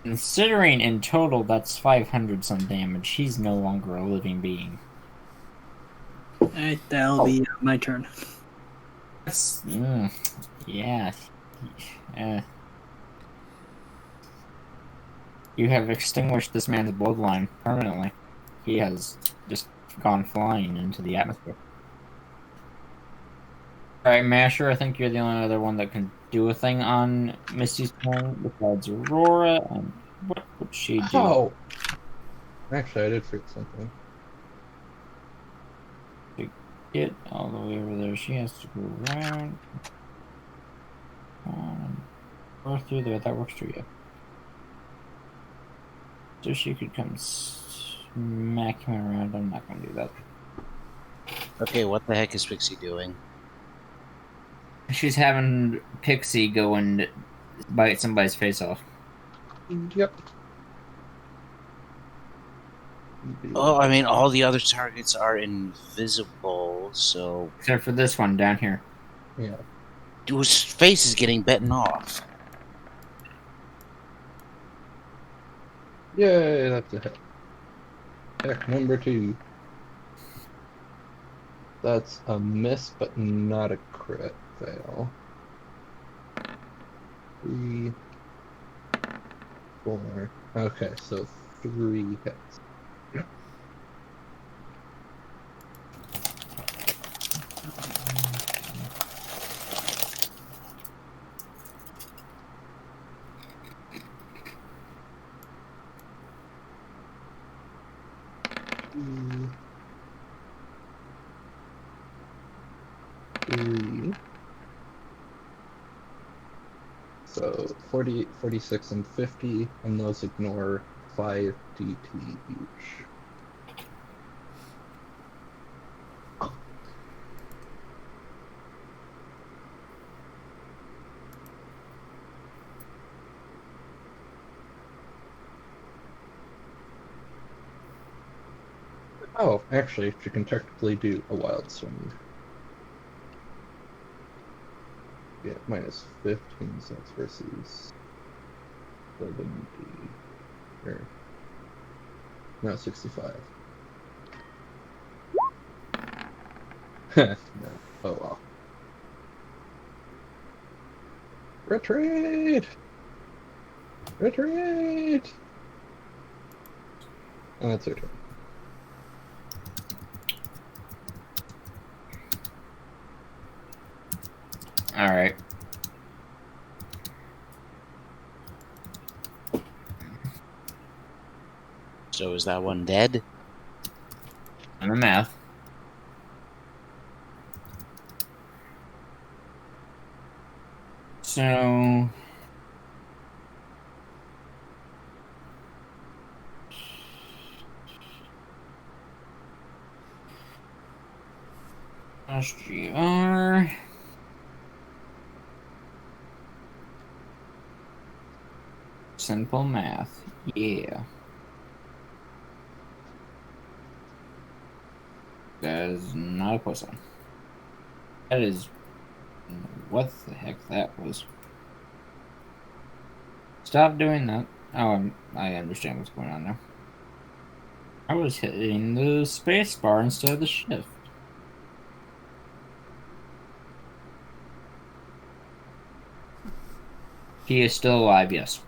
Considering in total that's 500 some damage, he's no longer a living being. Alright, that'll be my turn. That's, yeah. You have extinguished this man's bloodline permanently. He has just gone flying into the atmosphere. Alright, Masher, I think you're the only other one that can do a thing on Misty's turn besides Aurora. And what would she do? Oh! Actually, I did forget something. To get all the way over there, she has to go around. Or through there, that works for you. So she could come smack him around. I'm not going to do that. Okay, what the heck is Pixie doing? She's having Pixie go and bite somebody's face off. Yep. Oh, I mean, all the other targets are invisible, so... Except for this one down here. Yeah. Whose face is getting bitten off. Yay, that's a hit. Heck, number 2. That's a miss, but not a crit fail. 3, 4. Okay, so 3 hits. Two, 3. So 40, 46, and 50, and those ignore 5 DT each. Oh, actually, she can technically do a wild swing. Yeah, minus 15, so that's versus 70. Or, no, 65. No. Oh well. Retreat! Retreat! Oh, that's your turn. All right. So is that one dead? On the math. So SGR. Simple math. Yeah. That is not a puzzle. That is what the heck that was. Stop doing that. Oh, I understand what's going on now. I was hitting the space bar instead of the shift. He is still alive, yes.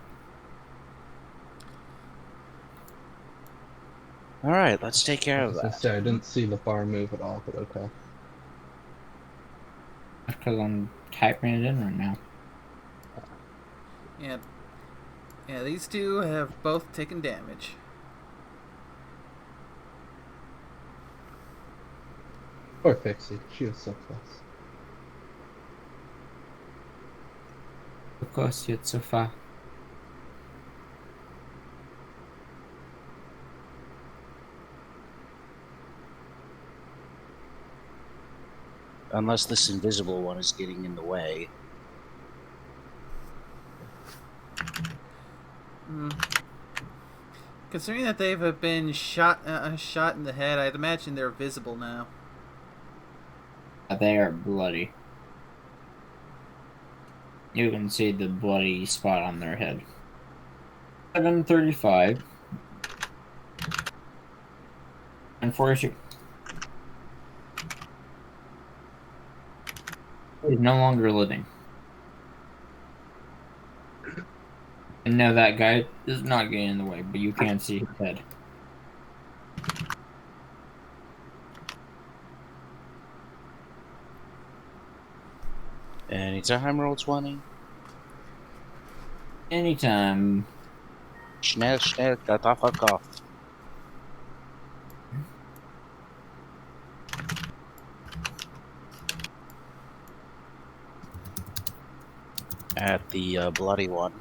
All right, let's take care I of was gonna that. say, I didn't see the bar move at all, but okay. That's because I'm typing it in right now. Yeah. Yeah, these two have both taken damage. Poor Pixie, she was so close. Of course, it's so far. Unless this invisible one is getting in the way. Considering that they've been shot in the head, I'd imagine they're visible now. They are bloody. You can see the bloody spot on their head. 735 and 42. He's no longer living. And no, that guy is not getting in the way, but you can see his head. Anytime roll 20. Anytime. Schnell, schnell, Kartoffelkopf. At the bloody one.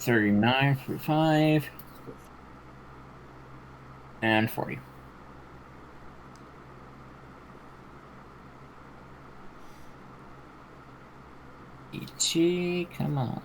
$39 for 5 and 40. ET, come on.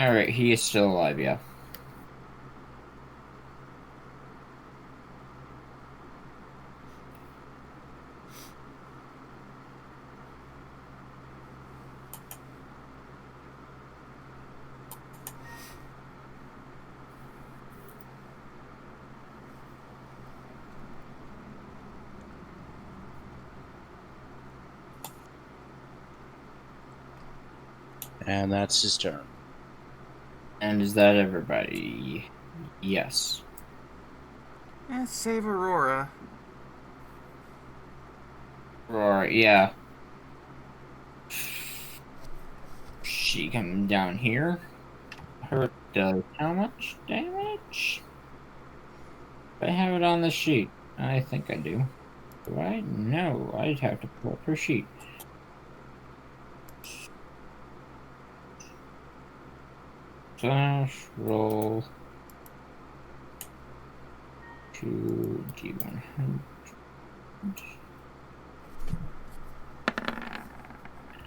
Alright, he is still alive, yeah. And that's his turn. And is that everybody? Yes. Save Aurora. Or, yeah. She coming down here. Her does how much damage? I have it on the sheet. I think I do. Do I? No, I'd have to pull up her sheet. Slash roll 2d100.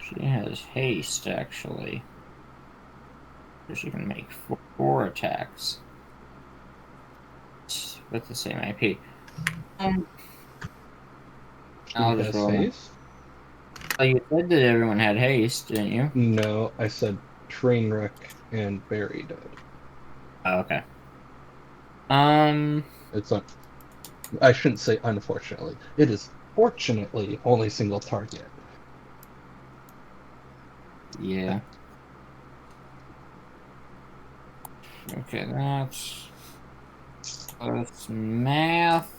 She has haste, actually. So she can make four attacks with the same IP. I'll just roll. haste? Oh, you said that everyone had haste, didn't you? No, I said Trainwreck and Barry did. Oh, okay. It's I shouldn't say unfortunately. It is fortunately only single target. Yeah. Okay, that's math.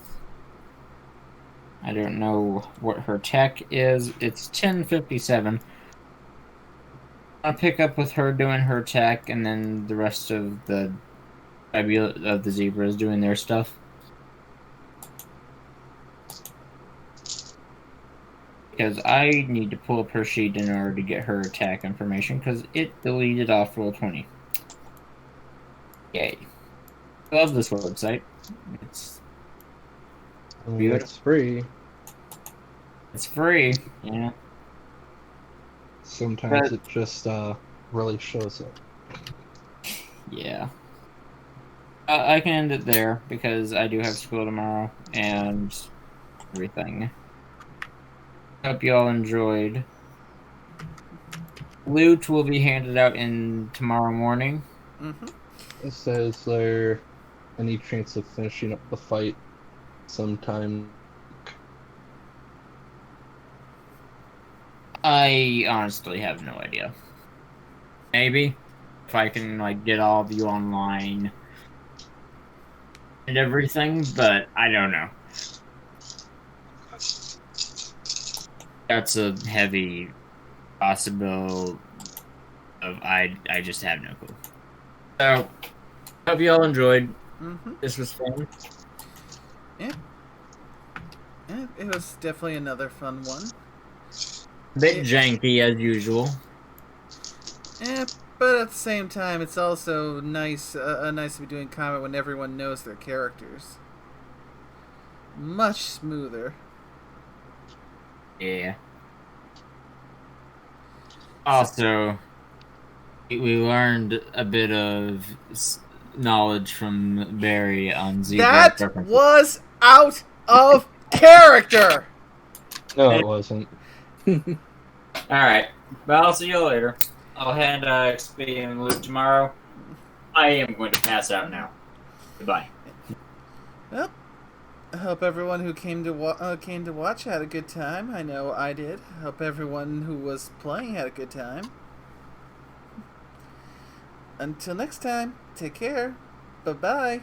I don't know what her tech is. It's 10:57. I'll pick up with her doing her tech, and then the rest of the zebras doing their stuff. Because I need to pull up her sheet in order to get her attack information, because it deleted off Roll20. Yay. I love this website. It's It's free. It's free, yeah. Sometimes it just really shows up. Yeah. I can end it there, because I do have school tomorrow, and everything. Hope you all enjoyed. Loot will be handed out in tomorrow morning. It says there any chance of finishing up the fight sometime. I honestly have no idea. Maybe. If I can, get all of you online and everything, but I don't know. That's a heavy possible of I just have no clue. So, hope you all enjoyed. This was fun. Yeah. It was definitely another fun one. Bit janky as usual. But at the same time, it's also nice nice to be doing combat when everyone knows their characters. Much smoother. Yeah. Also, we learned a bit of knowledge from Barry on zebra That preferences. was out of character! No, it wasn't. Alright. Well, I'll see you later. I'll hand XP and loot tomorrow. I am going to pass out now. Goodbye. Well, I hope everyone who came to watch had a good time. I know I did. I hope everyone who was playing had a good time. Until next time, take care. Bye-bye.